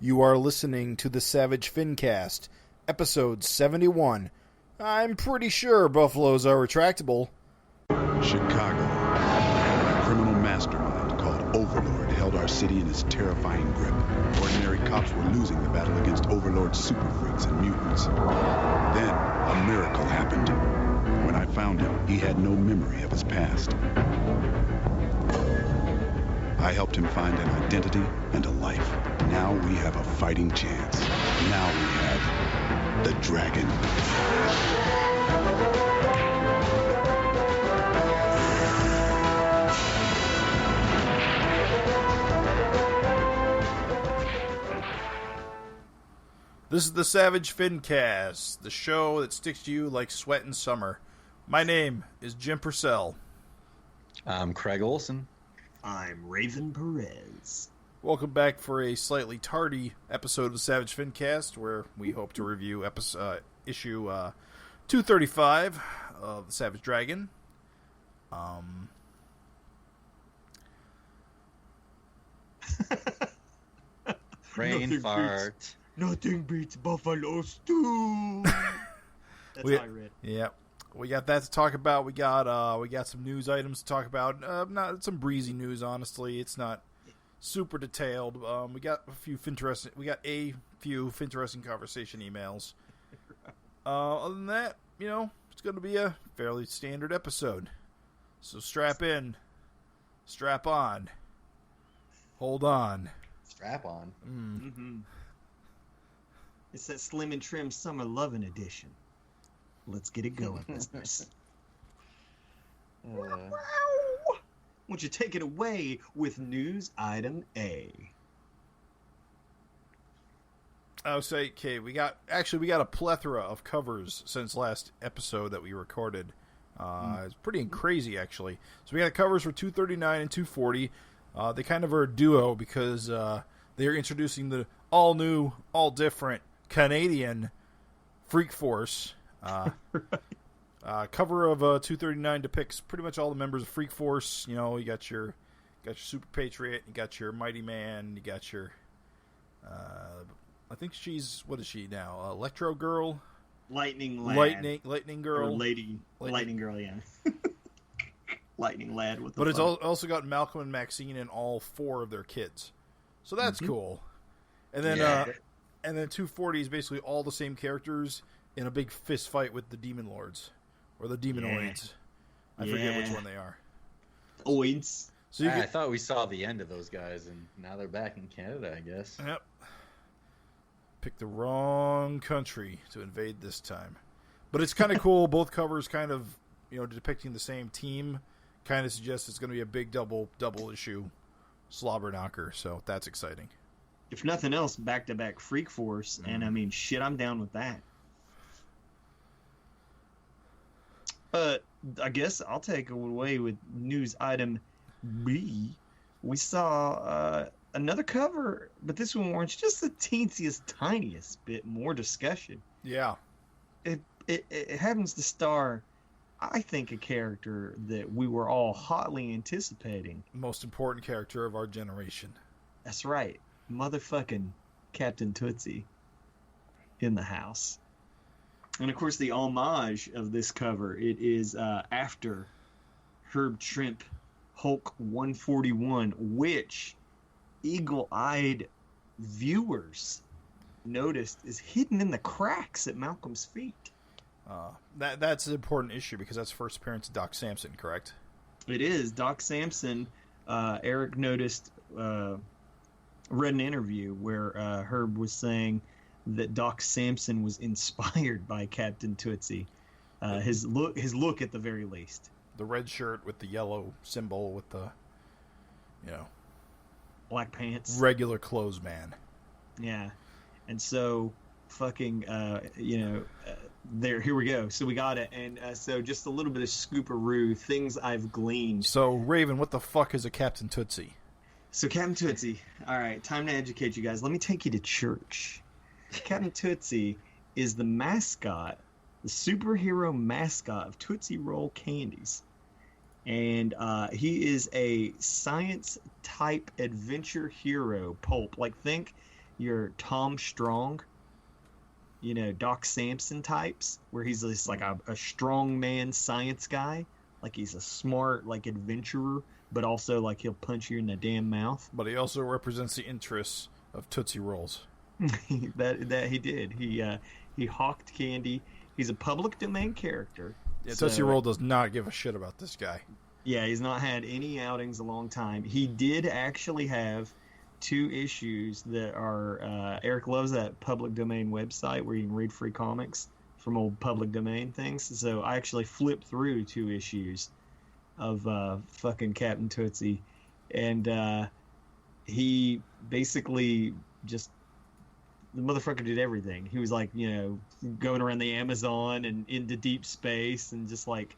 You are listening to the Savage FINcast, episode 71. I'm pretty sure buffaloes are retractable. Chicago. A criminal mastermind called Overlord held our city in his terrifying grip. Ordinary cops were losing the battle against Overlord's super freaks and mutants. Then, a miracle happened. When I found him, he had no memory of his past. I helped him find an identity and a life. Now we have a fighting chance. Now we have the Dragon. This is the Savage FINcast, the show that sticks to you like sweat in summer. My name is Jim Purcell. I'm Craig Olson. I'm Raven Perez. Welcome back for a slightly tardy episode of the Savage FINcast, where we hope to review issue 235 of the Savage Dragon. Brain fart. Nothing beats Buffalo stew. That's how I read. Yeah. We got that to talk about. We got some news items to talk about. Not some breezy news, honestly. It's not super detailed. We got a few interesting conversation emails. Other than that, it's going to be a fairly standard episode. So strap in, strap on, hold on, strap on. Mm-hmm. It's that Slim and Trim Summer Lovin' Edition. Let's get it going, business. Wow. Won't you take it away with news item A? I would say, okay, we got a plethora of covers since last episode that we recorded. It's pretty crazy, actually. So we got covers for 239 and 240. They kind of are a duo because they're introducing the all-new, all-different Canadian Freak Force. Cover of 239 depicts pretty much all the members of Freak Force. You got your Super Patriot, you got your Mighty Man, you got your I think what is she now? Electro Girl, Lightning Lad, Lightning Girl, or Lady Lightning Girl, yeah. Lightning Lad with the But it's also got Malcolm and Maxine and all four of their kids, so that's cool. And then and then 240 is basically all the same characters in a big fist fight with the Demon Lords. Or the Demonoids. I forget which one they are. Oids. So I thought we saw the end of those guys, and now they're back in Canada, I guess. Yep. Picked the wrong country to invade this time. But it's kind of cool. Both covers kind of, depicting the same team. Kind of suggests it's going to be a big double issue slobber knocker. So that's exciting. If nothing else, back-to-back Freak Force. And I mean, shit, I'm down with that. I guess I'll take it away with news item B. We saw another cover, but this one warrants just the teensiest, tiniest bit more discussion. Yeah. It happens to star, I think, a character that we were all hotly anticipating. Most important character of our generation. That's right. Motherfucking Captain Tootsie in the house. And, of course, the homage of this cover, it is after Herb Trimp Hulk 141, which eagle-eyed viewers noticed is hidden in the cracks at Malcolm's feet. That's an important issue because that's the first appearance of Doc Samson, correct? It is. Doc Samson, Eric noticed, read an interview where Herb was saying that Doc Samson was inspired by Captain Tootsie. His look at the very least. The red shirt with the yellow symbol with the, black pants. Regular clothes man. Yeah. And so, fucking, here we go. So we got it. And so just a little bit of scooperoo, things I've gleaned. So, Raven, what the fuck is a Captain Tootsie? So, Captain Tootsie, all right, time to educate you guys. Let me take you to church. Captain Tootsie is the mascot, the superhero mascot of Tootsie Roll Candies. And he is a science-type adventure hero pulp. Like, think your Tom Strong, Doc Samson types, where he's just like a strong man science guy. Like he's a smart, like adventurer, but also like he'll punch you in the damn mouth. But he also represents the interests of Tootsie Rolls. that he did. He hawked candy. He's a public domain character. Yeah, Tootsie Roll does not give a shit about this guy. Yeah, he's not had any outings a long time. He did actually have 2 issues that are Eric loves that public domain website where you can read free comics from old public domain things. So I actually flipped through 2 issues of fucking Captain Tootsie, and he basically just, the motherfucker did everything. He was like, going around the Amazon and into deep space and just like,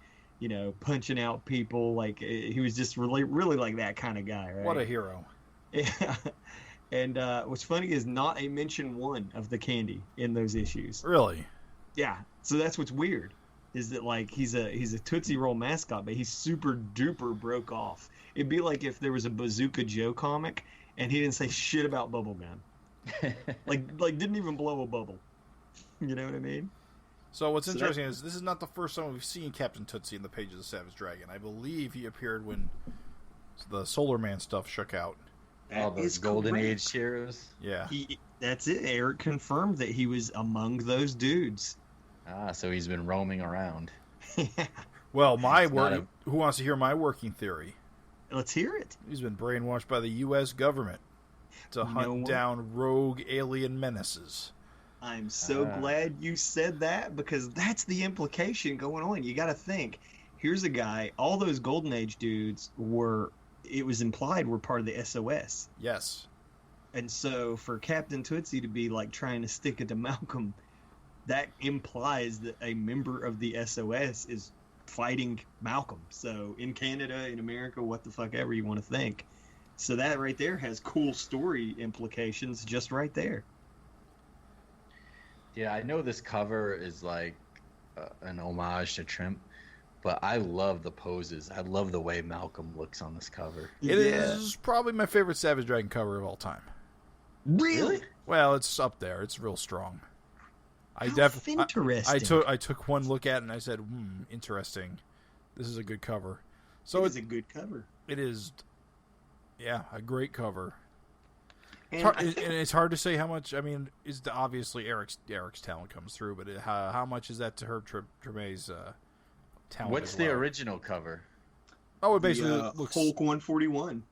punching out people. Like he was just really, really like that kind of guy, right? What a hero. Yeah. And what's funny is not a mention one of the candy in those issues. Really? Yeah. So that's what's weird, is that like he's a Tootsie Roll mascot, but he's super duper broke off. It'd be like if there was a Bazooka Joe comic and he didn't say shit about bubblegum. like didn't even blow a bubble. You know what I mean? So what's interesting is this is not the first time we've seen Captain Tootsie in the pages of Savage Dragon. I believe he appeared when the Solar Man stuff shook out. All those Golden Age heroes. Yeah. That's it. Eric confirmed that he was among those dudes. Ah, so he's been roaming around. Well, who wants to hear my working theory? Let's hear it. He's been brainwashed by the U.S. government to hunt down rogue alien menaces. I'm so glad you said that, because that's the implication going on. You got to think. Here's a guy, all those Golden Age dudes it was implied were part of the SOS. Yes. And so for Captain Tootsie to be like trying to stick it to Malcolm, that implies that a member of the SOS is fighting Malcolm. So in Canada, in America, what the fuck ever you want to think. So that right there has cool story implications just right there. Yeah, I know this cover is like an homage to Trimp, but I love the poses. I love the way Malcolm looks on this cover. It is probably my favorite Savage Dragon cover of all time. Really? Well, it's up there. It's real strong. Interesting. I took one look at it and I said, interesting. This is a good cover. So it is a good cover. It is, yeah, a great cover. And it's hard to say how much. I mean, obviously Eric's talent comes through, but how much is that to Herb Tremay's talent? What's the original cover? Oh, it basically looks Hulk 141.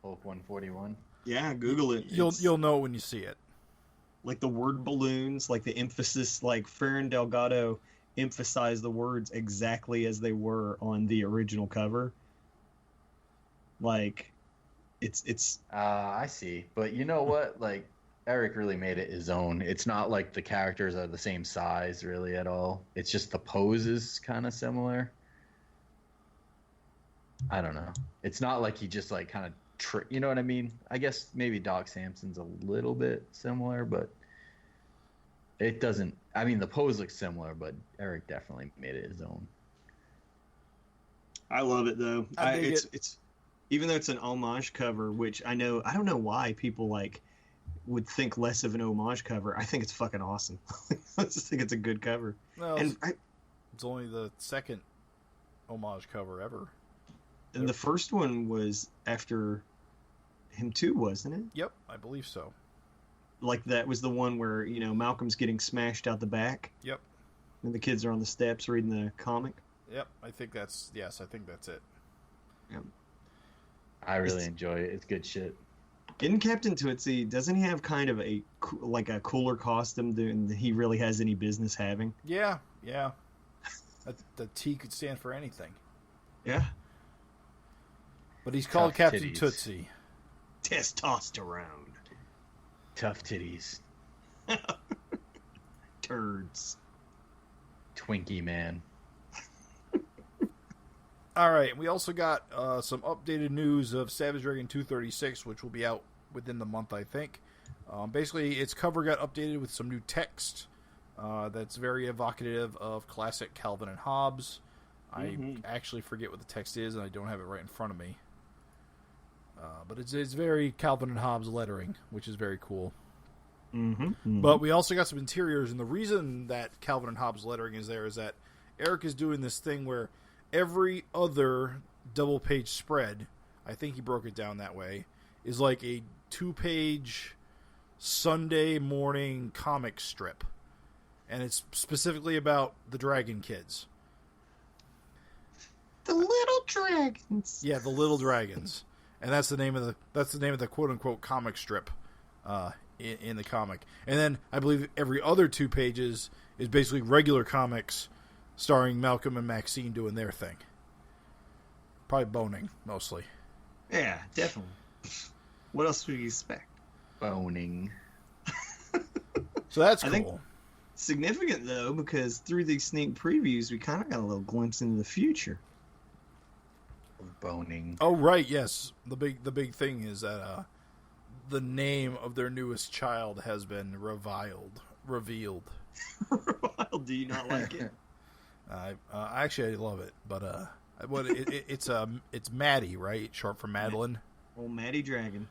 Hulk 141. Yeah, Google it. You'll know when you see it. Like the word balloons, like the emphasis, like Farron Delgado emphasized the words exactly as they were on the original cover. Like, it's. I see, but you know what? Like, Eric really made it his own. It's not like the characters are the same size really at all. It's just the poses kind of similar. I don't know. It's not like he just like kind of you know what I mean? I guess maybe Doc Samson's a little bit similar, but it doesn't. I mean, the pose looks similar, but Eric definitely made it his own. I love it though. It's even though it's an homage cover, which I don't know why people like would think less of an homage cover. I think it's fucking awesome. I just think it's a good cover. Well, it's only the second homage cover ever. And the first one was after him too, wasn't it? Yep, I believe so. Like that was the one where, Malcolm's getting smashed out the back. Yep. And the kids are on the steps reading the comic. Yep, I think that's it. Yep. I really enjoy it. It's good shit. In Captain Tootsie, doesn't he have kind of a cooler costume than he really has any business having? Yeah. The T could stand for anything. Yeah. But he's called Captain Tootsie. Testosterone. Tough titties. Turds. Twinkie man. All right, we also got some updated news of Savage Dragon 236, which will be out within the month, I think. Basically, its cover got updated with some new text that's very evocative of classic Calvin and Hobbes. I actually forget what the text is, and I don't have it right in front of me. But it's very Calvin and Hobbes lettering, which is very cool. But we also got some interiors, and the reason that Calvin and Hobbes lettering is there is that Eric is doing this thing where every other double-page spread, I think he broke it down that way, is like a 2-page Sunday morning comic strip. And it's specifically about the Dragon Kids. The little dragons. Yeah, the little dragons. And that's the name of the quote-unquote comic strip in the comic. And then I believe every other 2 pages is basically regular comics starring Malcolm and Maxine doing their thing. Probably boning, mostly. Yeah, definitely. What else would you expect? Boning. So that's I cool. think significant, though, because through these sneak previews, we kind of got a little glimpse into the future. Boning. Oh, right, yes. The big thing is that the name of their newest child has been revealed. Do you not like it? Actually, I love it, but it's Maddie, right? Short for Madeline. Old Maddie Dragon.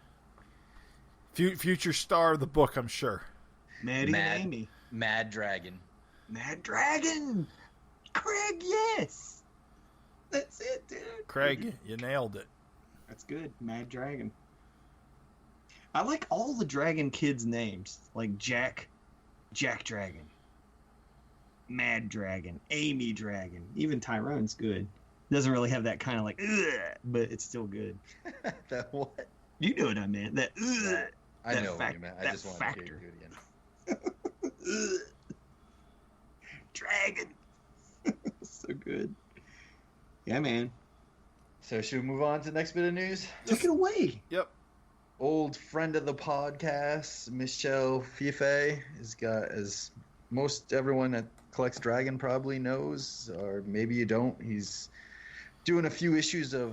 Future star of the book, I'm sure. Maddie and Amy. Mad Dragon. Mad Dragon! Craig, yes! That's it, dude. Craig, you nailed it. That's good. Mad Dragon. I like all the Dragon kids' names. Like Jack Dragon. Mad Dragon. Amy Dragon. Even Tyrone's good. Doesn't really have that kind of like, ugh, but it's still good. That what? You know what I meant. That, ugh. I know what you meant. I just wanted to hear you do it again. Dragon. So good. Yeah, man. So should we move on to the next bit of news? Take it away. Yep. Old friend of the podcast, Michel Fife, has got, as most everyone that collects Dragon probably knows, or maybe you don't, he's doing a few issues of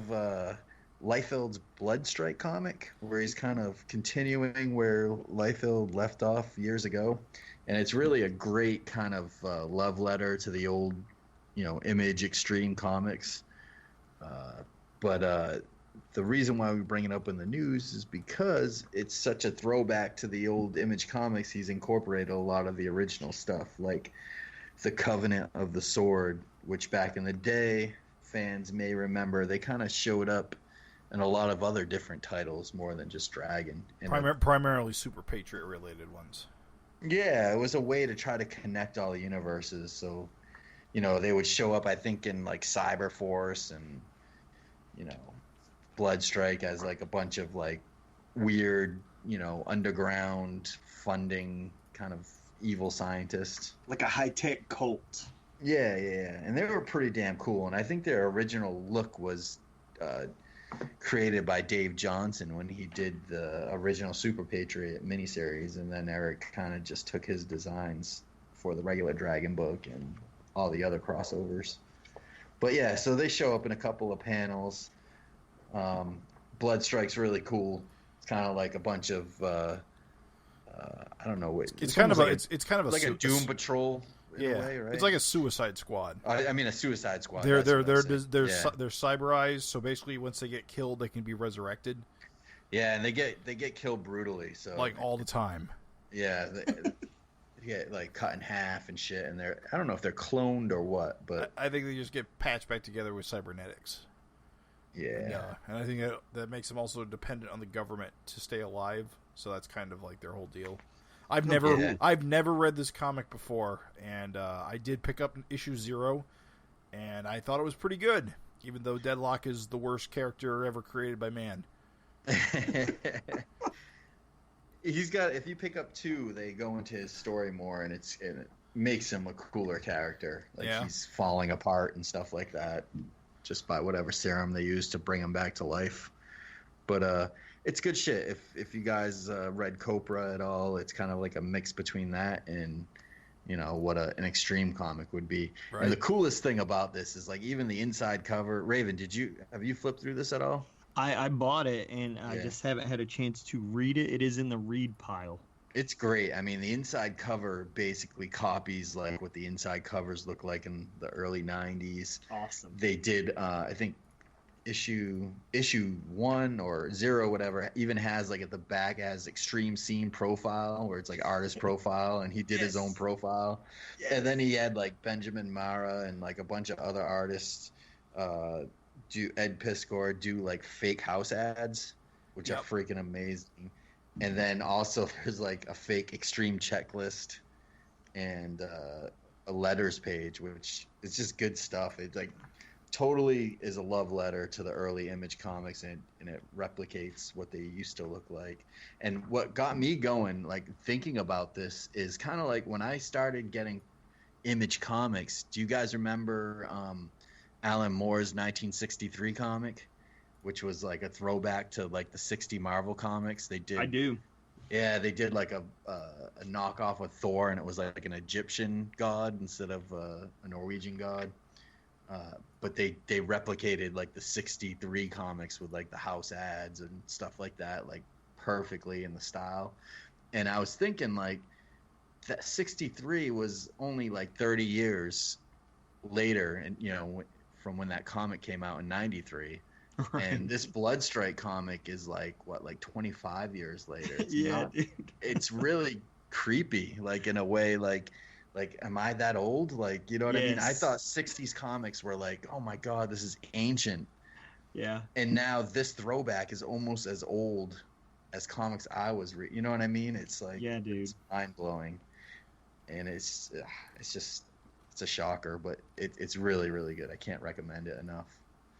Liefeld's Bloodstrike comic, where he's kind of continuing where Liefeld left off years ago. And it's really a great kind of love letter to the old, Image Extreme comics. But the reason why we bring it up in the news is because it's such a throwback to the old Image comics. He's incorporated a lot of the original stuff, like the Covenant of the Sword, which back in the day, fans may remember, they kind of showed up in a lot of other different titles more than just Dragon. Primarily Super Patriot related ones. Yeah, it was a way to try to connect all the universes. So, they would show up, I think, in like Cyberforce and, Bloodstrike as like a bunch of like weird, underground funding kind of evil scientists. Like a high-tech cult. Yeah. And they were pretty damn cool. And I think their original look was created by Dave Johnson when he did the original Super Patriot miniseries. And then Eric kind of just took his designs for the regular Dragon book and all the other crossovers. But yeah, so they show up in a couple of panels. Bloodstrike's really cool. It's kind of like a bunch of I don't know. It's kind of like a Doom Patrol. In a way, right? It's like a Suicide Squad. I mean, a Suicide Squad. They're cyberized, so basically, once they get killed, they can be resurrected. Yeah, and they get killed brutally. So like all the time. Yeah, they get like cut in half and shit, and I don't know if they're cloned or what, but I think they just get patched back together with cybernetics. Yeah, and I think that makes them also dependent on the government to stay alive. So that's kind of like their whole deal. I've never read this comic before, and I did pick up issue 0, and I thought it was pretty good, even though Deadlock is the worst character ever created by man. If you pick up 2, they go into his story more, and it makes him a cooler character. He's falling apart and stuff like that, just by whatever serum they use to bring him back to life. But it's good shit. If you guys read Copra at all, it's kind of like a mix between that and what an extreme comic would be. Right. And the coolest thing about this is like even the inside cover. Raven, have you flipped through this at all? I bought it and I just haven't had a chance to read it. It is in the read pile. It's great. I mean, the inside cover basically copies like what the inside covers look like in the early 90s. Awesome. They did, I think, issue 1 or 0, whatever, even has like at the back has extreme scene profile where it's like artist profile, and he did his own profile. And then he had like Benjamin Mara and like a bunch of other artists do Ed Piskor do like fake house ads, which are freaking amazing. And then also there's like a fake extreme checklist and a letters page, which is just good stuff. It's like totally is a love letter to the early Image comics, and it replicates what they used to look like. And what got me going, like thinking about this, is kind of like when I started getting Image comics. Do you guys remember Alan Moore's 1963 comic, which was like a throwback to like the 60 Marvel comics? They did. I do. Yeah, they did like a knockoff of Thor, and it was like an Egyptian god instead of a Norwegian god. But they replicated like the 63 comics with like the house ads and stuff like that, like perfectly in the style. And I was thinking like that 63 was only like 30 years later, and from when that comic came out in 93. Right. And this Bloodstrike comic is like 25 years later. It's really creepy, like in a way, like am I that old? Like, you know what I mean? I thought 60s comics were like, oh my god, this is ancient. Yeah. And now this throwback is almost as old as comics I was you know what I mean? It's like, yeah, dude, it's mind blowing. And it's a shocker, but it's really, really good. I can't recommend it enough.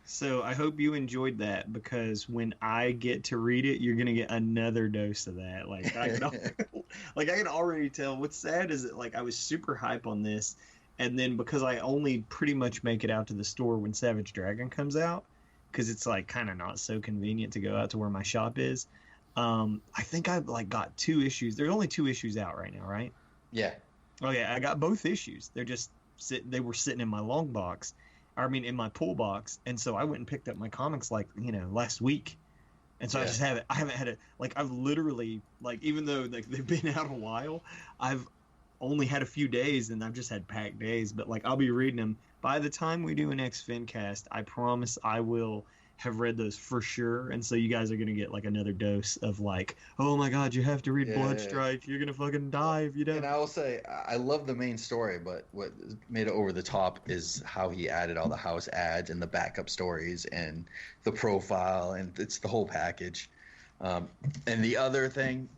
So I hope you enjoyed that, because when I get to read it, you're gonna get another dose of that. Like I can already tell. What's sad is that like I was super hype on this, and then because I only pretty much make it out to the store when Savage Dragon comes out, because it's like kind of not so convenient to go out to where my shop is. I think I've like got 2 issues. There's only 2 issues out right now, right? Yeah. Oh yeah, I got both issues. They're just they were sitting in my long box. I mean, in my pull box, and so I went and picked up my comics like last week, and so I just haven't had it. Like I've literally even though like they've been out a while, I've only had a few days, and I've just had packed days. But like I'll be reading them by the time we do an next FINcast. I promise I will have read those for sure, and so you guys are gonna get like another dose of like, oh my god, you have to read Bloodstrike. You're gonna fucking die if you don't. And I will say, I love the main story, but what made it over the top is how he added all the house ads and the backup stories and the profile, and it's the whole package. And the other thing,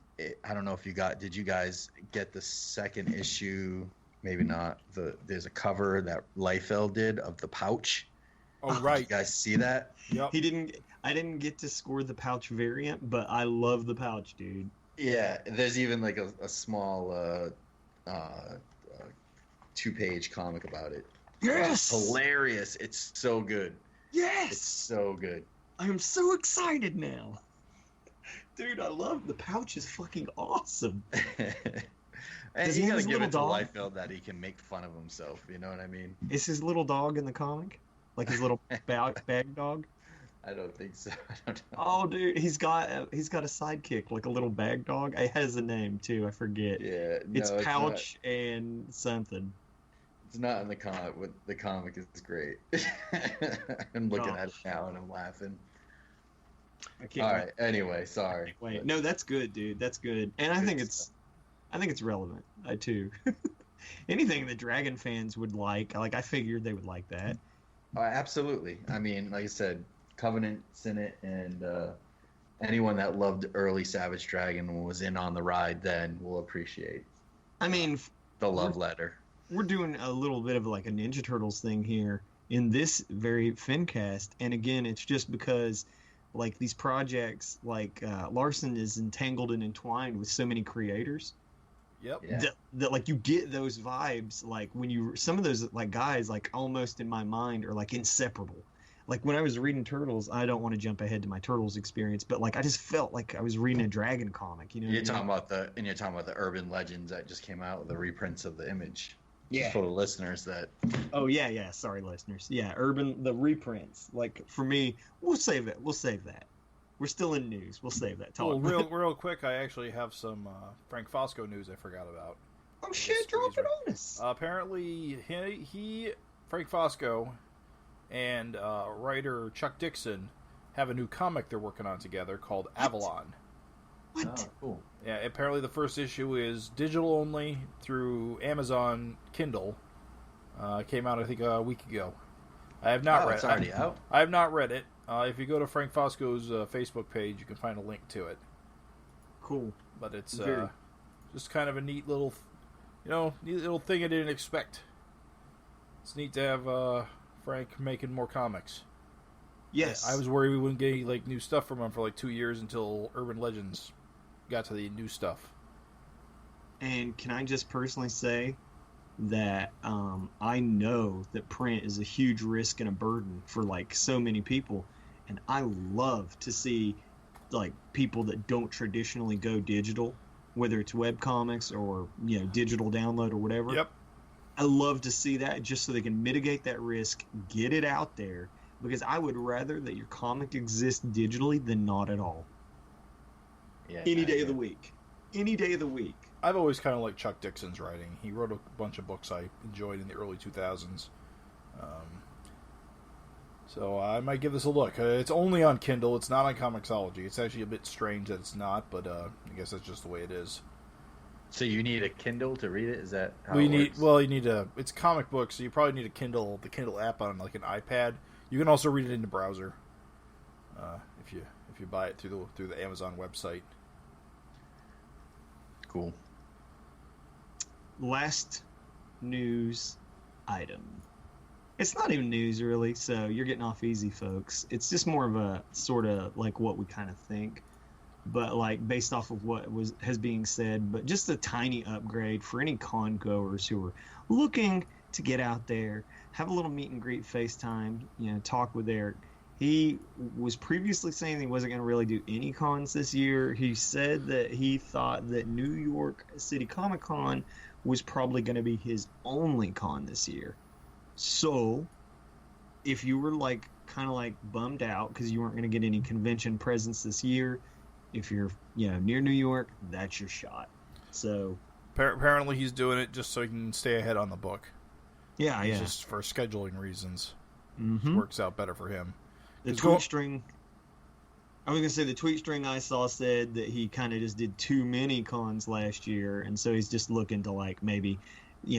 I don't know if did you guys get the second issue? Maybe not. There's a cover that Liefeld did of the pouch. Oh, right. Did you guys see that? Yep. I didn't get to score the pouch variant, but I love the pouch, dude. Yeah, there's even like a small 2-page comic about it. Yes! It's hilarious. It's so good. Yes! It's so good. I am so excited now. Dude, I love the pouch. Is fucking awesome. And you gotta give it to Liefeld that he can make fun of himself. You know what I mean? Is his little dog in the comic? Like his little bag dog? I don't think so. I don't know. Oh, dude, he's got a sidekick, like a little bag dog. It has a name too. I forget. Yeah, no, it's Pouch and something. It's not in the comic. But the comic is great. I'm looking at it now and I'm laughing. I can't. All right. Anyway, sorry. Wait, no, that's good, dude. That's good, and I think it's relevant. I too. Anything that Dragon fans would like I figured they would like that. Absolutely. I mean, like I said, Covenant, Senate, and anyone that loved early Savage Dragon and was in on the ride then will appreciate. I mean, the love letter. We're doing a little bit of like a Ninja Turtles thing here in this very FINcast, and again, it's just because like these projects, like Larson is entangled and entwined with so many creators. Yep. Yeah. That like you get those vibes like when some of those like guys like almost in my mind are like inseparable. Like when I was reading Turtles, I don't want to jump ahead to my Turtles experience, but like I just felt like I was reading a Dragon comic. You're talking about the Urban Legends that just came out with the reprints of the Image. Yeah. For the listeners that. Oh yeah. Sorry, listeners. Yeah, the reprints. Like for me, we'll save it. We'll save that. We're still in news. We'll save that. Well, real quick, I actually have some Frank Fosco news I forgot about. Oh shit! Drop it on us. Apparently, Frank Fosco and writer Chuck Dixon have a new comic they're working on together called Avalon. What? Oh, cool. Yeah, apparently the first issue is digital only through Amazon Kindle. Came out, I think, a week ago. I have not read it. It's already out? I have not read it. If you go to Frank Fosco's Facebook page, you can find a link to it. Cool. But it's Very. just kind of a neat little thing I didn't expect. It's neat to have Frank making more comics. Yes. I was worried we wouldn't get any, like, new stuff from him for like 2 years until Urban Legends got to the new stuff. And can I just personally say that I know that print is a huge risk and a burden for like so many people, and I love to see like people that don't traditionally go digital, whether it's web comics or digital download or whatever. Yep. I love to see that just so they can mitigate that risk, get it out there, because I would rather that your comic exist digitally than not at all. Yeah. Any day of the week. Any day of the week. I've always kind of liked Chuck Dixon's writing. He wrote a bunch of books I enjoyed in the early 2000s. So I might give this a look. It's only on Kindle. It's not on Comixology. It's actually a bit strange that it's not, but I guess that's just the way it is. So you need a Kindle to read it? Is that how You it need works? it's comic books, so you probably need the Kindle app on like an iPad. You can also read it in the browser if you buy it through the Amazon website. Cool. Last news item. It's not even news really, so you're getting off easy, folks. It's just more of a sort of like what we kind of think, but like based off of what has being said, but just a tiny upgrade for any con goers who are looking to get out there, have a little meet and greet FaceTime, talk with Eric. He was previously saying he wasn't going to really do any cons this year. He said that he thought that New York City Comic Con was probably going to be his only con this year. So, if you were like kind of like bummed out because you weren't going to get any convention presence this year, if you're near New York, that's your shot. So apparently he's doing it just so he can stay ahead on the book. Yeah. Just for scheduling reasons. Mm-hmm. It works out better for him. The tweet string. I was gonna say the tweet string I saw said that he kind of just did too many cons last year, and so he's just looking to like maybe,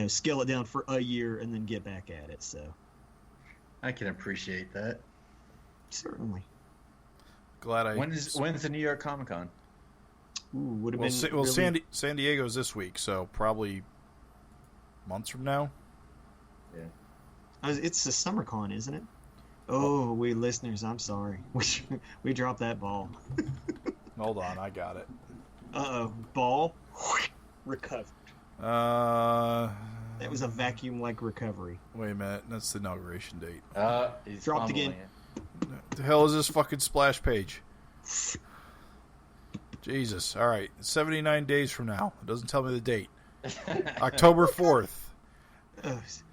scale it down for a year and then get back at it. So I can appreciate that. Certainly. Glad When's the New York Comic Con? Would have been really... San Diego's this week, so probably months from now. Yeah. It's a summer con, isn't it? Oh, we listeners, I'm sorry. We dropped that ball. Hold on, I got it. Uh-oh. Ball recovered. That was a vacuum-like recovery. Wait a minute, that's the inauguration date. He's dropped again. What the hell is this fucking splash page? Jesus. All right, 79 days from now. It doesn't tell me the date. October 4th. There's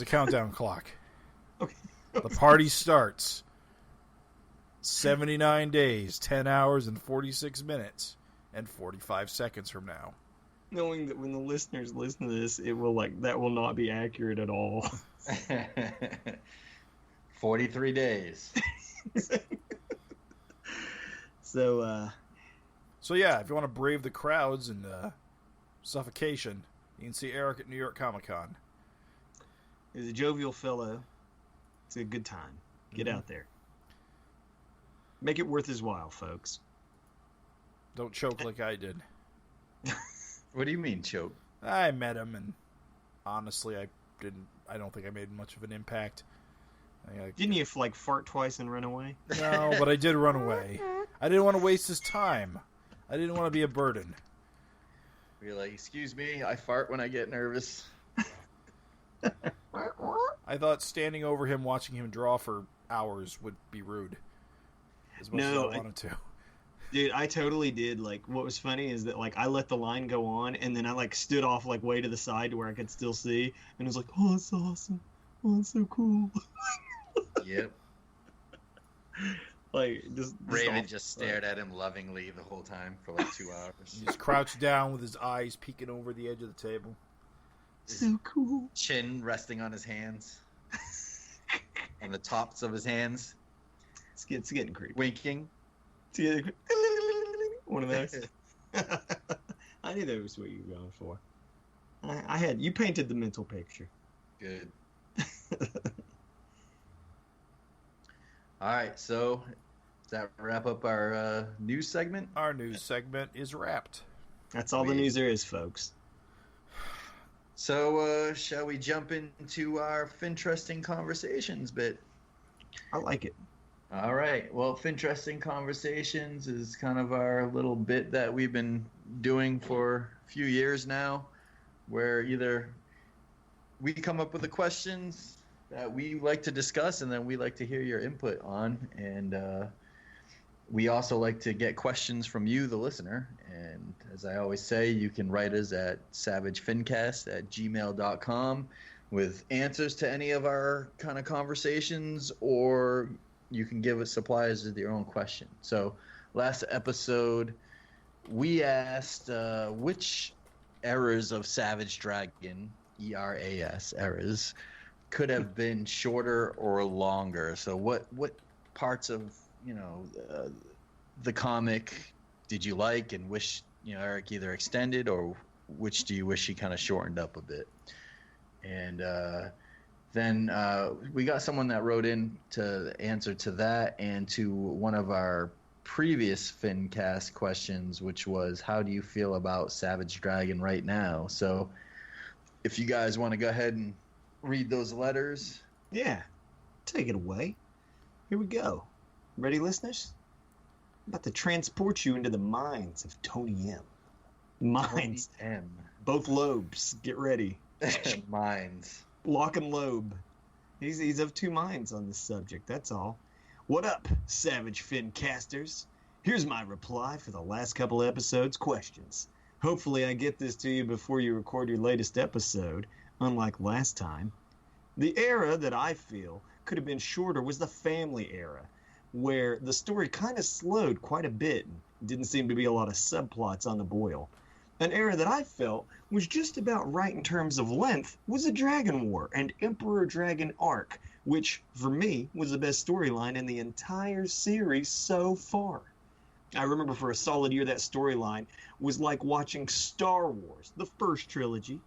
a countdown clock. Okay. The party starts 79 days, 10 hours, and 46 minutes, and 45 seconds from now. Knowing that when the listeners listen to this, it will that will not be accurate at all. 43 days. So yeah, if you want to brave the crowds and suffocation, you can see Eric at New York Comic Con. He's a jovial fellow. It's a good time. Get out there. Make it worth his while, folks. Don't choke like I did. What do you mean, choke? I met him, and honestly, I don't think I made much of an impact. Didn't you fart twice and run away? No, but I did run away. I didn't want to waste his time. I didn't want to be a burden. You're like, excuse me, I fart when I get nervous. I thought standing over him, watching him draw for hours would be rude. As much as I wanted to. Dude, I totally did. What was funny is that, I let the line go on, and then I, stood off, way to the side to where I could still see, and it was like, oh, that's awesome. Oh, that's so cool. Yep. Raven just stared at him lovingly the whole time for 2 hours. He just crouched down with his eyes peeking over the edge of the table. So cool. Chin resting on his hands. On the tops of his hands. It's getting creepy. Winking. One of those. I knew that was what you were going for. You painted the mental picture. Good. All right, so does that wrap up our news segment? Our news segment is wrapped. That's all the news there is, folks. So, shall we jump into our Finteresting Conversations bit? I like it. All right. Well, Finteresting Conversations is kind of our little bit that we've been doing for a few years now, where either we come up with the questions that we like to discuss, and then we like to hear your input on, and we also like to get questions from you, the listener. And as I always say, you can write us at savagefincast@gmail.com with answers to any of our kind of conversations, or you can give us supplies with your own question. So last episode, we asked which eras of Savage Dragon, ERAS, eras, could have been shorter or longer. So what parts of, the comic did you like and wish, Eric either extended, or which do you wish he kind of shortened up a bit? And then we got someone that wrote in to answer to that and to one of our previous FinCast questions, which was, how do you feel about Savage Dragon right now? So if you guys want to go ahead and read those letters. Yeah, take it away. Here we go. Ready, listeners? I'm about to transport you into the minds of Tony M. Minds. Tony M. Both lobes. Get ready. Minds. Lock and lobe. He's of two minds on this subject, that's all. What up, Savage Fincasters? Here's my reply for the last couple episodes' questions. Hopefully I get this to you before you record your latest episode, unlike last time. The era that I feel could have been shorter was the family era, where the story kind of slowed quite a bit and didn't seem to be a lot of subplots on the boil. An era that I felt was just about right in terms of length was the Dragon War and Emperor Dragon arc, which, for me, was the best storyline in the entire series so far. I remember for a solid year that storyline was like watching Star Wars, the first trilogy.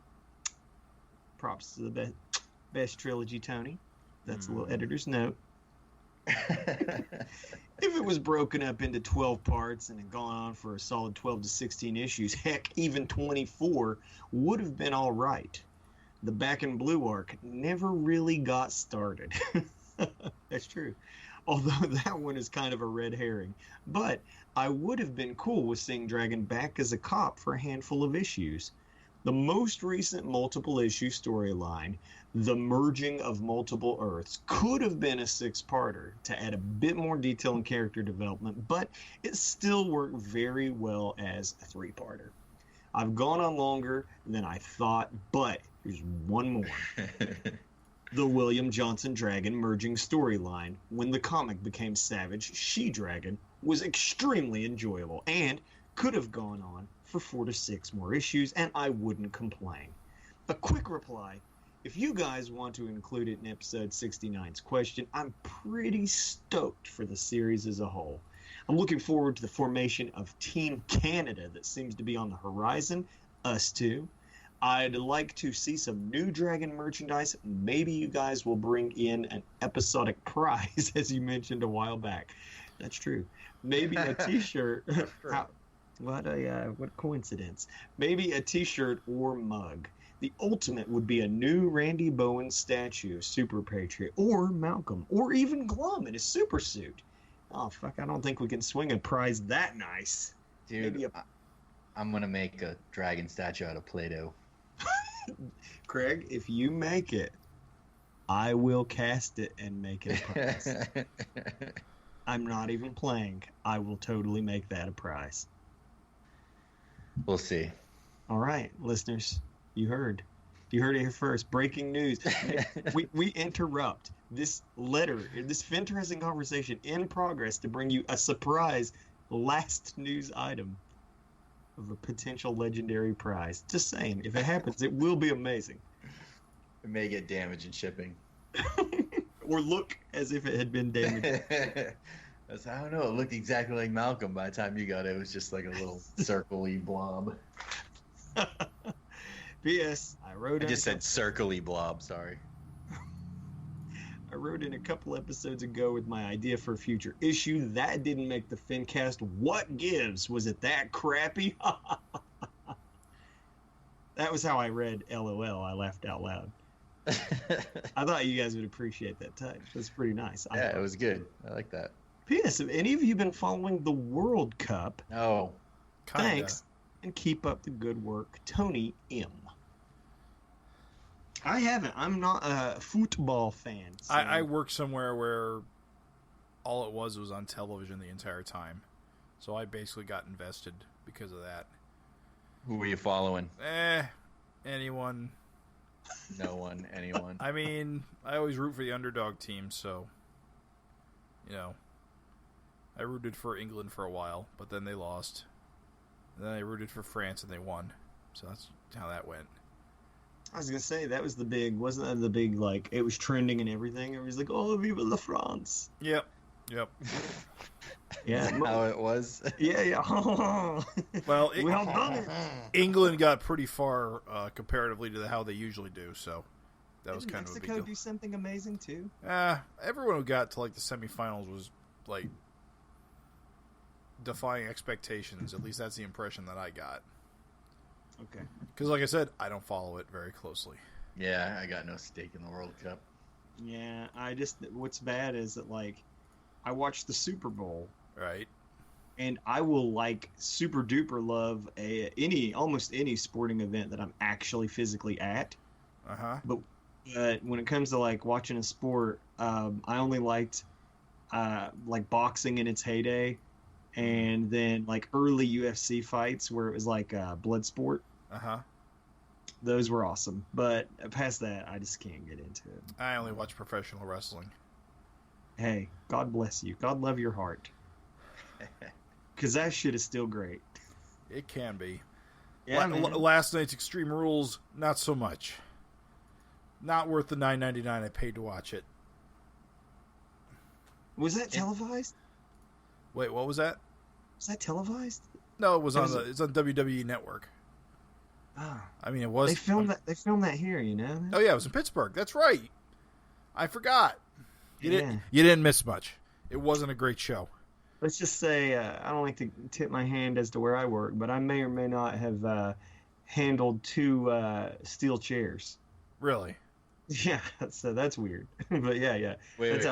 Props to the best trilogy, Tony. That's a little editor's note. If it was broken up into 12 parts and had gone on for a solid 12 to 16 issues, heck, even 24 would have been all right. The Back in Blue arc never really got started. That's true. Although that one is kind of a red herring. But I would have been cool with seeing Dragon back as a cop for a handful of issues. The most recent multiple issue storyline, The Merging of Multiple Earths, could have been a 6-parter to add a bit more detail and character development, but it still worked very well as a 3-parter. I've gone on longer than I thought, but here's one more. The William Johnson Dragon merging storyline, when the comic became Savage She-Dragon, was extremely enjoyable and could have gone on for 4 to 6 more issues, and I wouldn't complain. A quick reply: if you guys want to include it in episode 69's question, I'm pretty stoked for the series as a whole. I'm looking forward to the formation of Team Canada that seems to be on the horizon, us too. I'd like to see some new Dragon merchandise. Maybe you guys will bring in an episodic prize, as you mentioned a while back. That's true. Maybe a t-shirt. What coincidence. Maybe a t-shirt or mug. The ultimate would be a new Randy Bowen statue, Super Patriot, or Malcolm, or even Glum in his super suit. Oh, fuck, I don't think we can swing a prize that nice. Dude, I'm going to make a dragon statue out of Play-Doh. Craig, if you make it, I will cast it and make it a prize. I'm not even playing. I will totally make that a prize. We'll see. All right, listeners, you heard. You heard it here first. Breaking news. we interrupt this letter, this interesting conversation in progress to bring you a surprise last news item of a potential legendary prize. Just saying, if it happens, it will be amazing. It may get damaged in shipping. Or look as if it had been damaged. I don't know. It looked exactly like Malcolm by the time you got it. It was just like a little circle-y blob. P.S. I just said circle-y blob, sorry. I wrote in a couple episodes ago with my idea for a future issue. That didn't make the FINcast. What gives? Was it that crappy? That was how I read LOL. I laughed out loud. I thought you guys would appreciate that touch. That's pretty nice. Yeah, it was good. I like that. P.S. Have any of you been following the World Cup? No. Kinda. Thanks, and keep up the good work. Tony M. I haven't. I'm not a football fan. So. I work somewhere where all it was on television the entire time. So I basically got invested because of that. Who were you following? Anyone. No one, anyone. I mean, I always root for the underdog team, so, you know, I rooted for England for a while, but then they lost. And then I rooted for France and they won. So that's how that went. I was going to say, that was the big, wasn't that the big, like, it was trending and everything? It was like, oh, vive la France. Yep. Yeah. How it was. Yeah. Well, well done. England got pretty far comparatively to how they usually do, so that was kind of a big Mexico deal. do something amazing too? Everyone who got to like the semifinals was like defying expectations. At least that's the impression that I got. Okay. Because, like I said, I don't follow it very closely. Yeah, I got no stake in the World Cup. Yeah, what's bad is that, like, I watched the Super Bowl. Right. And I will, like, super duper love almost any sporting event that I'm actually physically at. Uh-huh. But when it comes to, like, watching a sport, I only liked, like, boxing in its heyday. And then, like, early UFC fights where it was, like, blood sport. Uh-huh. Those were awesome. But past that, I just can't get into it. I only watch professional wrestling. Hey, God bless you. God love your heart. Because that shit is still great. It can be. Yeah, last night's Extreme Rules, not so much. Not worth the $9.99 I paid to watch it. Was that televised? Wait, what was that? Was that televised? No, it was it's on WWE Network. Oh. I mean, it was. They filmed that here, you know? Oh yeah, it was in Pittsburgh. That's right. I forgot. You Yeah. didn't miss much. It wasn't a great show. Let's just say I don't like to tip my hand as to where I work, but I may or may not have handled 2 steel chairs. Really? Yeah, so that's weird. But yeah. Wait,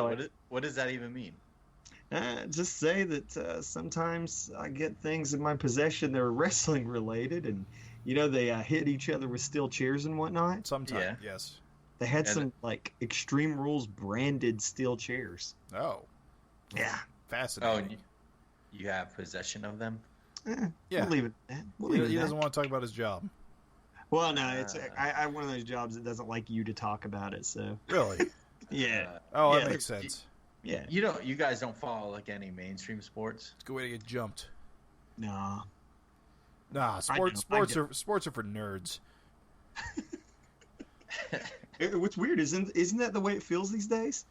what does that even mean? Just say that sometimes I get things in my possession that are wrestling related, and they hit each other with steel chairs and whatnot. Sometimes, yes. They had some like Extreme Rules branded steel chairs. Oh, yeah, fascinating. Oh, you have possession of them? Yeah, we'll leave it at that. He doesn't want to talk about his job. Well, no, it's I one of those jobs that doesn't like you to talk about it. So really, yeah. That makes sense. Yeah, you guys don't follow like any mainstream sports? It's a good way to get jumped. Nah, sports are for nerds. What's weird isn't that the way it feels these days?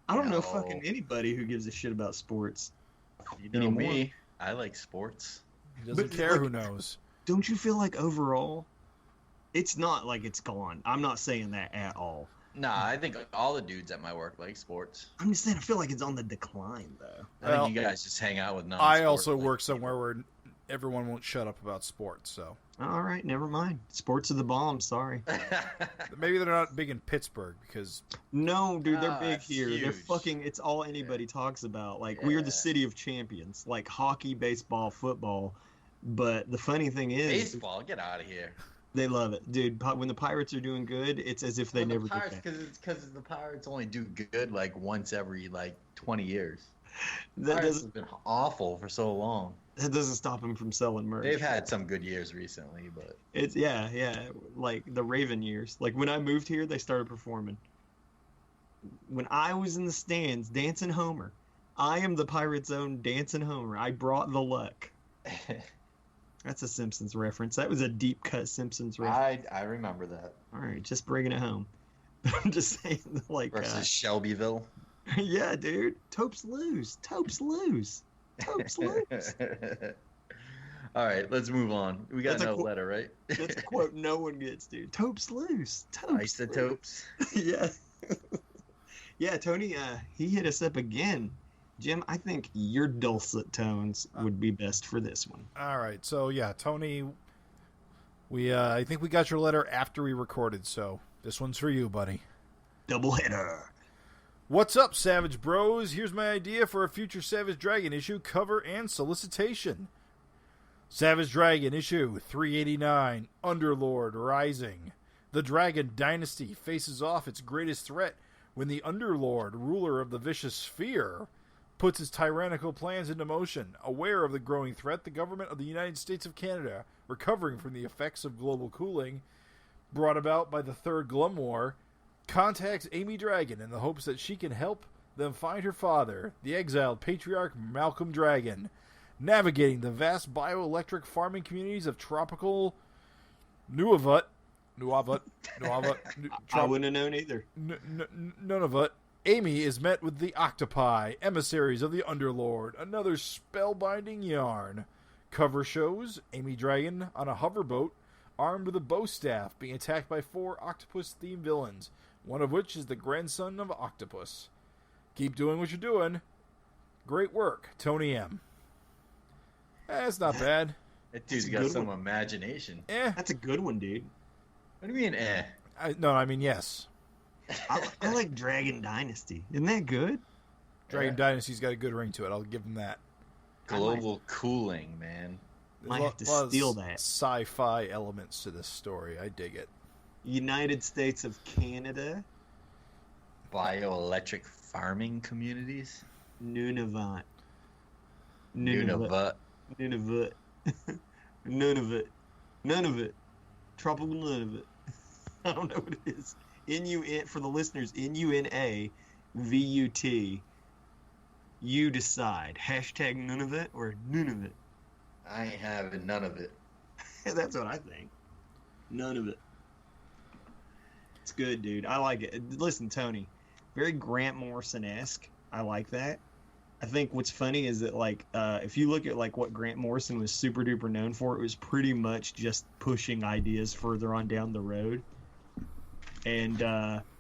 I don't know No. fucking anybody who gives a shit about sports. You know anymore. me. I like sports. He doesn't But, care like, who knows. Don't you feel like overall, it's not like it's gone? I'm not saying that at all. Nah, I think all the dudes at my work like sports. I'm just saying I feel like it's on the decline though. I think you guys just hang out with non. I also work somewhere where everyone won't shut up about sports, so All right, never mind. Sports are the bomb. Sorry. maybe they're not big in Pittsburgh because No, dude, they're big it's here. They're huge. fucking. It's all anybody talks about. Like we're Yeah. the city of champions, like hockey, baseball, football. But the funny thing is, Baseball, get out of here. they love it, dude. When the Pirates are doing good, it's as if they never the Pirates, did that. because the Pirates only do good like once every like 20 years. That Pirates doesn't. have been awful for so long. That doesn't stop them from selling merch. They've had some good years recently, but It's yeah, like the Raven years. Like when I moved here, they started performing. When I was in the stands dancing Homer, I am the Pirates' own dancing Homer. I brought the luck. That's a Simpsons reference. That was a deep cut Simpsons reference. I remember that. All right, just bringing it home. I'm just saying, like Versus Shelbyville. Yeah, dude. Topes lose. Topes lose. Topes lose. All right, let's move on. We got no letter, right? That's a quote no one gets, dude. Topes lose. Topes. Isotopes. Yeah. Yeah, Tony, he hit us up again. Jim, I think your dulcet tones would be best for this one. All right, so yeah, Tony, I think we got your letter after we recorded, so this one's for you, buddy. Double hitter. What's up, Savage Bros? Here's my idea for a future Savage Dragon issue cover and solicitation. Savage Dragon issue 389, Underlord Rising. The Dragon Dynasty faces off its greatest threat when the Underlord, ruler of the vicious sphere, puts his tyrannical plans into motion. Aware of the growing threat, the government of the United States of Canada, recovering from the effects of global cooling brought about by the Third Glum War, contacts Amy Dragon in the hopes that she can help them find her father, the exiled patriarch Malcolm Dragon, navigating the vast bioelectric farming communities of tropical Nunavut. I wouldn't have known either. Nunavut. Amy is met with the octopi, emissaries of the Underlord, another spellbinding yarn. Cover shows Amy Dragon on a hoverboat, armed with a bow staff, being attacked by 4 octopus-themed villains, one of which is the grandson of Octopus. Keep doing what you're doing. Great work, Tony M. That's not bad. That dude's got some imagination. That's a good one, dude. What do you mean, I mean yes. I like Dragon Dynasty. Isn't that good? Dragon Dynasty's got a good ring to it. I'll give him that. Global cooling, man. Might have to steal that. Sci-fi elements to this story. I dig it. United States of Canada. Bioelectric farming communities. Nunavut. Nunavut. Nunavut. Nunavut. Tropical Nunavut. I don't know what it is. For the listeners, Nunavut. You decide. Hashtag Nunavut or Nunavut. I ain't having none of it. That's what I think. None of it. It's good, dude. I like it. Listen, Tony, very Grant Morrison-esque. I like that. I think what's funny is that, like, if you look at, like, what Grant Morrison was super duper known for, it was pretty much just pushing ideas further on down the road. And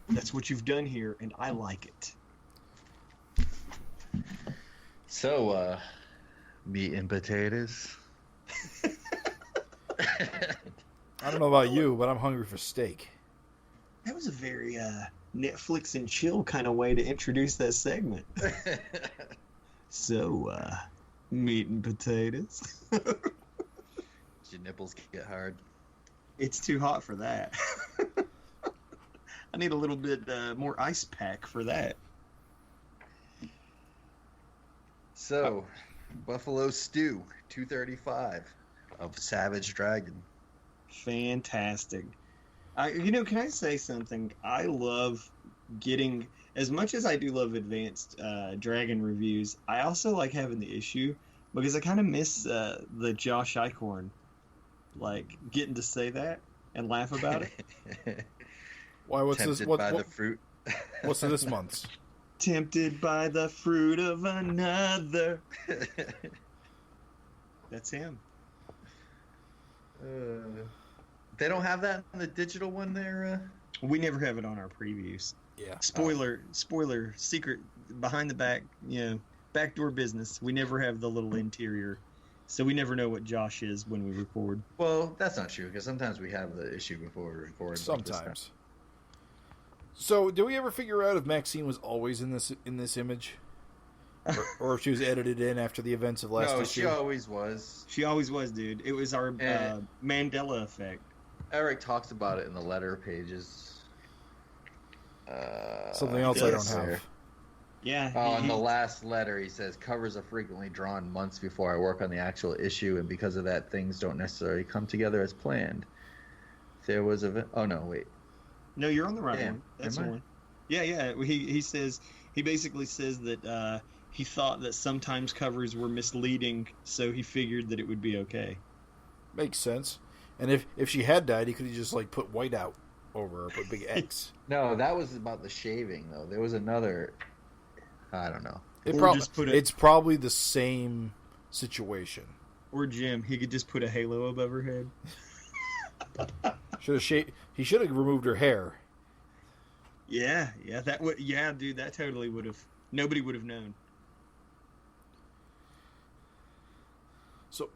that's what you've done here, and I like it. So, meat and potatoes. I don't know about you, but I'm hungry for steak. That was a very Netflix and chill kind of way to introduce that segment. So, meat and potatoes. Your nipples get hard. It's too hot for that. I need a little bit more ice pack for that. So, Buffalo Stew, 235 of Savage Dragon. Fantastic. Can I say something? I love getting, as much as I do love advanced Dragon reviews, I also like having the issue because I kind of miss the Josh Eichhorn, like, getting to say that and laugh about it. Why? What's Tempted this? by the fruit. What's this month's? Tempted by the fruit of another. That's him. They don't have that in the digital one there? We never have it on our previews. Yeah. Spoiler, secret, behind the back, backdoor business. We never have the little interior. So we never know what Josh is when we record. Well, that's not true, because sometimes we have the issue before we record. Sometimes. So, did we ever figure out if Maxine was always in this image? Or if she was edited in after the events of last issue? No, she always was. She always was, dude. It was our Mandela effect. Eric talks about it in the letter pages. Something else I don't have. Yeah. In the last letter, he says, covers are frequently drawn months before I work on the actual issue, and because of that, things don't necessarily come together as planned. There was a... Oh, no, wait. No, you're on the right one. That's the one. Yeah. He basically says that he thought that sometimes covers were misleading, so he figured that it would be okay. Makes sense. And if she had died, he could have just like put white out over her, put big X. No, that was about the shaving though. There was another. I don't know. It's probably the same situation. Or Jim, he could just put a halo above her head. He should have removed her hair. Yeah, dude, that totally would have. Nobody would have known. So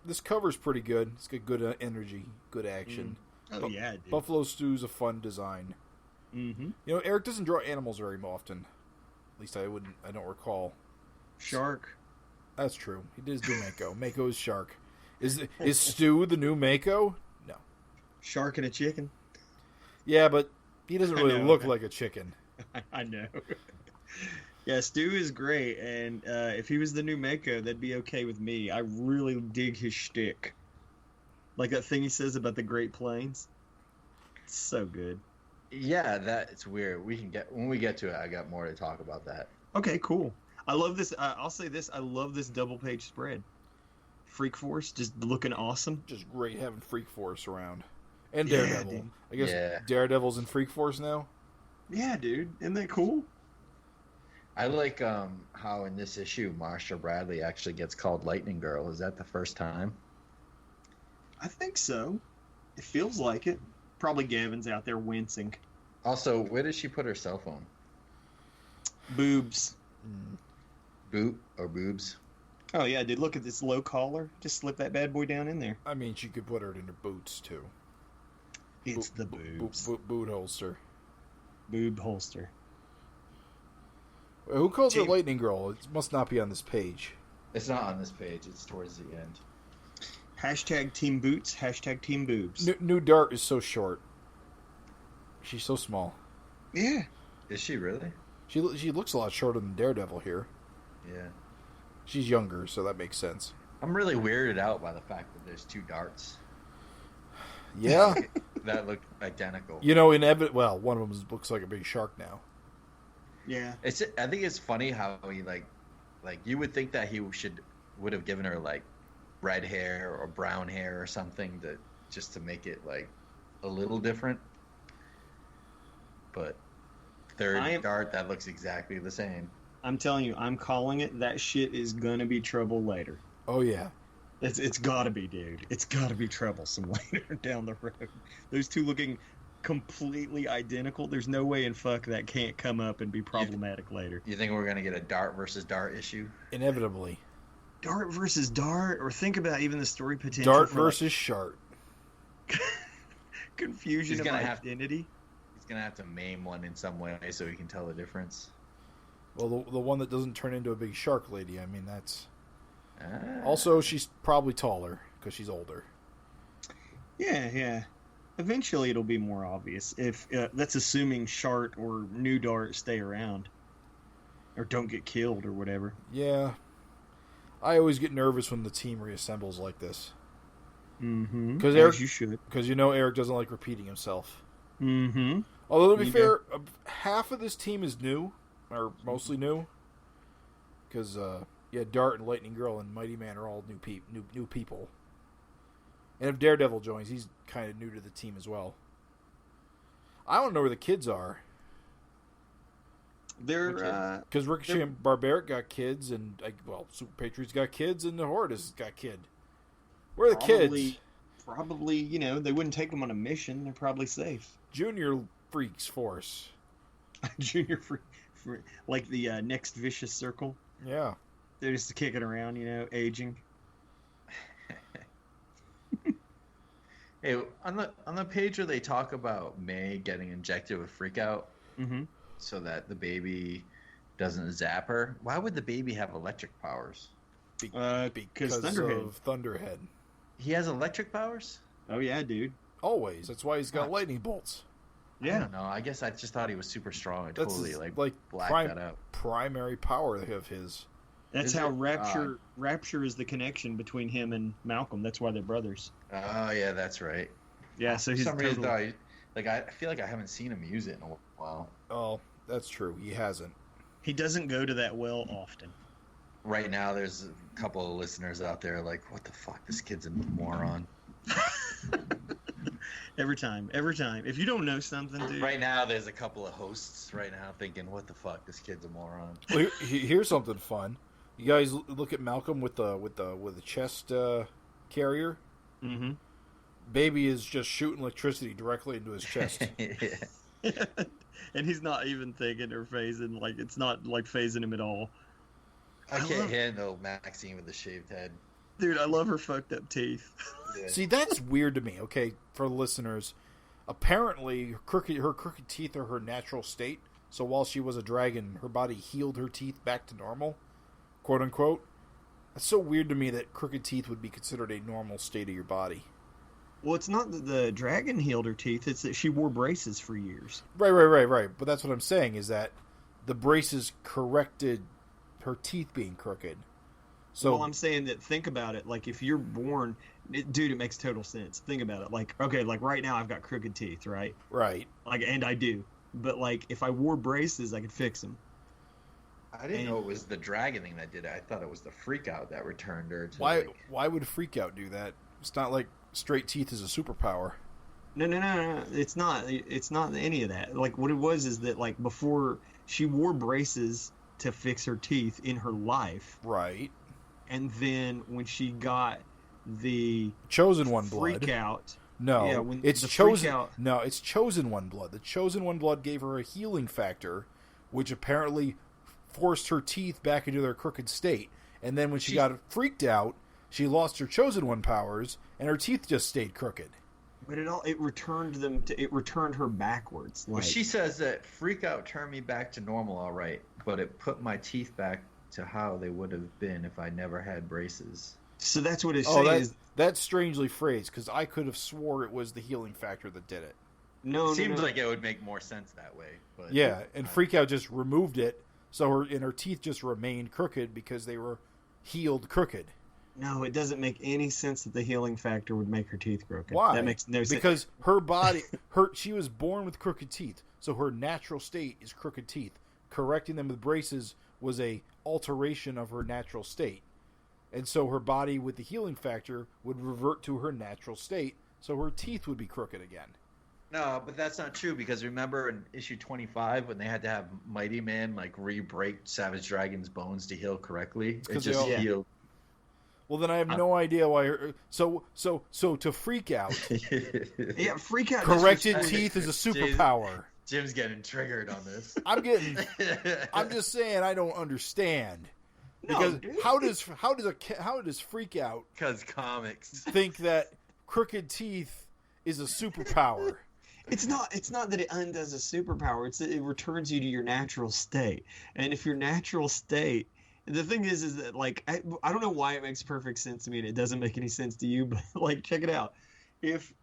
this cover's pretty good. It's got good energy, good action. Oh yeah, dude. Buffalo Stew's a fun design. Mm-hmm. You know, Eric doesn't draw animals very often. At least I don't recall. Shark. That's true. He did do Mako. Mako is shark. Is Stu the new Mako? No. Shark and a chicken. Yeah, but he doesn't really look like a chicken. I know. Yeah, Stu is great, and if he was the new Mako, that'd be okay with me. I really dig his shtick. Like that thing he says about the Great Plains. It's so good. Yeah, it's weird. When we get to it, I got more to talk about that. Okay, cool. I love this. I'll say this. I love this double-page spread. Freak Force just looking awesome. Just great having Freak Force around. And Daredevil. Dude. I guess Daredevil's in Freak Force now? Yeah, dude. Isn't that cool? I like how in this issue, Marsha Bradley actually gets called Lightning Girl. Is that the first time? I think so. It feels like it. Probably Gavin's out there wincing. Also, where does she put her cell phone? Boobs. Boot or boobs? Oh, yeah, dude. Look at this low collar. Just slip that bad boy down in there. I mean, she could put her in her boots, too. It's the boobs. Boot holster. Boob holster. Who calls her Lightning Girl? It must not be on this page. It's not on this page. It's towards the end. Hashtag Team Boots. Hashtag Team Boobs. New Dart is so short. She's so small. Yeah. Is she really? She looks a lot shorter than Daredevil here. Yeah. She's younger, so that makes sense. I'm really weirded out by the fact that there's two darts. Yeah. That look identical. You know, one of them looks like a big shark now. Yeah. I think it's funny how he like you would think that he would have given her like red hair or brown hair or something just to make it like a little different. But dart that looks exactly the same. I'm telling you, I'm calling it. That shit is gonna be trouble later. Oh yeah. It's gotta be, dude. It's gotta be troublesome later down the road. Those two looking completely identical. There's no way in fuck that can't come up and be problematic later. You think we're gonna get a Dart versus Dart issue? Inevitably. Dart versus Dart, or think about even the story potential. Dart versus Shark. Confusion of identity. He's gonna have to maim one in some way so he can tell the difference. Well, the one that doesn't turn into a big shark lady. I mean, that's. Also, she's probably taller because she's older. Yeah. Eventually, it'll be more obvious. If that's assuming Shart or New Dart stay around, or don't get killed or whatever. Yeah, I always get nervous when the team reassembles like this. Mm-hmm. Because you should. Because Eric doesn't like repeating himself. Mm-hmm. Although to be fair, half of this team is new, or mostly new. Because Dart and Lightning Girl and Mighty Man are all new people. And if Daredevil joins, he's kind of new to the team as well. I don't know where the kids are. They're because Ricochet and Barbaric got kids, and Super Patriots got kids, and the Horde has got kid. Where are the kids? Probably, they wouldn't take them on a mission. They're probably safe. Junior Freaks Force. Junior Freak, like the next Vicious Circle. Yeah. They're just kicking around, aging. Hey, on the page where they talk about May getting injected with Freakout, so that the baby doesn't zap her, why would the baby have electric powers? Because of Thunderhead. He has electric powers? Oh yeah, dude. Always. That's why he's got lightning bolts. Yeah. I don't know. I guess I just thought he was super strong. I totally blacked that out. Primary power of his. That's how Rapture is the connection between him and Malcolm. That's why they're brothers. Oh yeah, that's right. Yeah, so he's for some reason, I feel like I haven't seen him use it in a while. Oh, that's true. He hasn't. He doesn't go to that well often. right now there's a couple of listeners out there like, what the fuck? This kid's a moron. Every time. If you don't know something, dude. Right now there's a couple of hosts right now thinking, what the fuck? This kid's a moron. Well, here's something fun. You guys look at Malcolm with the chest carrier. Mm-hmm. Baby is just shooting electricity directly into his chest. And he's not even thinking or phasing. Like, it's not like phasing him at all. I can't handle Maxine with the shaved head. Dude, I love her fucked up teeth. Yeah. See, that's weird to me. Okay, for the listeners, apparently her crooked teeth are her natural state. So while she was a dragon, her body healed her teeth back to normal, quote unquote. It's so weird to me that crooked teeth would be considered a normal state of your body. Well, it's not that the dragon healed her teeth. It's that she wore braces for years. Right. But that's what I'm saying, is that the braces corrected her teeth being crooked. So Well, I'm saying that, think about it. Like, if you're born... dude, it makes total sense. Think about it. Like, okay, like right now I've got crooked teeth, right? Right. Like, and I do. But, like, if I wore braces, I could fix them. I didn't know it was the dragon thing that did it. I thought it was the freak out that returned her to Why would Freak Out do that? It's not like straight teeth is a superpower. No. It's not. It's not any of that. Like, what it was is that, like, before she wore braces to fix her teeth in her life. Right. And then when she got the Chosen One blood. freak out. No, Yeah, when it's the chosen. freak out- No, it's Chosen One blood. The Chosen One blood gave her a healing factor, which apparently forced her teeth back into their crooked state. And then when she got freaked out, she lost her Chosen One powers, and her teeth just stayed crooked. But it returned her backwards. Well, Like, she says that freak out turned me back to normal, all right, but it put my teeth back to how they would have been if I never had braces. so that's what it's saying. That's strangely phrased, because I could have swore it was the healing factor that did it. No, Seems no. like it would make more sense that way. But Yeah, and Freak Out just removed it, so her teeth just remained crooked because they were healed crooked. No, it doesn't make any sense that the healing factor would make her teeth crooked. Why? That makes no sense. Because her body, she was born with crooked teeth, so her natural state is crooked teeth. Correcting them with braces was a alteration of her natural state, and so her body with the healing factor would revert to her natural state, so her teeth would be crooked again. No, but that's not true, because remember in issue 25 when they had to have Mighty Man like re-break Savage Dragon's bones to heal correctly? It just healed. Well, then I have no idea why her. So to Freak Out, yeah, freak out. corrected teeth is a superpower. Jim's getting triggered on this. I'm just saying I don't understand. No, Because dude. how does Freak Out Because comics. think that crooked teeth is a superpower? It's not that it undoes a superpower. It's that it returns you to your natural state. And if your natural state, the thing is that, like, I don't know why it makes perfect sense to me and it doesn't make any sense to you, but, like, check it out. If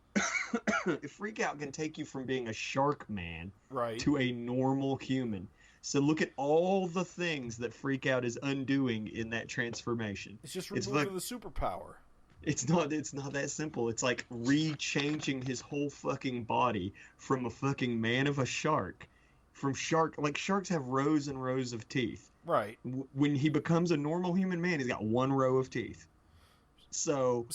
Freak Out can take you from being a shark man Right. to a normal human. So look at all the things that Freak Out is undoing in that transformation. It's just It's removing the superpower. It's not that simple. It's like re-changing his whole fucking body from a fucking man of a shark. Like, sharks have rows and rows of teeth. Right. When he becomes a normal human man, he's got one row of teeth. So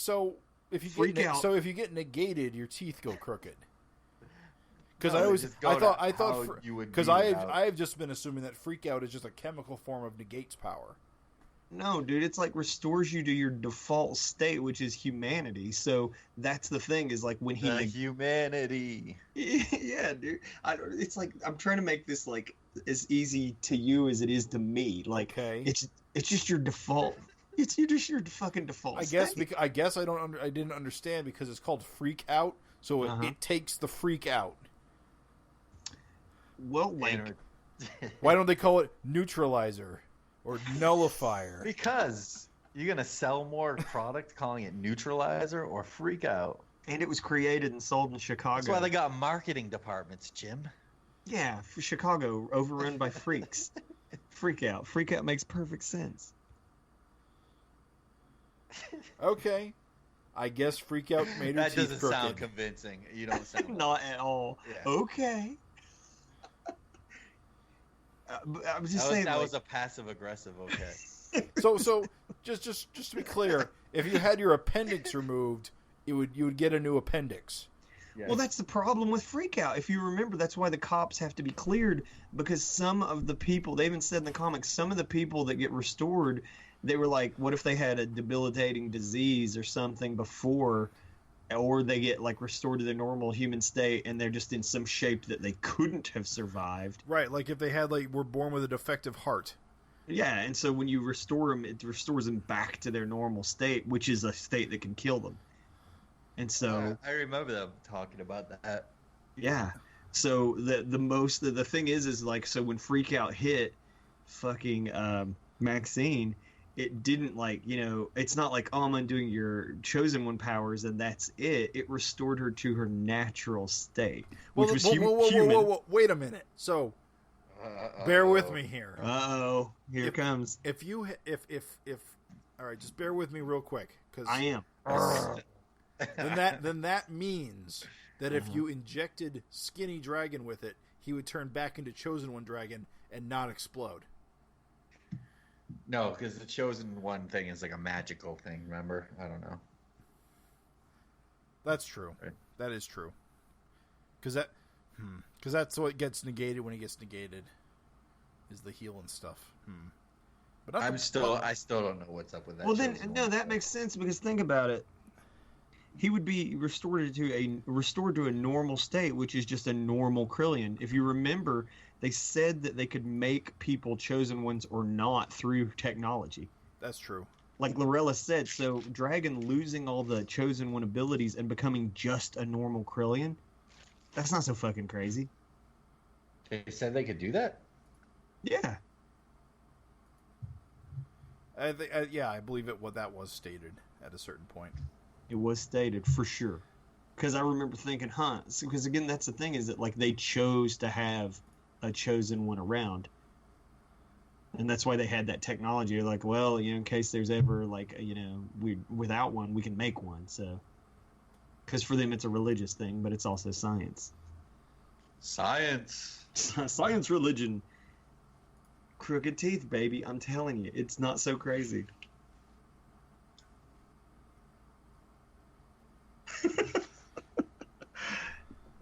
if you get negated, your teeth go crooked. Because I have just been assuming that Freak Out is just a chemical form of negates power. no, dude, it's like restores you to your default state, which is humanity. So that's the thing, is like when he humanity. yeah, dude. It's like I'm trying to make this like as easy to you as it is to me. Like, Okay. it's just your default. It's just your fucking default. I guess state. I didn't understand because it's called Freak Out, so it takes the freak out. Well, like, Why don't they call it neutralizer or nullifier? Because you're gonna sell more product calling it neutralizer or freak out. and it was created and sold in Chicago. That's why they got marketing departments, Jim. Yeah, for Chicago, overrun by freaks. Freak Out. Freak Out makes perfect sense. Okay. I guess Freak Out made her That teeth doesn't crooked. sound convincing. You don't sound. Not at all. Yeah. Okay. But I was just saying, That like, was a passive aggressive. Okay. So just to be clear, if you had your appendix removed, you would get a new appendix. Yes. Well, that's the problem with Freakout. If you remember, that's why the cops have to be cleared, because some of the people, they even said in the comics, some of the people that get restored, they were like, what if they had a debilitating disease or something before, or they get like restored to their normal human state and they're just in some shape that they couldn't have survived. Right, like if they had were born with a defective heart. Yeah, and so when you restore them, it restores them back to their normal state, which is a state that can kill them. And so I remember them talking about that. yeah. So the thing is like, so when Freakout hit fucking Maxine, it didn't it's not like, oh, I'm undoing your Chosen One powers and that's it. It restored her to her natural state, which was human. Whoa, wait a minute. So bear with me here. Uh-oh, here it comes. If all right, just bear with me real quick, because I am. then that means that if you injected Skinny Dragon with it, he would turn back into Chosen One Dragon and not explode. No, because the Chosen One thing is like a magical thing, remember? I don't know. That's true. Right. That is true. Because that's what gets negated when he gets negated, is the heal and stuff. But I still don't know what's up with that. Well, then, Chosen no, One that stuff. makes sense, because think about it. He would be restored to a normal state, which is just a normal Krillin. If you remember, they said that they could make people Chosen Ones or not through technology. That's true. Like Lorella said, so Dragon losing all the Chosen One abilities and becoming just a normal Krillin, that's not so fucking crazy. They said they could do that? Yeah. I believe that was stated at a certain point. It was stated for sure. Because I remember thinking, because again, that's the thing, is that like they chose to have a Chosen One around. And that's why they had that technology. They're like, well, in case there's ever without one, we can make one. So, because for them it's a religious thing, but it's also science. Science. Science religion. Crooked teeth, baby. I'm telling you, it's not so crazy.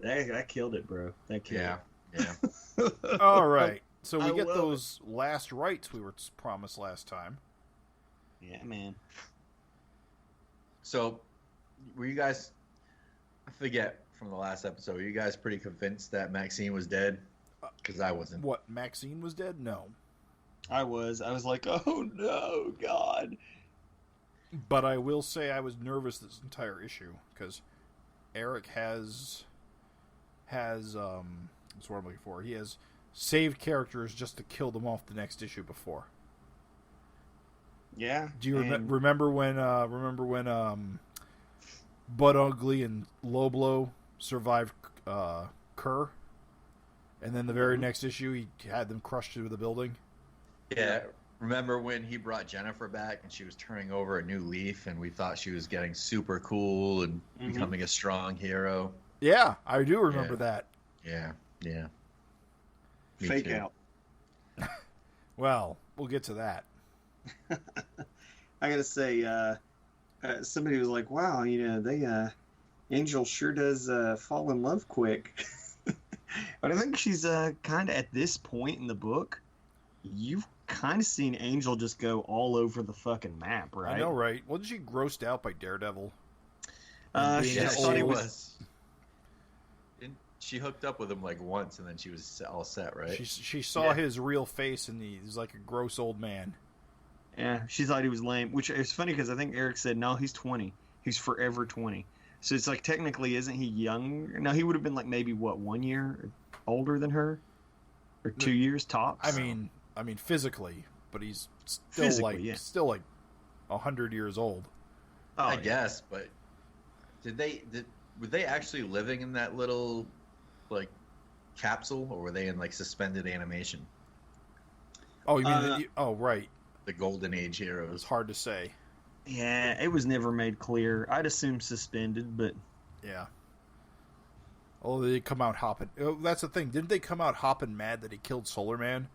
That killed it, bro. That killed it. Yeah. All right. So we I get love those last rites we were promised last time. Yeah, man. So, were you guys, I forget from the last episode, were you guys pretty convinced that Maxine was dead? Because I wasn't. What, Maxine was dead? No. I was like, oh no, God. But I will say I was nervous this entire issue, because Eric has what's what I'm looking for. He has saved characters just to kill them off the next issue before. Yeah. Do you remember when Bud Ugly and Loblo survived Kerr, and then the very next issue he had them crushed through the building? Yeah. Remember when he brought Jennifer back and she was turning over a new leaf and we thought she was getting super cool and becoming a strong hero? Yeah, I do remember that. Yeah. Me Fake too. out. Well, we'll get to that. I gotta say, somebody was like, wow, Angel sure does fall in love quick. But I think she's kind of, at this point in the book, you've kind of seen Angel just go all over the fucking map, right? I know, right? Wasn't she grossed out by Daredevil? She Yeah, thought she he was. She hooked up with him like once and then she was all set, right? She saw his real face and he's like a gross old man. Yeah, she thought he was lame, which is funny because I think Eric said, no, he's 20. He's forever 20. So it's like, technically, isn't he young? No, he would have been like maybe, 1 year older than her? Or 2 years tops? I mean, physically, but he's still Physically, still like 100 years old. Oh, I guess, but were they actually living in that little like capsule, or were they in like suspended animation? Oh, you mean right. The Golden Age It's heroes. hard to say. Yeah, it was never made clear. I'd assume suspended, but Yeah. Oh, they come out hopping. Oh, that's the thing. Didn't they come out hopping mad that he killed Solar Man?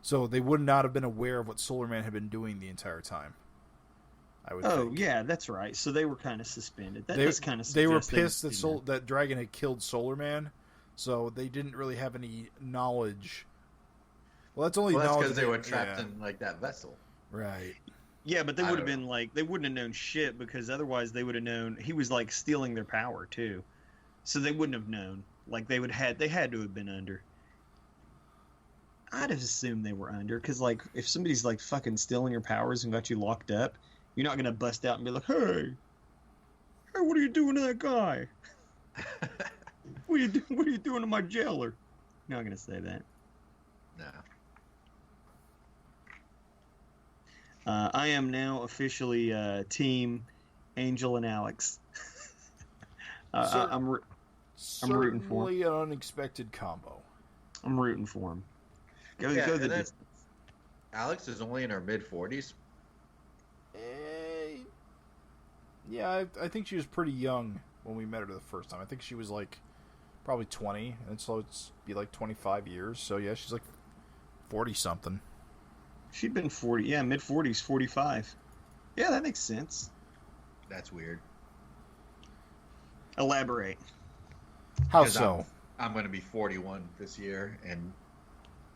So they would not have been aware of what Solar Man had been doing the entire time. I would think. Yeah, that's right. So they were kind of suspended. That They, does kind of they were suggest pissed would that Dragon had killed Solar Man, so they didn't really have any knowledge. Well, that's only knowledge because they were trapped in like that vessel. Right. Yeah, but they would have been like, they wouldn't have known shit, because otherwise they would have known he was like stealing their power too. So they wouldn't have known. Like they had to have been under. I'd have assumed they were under, because like if somebody's like fucking stealing your powers and got you locked up, you're not gonna bust out and be like, hey, what are you doing to that guy? What are you doing to my jailer? You're not gonna say that. No. I am now officially team Angel and Alex. I'm rooting for him. Certainly an unexpected combo. I'm rooting for him. Go the distance. Alex is only in her mid-40s. Yeah, I think she was pretty young when we met her the first time. I think she was like probably 20, and so it's be like 25 years. So yeah, she's like 40-something. She'd been 40, yeah, mid-40s, 45. Yeah, that makes sense. That's weird. Elaborate. How so? I'm going to be 41 this year, and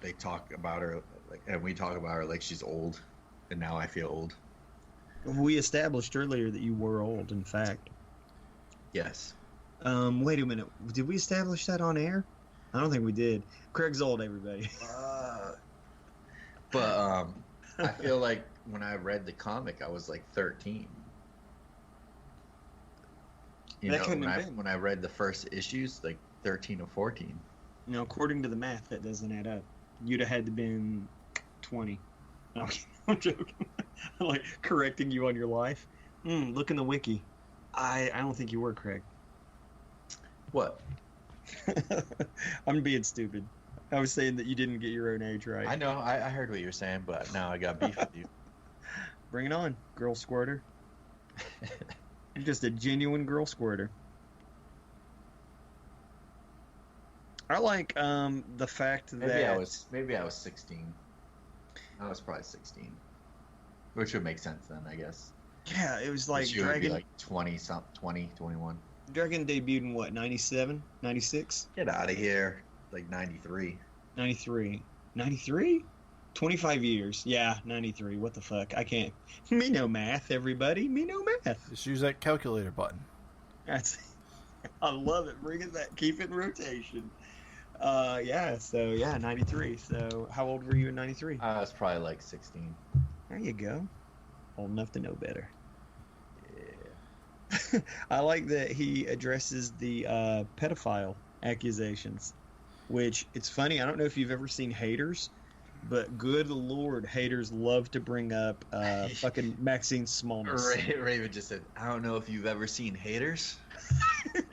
they talk about her, and we talk about her like she's old, and now I feel old. We established earlier that you were old, in fact. Yes. Wait a minute. Did we establish that on air? I don't think we did. Craig's old, everybody. But I feel like when I read the comic, I was like 13. When I read the first issues, like 13 or 14. No, according to the math, that doesn't add up. You'd have had to been 20. No, I'm joking. I'm like correcting you on your life. Look in the wiki. I don't think you were, Craig. What? I'm being stupid. I was saying that you didn't get your own age right. I know. I heard what you were saying, but now I got beef with you. Bring it on, girl squirter. You're just a genuine girl squirter. I like the fact that maybe I was 16. I was probably 16, which would make sense then, I guess. Yeah, it was like Dragon would be like 20, 21. Dragon debuted in what, 97, 96? Get out of here. Like 93. 93. 93? 25 years. Yeah, 93. What the fuck? I can't. Me no math, everybody. Me no math. Just use that calculator button. I love it. Bring it back. Keep it in rotation. Yeah, so yeah, 93. So how old were you in 93? I was probably like 16. There you go. Old enough to know better. Yeah. I like that he addresses the pedophile accusations, which it's funny. I don't know if you've ever seen Haters, but good lord, haters love to bring up fucking Maxine Smallness. Raven just said, I don't know if you've ever seen Haters.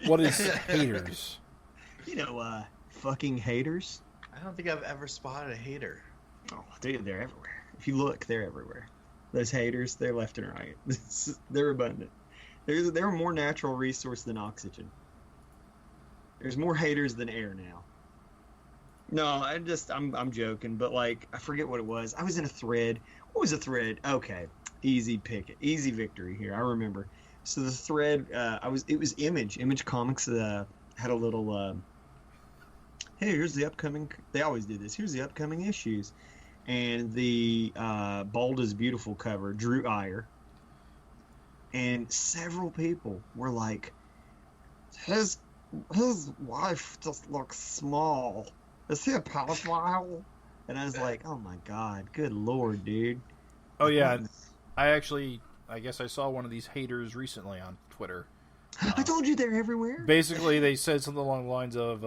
What is Haters? You know, fucking haters. I don't think I've ever spotted a hater. Oh, dude, they're everywhere. If you look, they're everywhere. Those haters, they're left and right. They're abundant. They're a more natural resource than oxygen. There's more haters than air now. No, I'm joking, but like, I forget what it was. I was in a thread. What was a thread? Okay, easy pick it. Easy victory here. I remember. So the thread, it was Image Comics had a little, hey, here's the upcoming, they always do this, here's the upcoming issues. And the Bald is Beautiful cover, Drew Iyer. And several people were like, his wife just looks small. Is he a pedophile? And I was like, oh my god, good lord, dude. Oh yeah, I guess I saw one of these haters recently on Twitter. I told you they're everywhere. Basically, they said something along the lines of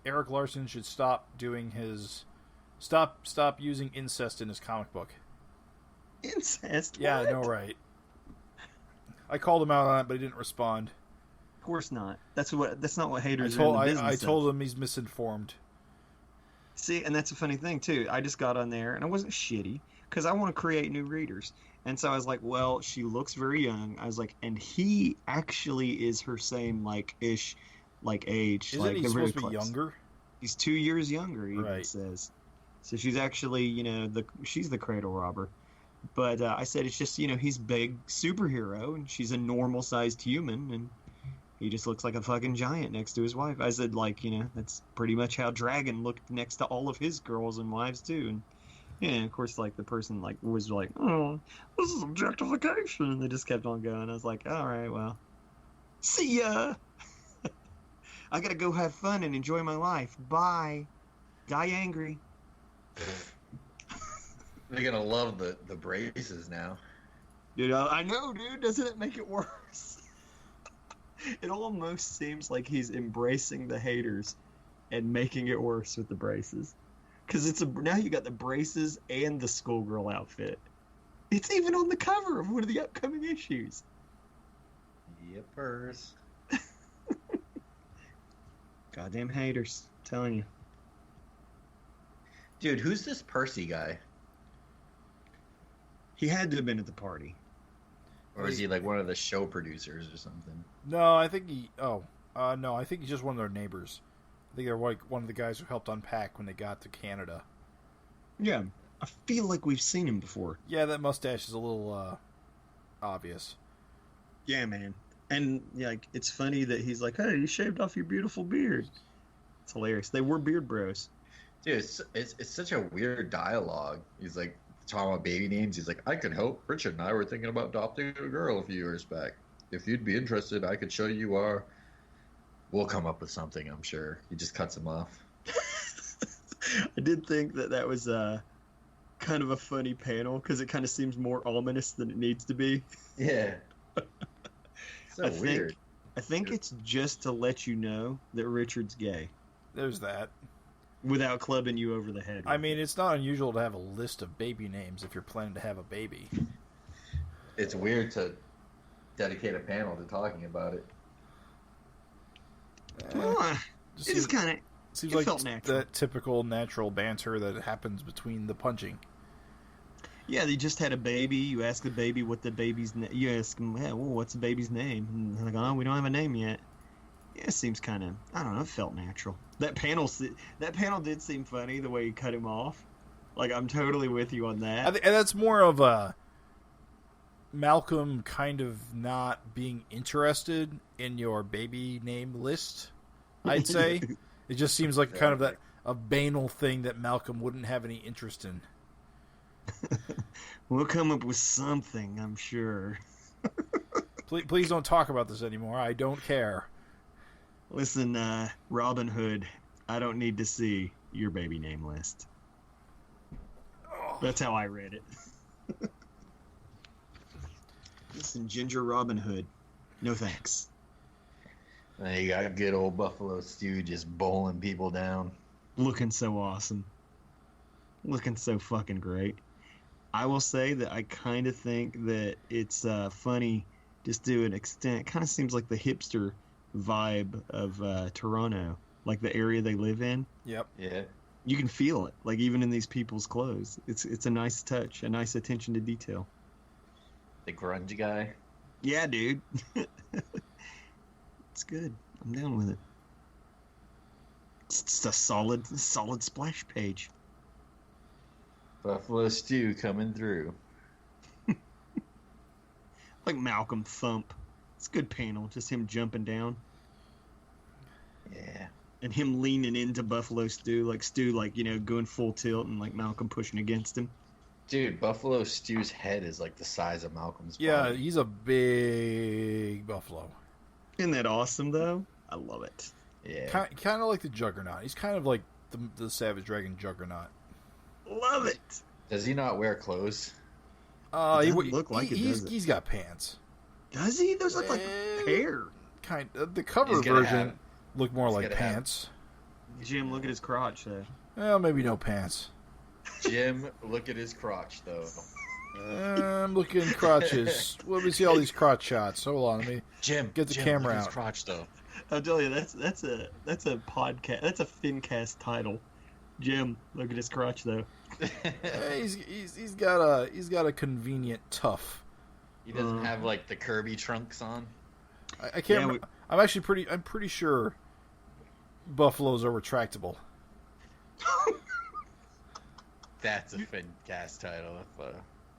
Eric Larson should stop using incest in his comic book. Incest? Yeah, what? I know, right? I called him out on it, but he didn't respond. Of course not. That's not what haters I told him he's misinformed. See, and that's a funny thing too. I just got on there and I wasn't shitty because I want to create new readers. And so I was like, well, she looks very young. I was like, and he actually is her same age. Isn't he supposed to be younger? He's 2 years younger, he even right. says. So she's actually, she's the cradle robber. But I said it's just, he's big superhero, and she's a normal-sized human, and he just looks like a fucking giant next to his wife. I said, that's pretty much how Dragon looked next to all of his girls and wives, too. And, yeah, of course, the person, was like, oh, this is objectification. And they just kept on going. I was like, all right, well, see ya. I gotta go have fun and enjoy my life. Bye. Die angry. They're gonna love the braces now. Dude, I know, dude. Doesn't it make it worse? It almost seems like he's embracing the haters and making it worse with the braces. Because now you got the braces and the schoolgirl outfit. It's even on the cover of one of the upcoming issues. Yippers. Goddamn haters. I'm telling you. Dude, who's this Percy guy? He had to have been at the party. Or is he one of the show producers or something? No, I think he... no, I think he's just one of their neighbors. I think they're one of the guys who helped unpack when they got to Canada. Yeah, I feel like we've seen him before. Yeah, that mustache is a little obvious. Yeah, man. And it's funny that he's like, hey, you shaved off your beautiful beard. It's hilarious. They were beard bros. Dude, it's such a weird dialogue. He's talking about baby names. He's like, I could help. Richard and I were thinking about adopting a girl a few years back. If you'd be interested, I could show you our... We'll come up with something, I'm sure. He just cuts him off. I did think that was kind of a funny panel, because it kind of seems more ominous than it needs to be. Yeah. So weird. I think it's just to let you know that Richard's gay. There's that. Without clubbing you over the head. I mean, it's not unusual to have a list of baby names if you're planning to have a baby. It's weird to dedicate a panel to talking about it. It's kind of... Seems it like felt natural. that typical natural banter that happens between the punching. Yeah, they just had a baby. You ask the baby what the baby's name. You ask them, well, what's the baby's name? And they're like, oh, we don't have a name yet. Yeah, it seems kind of, I don't know, it felt natural. That panel did seem funny, the way he cut him off. I'm totally with you on that. And that's more of a Malcolm kind of not being interested in your baby name list, I'd say. It just seems like kind of a banal thing that Malcolm wouldn't have any interest in. We'll come up with something, I'm sure. Please don't talk about this anymore. I don't care. Listen, Robin Hood, I don't need to see your baby name list. That's how I read it. Listen, Ginger Robin Hood, no thanks. And you got good old Buffalo Stew just bowling people down. Looking so awesome. Looking so fucking great. I will say that I kind of think that it's funny just to an extent. It kind of seems like the hipster vibe of Toronto, like the area they live in. Yep. Yeah. You can feel it, even in these people's clothes. It's a nice touch, a nice attention to detail. The grunge guy. Yeah, dude. It's good. I'm down with it. It's just a solid splash page. Buffalo Stew coming through. Like Malcolm Thump. It's a good panel, just him jumping down. Yeah. And him leaning into Buffalo Stew, going full tilt, and Malcolm pushing against him. Dude, Buffalo Stew's head is the size of Malcolm's body. Yeah, he's a big buffalo. Isn't that awesome, though? I love it. Yeah. Kind of like the Juggernaut. He's kind of like the Savage Dragon Juggernaut. Love it. Does he not wear clothes? He doesn't look like it, does it? He's got pants. Does he? Those look like hair. Kind of. The cover version look more like pants. Jim, look at his crotch, though. Well, maybe no pants. Jim, look at his crotch, though. I'm looking crotches. Let me see all these crotch shots. Hold on, let me get the camera look at out. his crotch, though. I'll tell you, that's a podcast. That's a FINcast title. Jim, look at his crotch, though. He's got a convenient tuff. He doesn't have the Kirby trunks on. I can't. Remember. I'm pretty sure buffaloes are retractable. That's a FINcast title.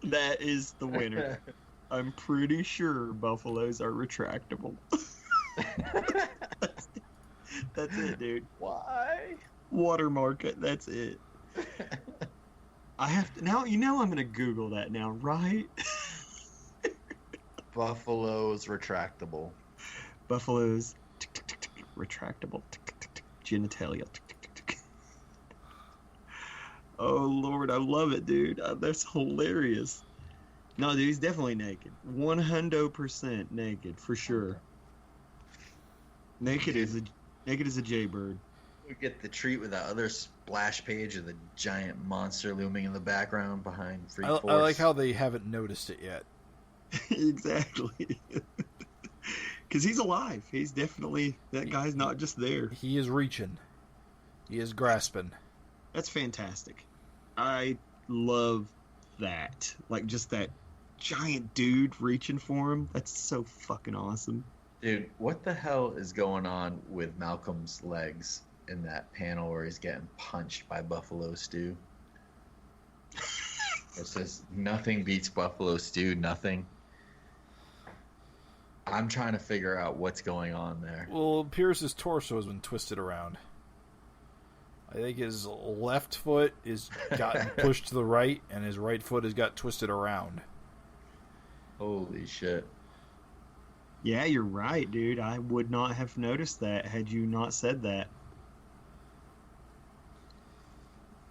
That is the winner. I'm pretty sure buffaloes are retractable. That's it, dude. Why? Watermark it. That's it. I have to now. You know I'm gonna Google that now, right? Buffaloes retractable. Buffaloes retractable genitalia. Oh Lord, I love it, dude. That's hilarious. No, dude, he's definitely naked. 100% naked for sure. Naked as a jaybird. We get the treat with that other splash page of the giant monster looming in the background behind Free Force. I like how they haven't noticed it yet. Exactly. Because he's alive. He's definitely, that guy's not just there. He is reaching. He is grasping. That's fantastic. I love that. Like, just that giant dude reaching for him. That's so fucking awesome. Dude, what the hell is going on with Malcolm's legs in that panel where he's getting punched by Buffalo Stew? It says, nothing beats Buffalo Stew, nothing. I'm trying to figure out what's going on there. Well, it appears his torso has been twisted around. I think his left foot is gotten pushed to the right, and his right foot has got twisted around. Holy shit. Yeah, you're right, dude. I would not have noticed that had you not said that.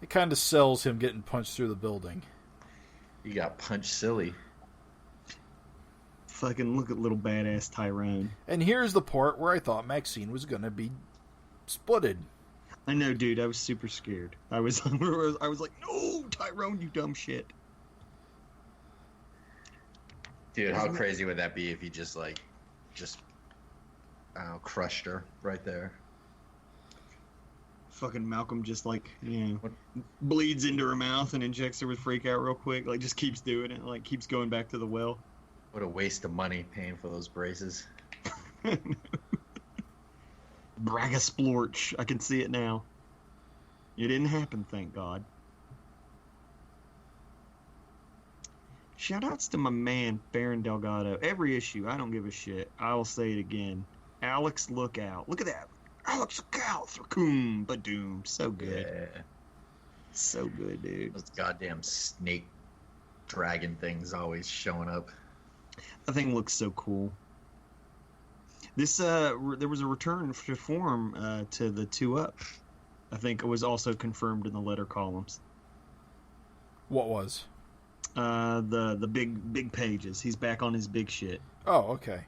It kind of sells him getting punched through the building. You got punched silly. Fucking look at little badass Tyrone. And here's the part where I thought Maxine was going to be splitted. I know, dude. I was super scared. I was like, no, Tyrone, you dumb shit. Dude, how crazy would that be if he just crushed her right there? Fucking Malcolm just bleeds into her mouth and injects her with freak out real quick. Like, just keeps doing it. Like, keeps going back to the well. What a waste of money paying for those braces. Bragasplorch. I can see it now. It didn't happen, thank God. Shoutouts to my man, Baron Delgado. Every issue, I don't give a shit. I will say it again. Alex, look out. Look at that. Alex, look out. Thracum, badoom. So good. Yeah. So good, dude. Those goddamn snake dragon things always showing up. That thing looks so cool. This there was a return to form to the 2-Up. I think it was also confirmed in the letter columns. What was? The big pages. He's back on his big shit. Oh, okay.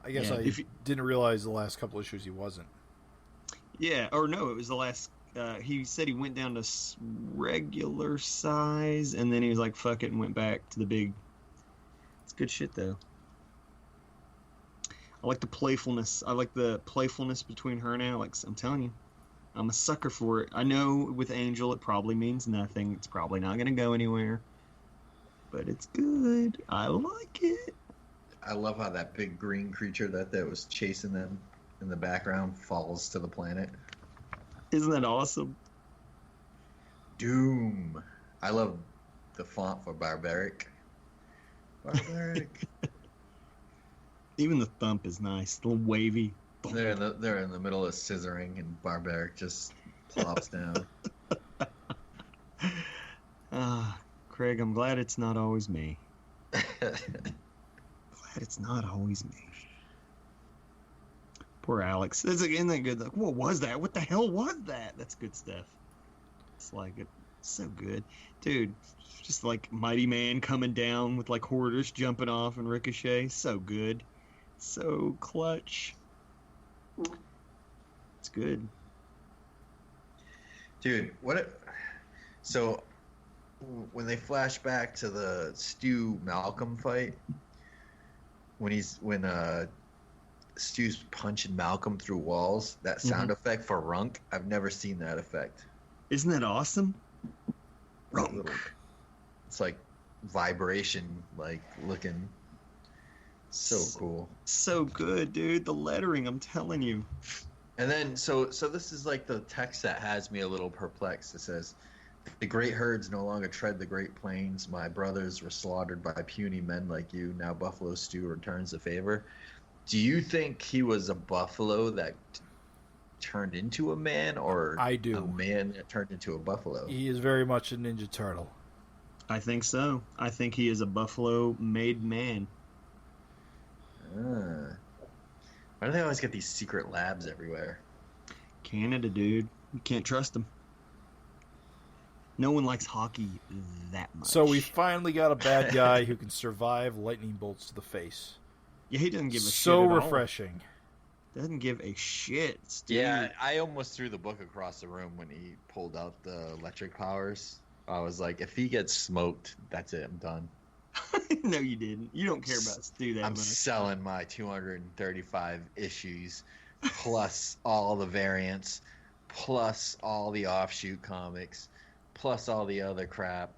I guess Yeah, I didn't realize the last couple issues he wasn't. Yeah, or no, it was the last. He said he went down to regular size, and then he was like, "Fuck it," and went back to the big. It's good shit though. I like the playfulness. I like the playfulness between her and Alex. I'm telling you, I'm a sucker for it. I know with Angel it probably means nothing. It's probably not going to go anywhere. But it's good. I like it. I love how that big green creature that was chasing them in the background falls to the planet. Isn't that awesome? Doom. I love the font for Barbaric. Barbaric. Even the thump is nice. A little wavy. They're in the middle of scissoring, and Barbaric just plops down. Craig, I'm glad it's not always me. Glad it's not always me. Poor Alex. Isn't that good? Like, what was that? What the hell was that? That's good stuff. It's like it's so good, dude. Just like Mighty Man coming down with like Hoarders jumping off and Ricochet. So good, so clutch. It's good, dude. So when they flash back to the Stu Malcolm fight, when Stu's punching Malcolm through walls, that sound effect for Runk, I've never seen that effect. Isn't that awesome? Runk. It's like vibration, like looking so cool. So good, dude. The lettering, I'm telling you. And then, so this is like the text that has me a little perplexed. It says, The great herds no longer tread the great plains. My brothers were slaughtered by puny men like you. Now Buffalo Stew returns the favor. Do you think he was a buffalo that turned into a man, or I do. a man that turned into a buffalo? He is very much a Ninja Turtle. I think so. I think he is a buffalo-made man. Why do they always get these secret labs everywhere? Canada, dude. You can't trust him. No one likes hockey that much. So we finally got a bad guy who can survive lightning bolts to the face. Yeah, he doesn't give a shit So at all. refreshing. Doesn't give a shit, Steve. Yeah, I almost threw the book across the room when he pulled out the electric powers. I was like, if he gets smoked, that's it. I'm done. No, you didn't. You don't care about Stu that I'm much. selling my 235 issues, plus all the variants, plus all the offshoot comics, plus all the other crap,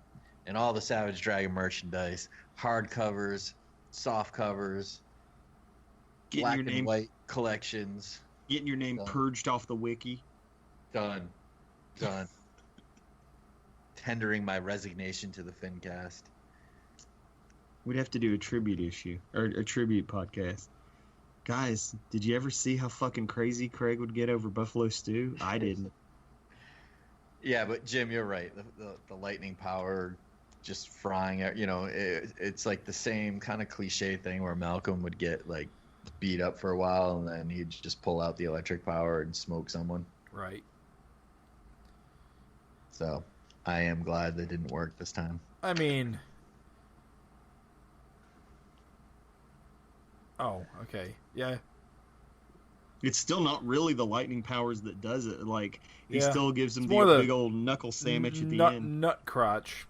and all the Savage Dragon merchandise, hardcovers, soft covers, Getting black your name, and white collections. getting your name Done. purged off the wiki. Done. Tendering my resignation to the FINcast. We'd have to do a tribute issue or a tribute podcast. Guys, did you ever see how fucking crazy Craig would get over Buffalo Stew? I didn't. Yeah, but Jim, you're right. The lightning power just frying out, it's like the same kind of cliche thing where Malcolm would get like beat up for a while and then he'd just pull out the electric power and smoke someone. Right. So I am glad that didn't work this time. I mean... Oh, okay. Yeah. It's still not really the lightning powers that does it. Like, he Yeah. still gives him It's the more the big old knuckle sandwich at the end. Nut crotched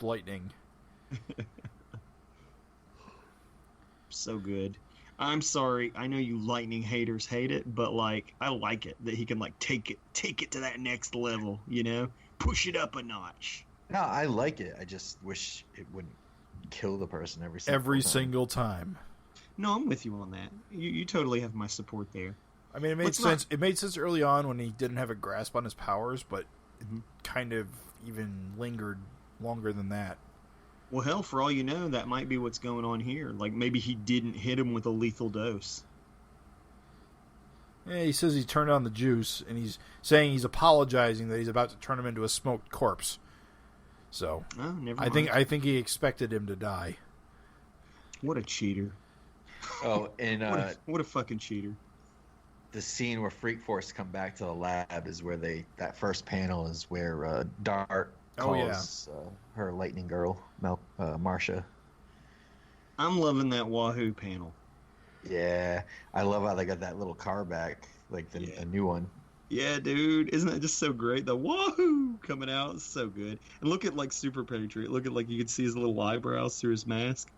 lightning. So good. I'm sorry. I know you lightning haters hate it, but like I like it that he can like take it to that next level, Push it up a notch. No, I like it. I just wish it wouldn't kill the person every Single time. No, I'm with you on that. You totally have my support there. I mean, it made sense. It made sense early on when he didn't have a grasp on his powers, but it kind of even lingered longer than that. Well, hell, for all you know, that might be what's going on here. Like, maybe he didn't hit him with a lethal dose. Yeah, he says he turned on the juice, and he's saying he's apologizing that he's about to turn him into a smoked corpse. So, Oh, never mind. I think he expected him to die. What a cheater. Oh, and What a fucking cheater. the scene where Freak Force come back to the lab is where that first panel is where Dart calls her Lightning Girl, Marsha. I'm loving that Wahoo panel. Yeah, I love how they got that little car back, like a new one. Yeah, dude. Isn't that just so great? The Wahoo coming out is so good. And look at like Super Patriot. Look at like you can see his little eyebrows through his mask.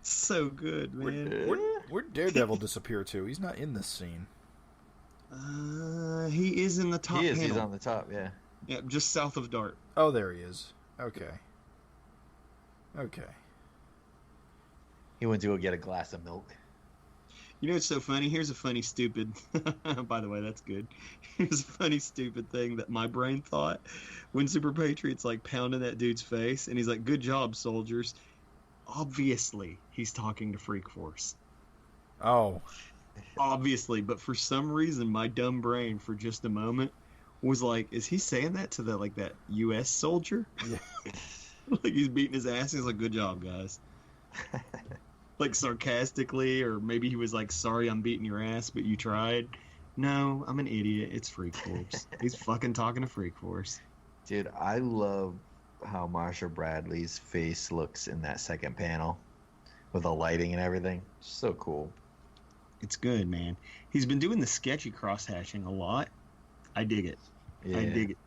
So good, man. Where'd Daredevil disappear to? He's not in this scene. He is in the top He is. panel. He's on the top. Yeah. Yeah, just south of Dart. Oh, there he is. Okay. He went to go get a glass of milk. You know what's so funny? Here's a funny, stupid... By the way, that's good. Here's a funny, stupid thing that my brain thought. When Super Patriot's, like, pounding that dude's face, and he's like, good job, soldiers. Obviously, he's talking to Freak Force. Oh. Obviously, but for some reason, my dumb brain, for just a moment, was like, is he saying that to that U.S. soldier? Yeah. Like, he's beating his ass, and he's like, good job, guys. Like, sarcastically, or maybe he was like, sorry I'm beating your ass, but you tried. No, I'm an idiot. It's Freak Force. He's fucking talking to Freak Force. Dude, I love how Marsha Bradley's face looks in that second panel with the lighting and everything. So cool. It's good, man. He's been doing the sketchy cross-hatching a lot. I dig it. Yeah. I dig it.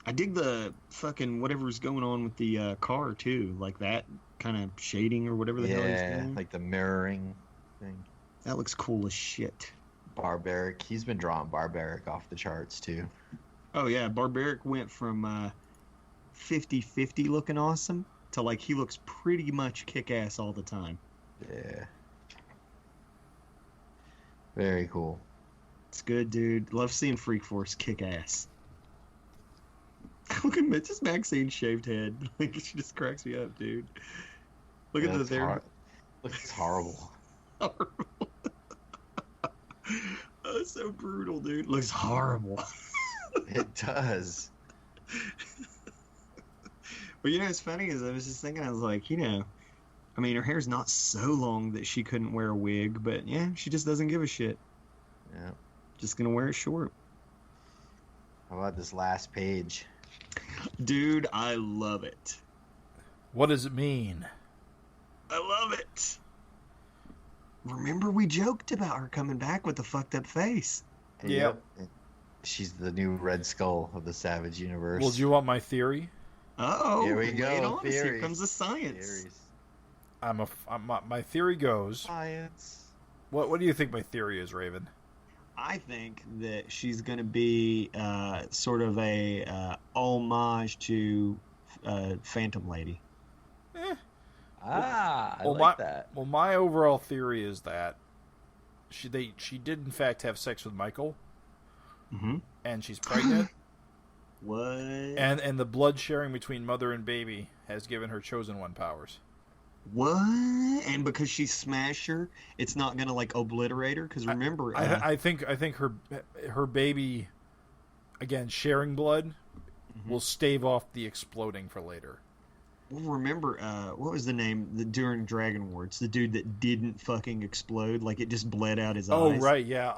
I dig the fucking whatever's going on with the car, too. Like that kind of shading or whatever the hell he's doing. Like the mirroring thing. That looks cool as shit. Barbaric. He's been drawing Barbaric off the charts, too. Oh, yeah. Barbaric went from 50-50 looking awesome to, like, he looks pretty much kick-ass all the time. Yeah. Very cool. It's good, dude. Love seeing Freak Force kick ass. Look at just Maxine's shaved head. Like, she just cracks me up, dude. Look at the there. Looks horrible. Horrible. Oh, it's so brutal, dude. Looks horrible. It does. But it's funny is I was just thinking, I was like, I mean, her hair's not so long that she couldn't wear a wig, but yeah, she just doesn't give a shit. Yeah. Just gonna wear it short. How about this last page? Dude, I love it. What does it mean? I love it. Remember we joked about her coming back with the fucked up face. Yep. She's the new Red Skull of the Savage universe. Well, do you want my theory? Uh-oh. Here we go. Here comes the science. Theories. My theory goes. Science. What do you think my theory is, Raven? I think that she's going to be sort of a homage to Phantom Lady. I like that. Well, my overall theory is that she did in fact have sex with Michael, and she's pregnant. What? And the blood sharing between mother and baby has given her Chosen One powers. What? And because she smashed her, it's not gonna like obliterate her? Because remember, I think her baby, again sharing blood, will stave off the exploding for later. Well, remember, what was the name during Dragon War? It's the dude that didn't fucking explode, like it just bled out his eyes. Oh right, yeah,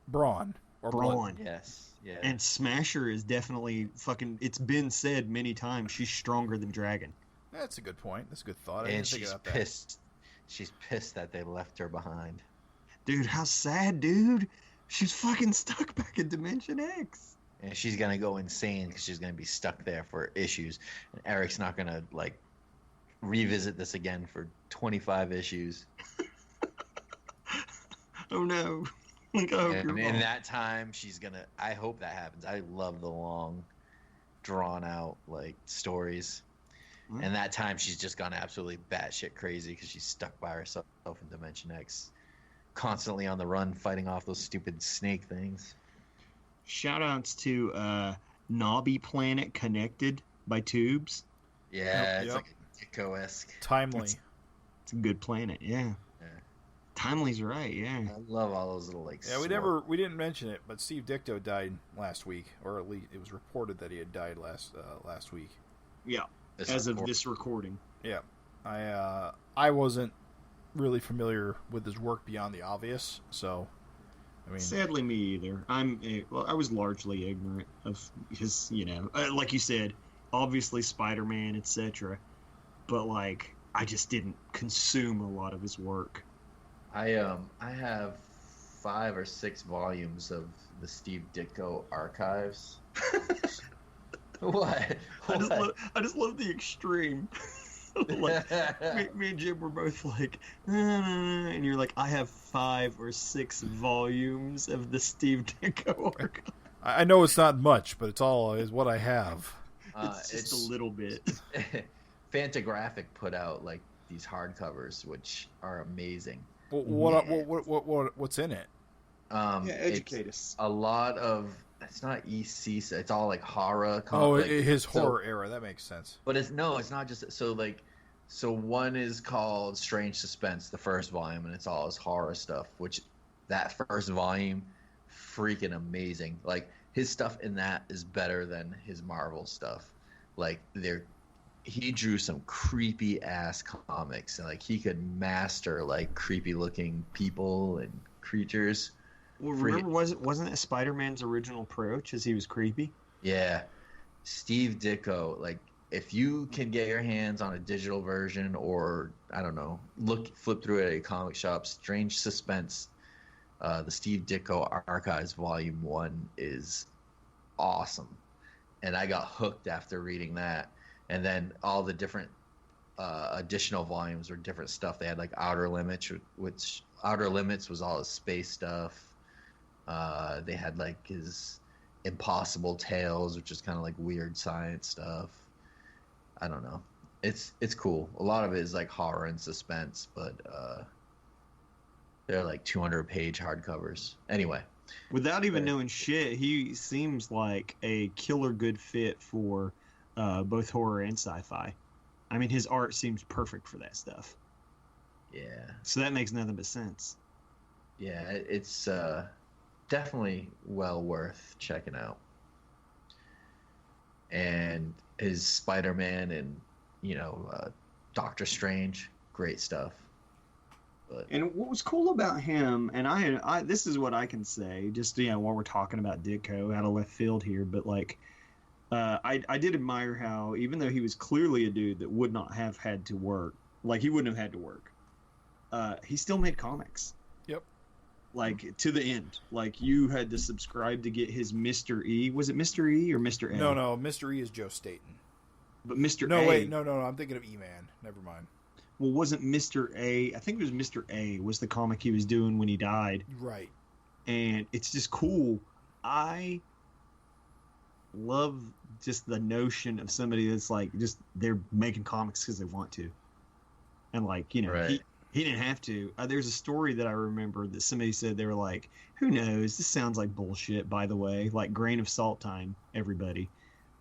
Brawn or Brawn. Blood. Yes, yeah. And Smasher is definitely fucking. It's been said many times she's stronger than Dragon. That's a good point. That's a good thought. And she's pissed. She's pissed that they left her behind. Dude, how sad, dude. She's fucking stuck back in Dimension X. And she's going to go insane because she's going to be stuck there for issues. And Eric's not going to, like, revisit this again for 25 issues. Oh, no. Like, I hope you're wrong. In that time, she's going to... I hope that happens. I love the long, drawn-out, like, stories. And that time, she's just gone absolutely batshit crazy because she's stuck by herself in Dimension X. Constantly on the run, fighting off those stupid snake things. Shoutouts to Nobby Planet Connected by Tubes. Yeah, it's like a Ditko-esque. Timely. It's a good planet, yeah. Timely's right, yeah. I love all those little like. Yeah, we didn't mention it, but Steve Ditko died last week, or at least it was reported that he had died last week. Yeah, of this recording. Yeah, I wasn't really familiar with his work beyond the obvious, so. I mean, sadly, me either. I was largely ignorant of his, like you said, obviously Spider-Man, etc. But like, I just didn't consume a lot of his work. I have 5 or 6 volumes of the Steve Ditko archives. What? I just love the extreme. Like, me and Jim were both like, and you're like, I have 5 or 6 volumes of the Steve Ditko archive. I know it's not much, but it's what I have. It's just a little bit. Fantagraphic put out like these hardcovers, which are amazing. What's in it? Educate us. A lot of it's not EC, it's all like horror. His horror era. That makes sense. But it's not just so one is called Strange Suspense, the first volume, and it's all his horror stuff. Which that first volume, freaking amazing. Like his stuff in that is better than his Marvel stuff. Like he drew some creepy ass comics, and like he could master like creepy looking people and creatures. Well, remember, wasn't it Spider-Man's original approach as he was creepy? Yeah. Steve Ditko, like, if you can get your hands on a digital version or, I don't know, flip through it at a comic shop, Strange Suspense, the Steve Ditko Archives Volume 1 is awesome. And I got hooked after reading that. And then all the different additional volumes were different stuff. They had, like, Outer Limits, which Outer Limits was all his space stuff. They had like his Impossible Tales, which is kind of like weird science stuff. I don't know. It's cool. A lot of it is like horror and suspense, but they're like 200-page hardcovers. Anyway, Without even knowing shit, he seems like a killer good fit for both horror and sci-fi. I mean, his art seems perfect for that stuff. Yeah. So that makes nothing but sense. Yeah, it's definitely well worth checking out. And his Spider-Man and, Doctor Strange, great stuff. But And what was cool about him, and I this is what I can say, just while we're talking about Ditko out of left field here, but like, I did admire how even though he was clearly a dude that would not have had to work, like he wouldn't have had to work, he still made comics. Yep. Like to the end, like you had to subscribe to get his Mr. E. Was it Mr. E or Mr. A? No, Mr. E is Joe Staten. But Mr. No, A. wait, no, I'm thinking of E-Man. Never mind. Well, wasn't Mr. A? I think it was Mr. A. Was the comic he was doing when he died. Right. And it's just cool. I love just the notion of somebody that's like just they're making comics because they want to, and like Right. he didn't have to. There's a story that I remember that somebody said they were like, who knows? This sounds like bullshit, by the way, like grain of salt time, everybody.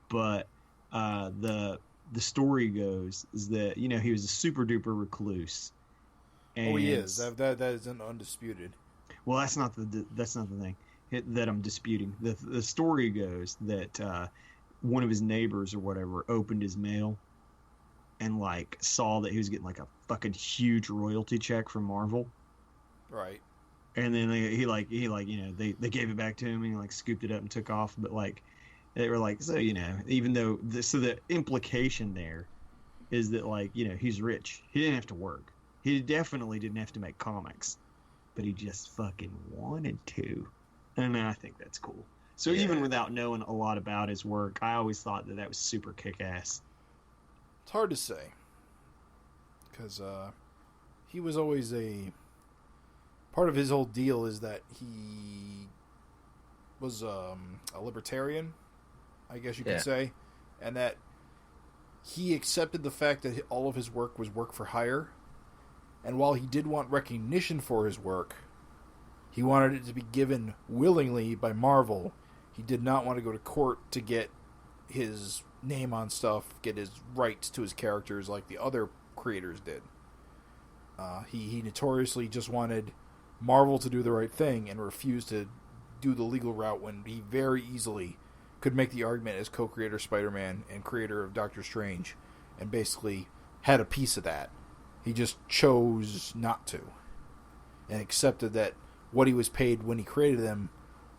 But the story goes is that he was a super duper recluse. And, he is. That isn't undisputed. Well, that's not the thing that I'm disputing. The story goes that one of his neighbors or whatever opened his mail and like saw that he was getting like a fucking huge royalty check from Marvel. Right. And then they gave it back to him and he like scooped it up and took off. But like they were like, so even though the implication there is that like he's rich, he didn't have to work, he definitely didn't have to make comics, but he just fucking wanted to, and I think that's cool. So even without knowing a lot about his work, I always thought that was super kick-ass. It's hard to say because he was always a part of his whole deal is that he was a libertarian, I guess you could say, and that he accepted the fact that all of his work was work for hire, and while he did want recognition for his work, he wanted it to be given willingly by Marvel. He did not want to go to court to get his name on stuff, get his rights to his characters like the other creators did. He notoriously just wanted Marvel to do the right thing and refused to do the legal route when he very easily could make the argument as co-creator of Spider-Man and creator of Doctor Strange and basically had a piece of that. He just chose not to and accepted that what he was paid when he created them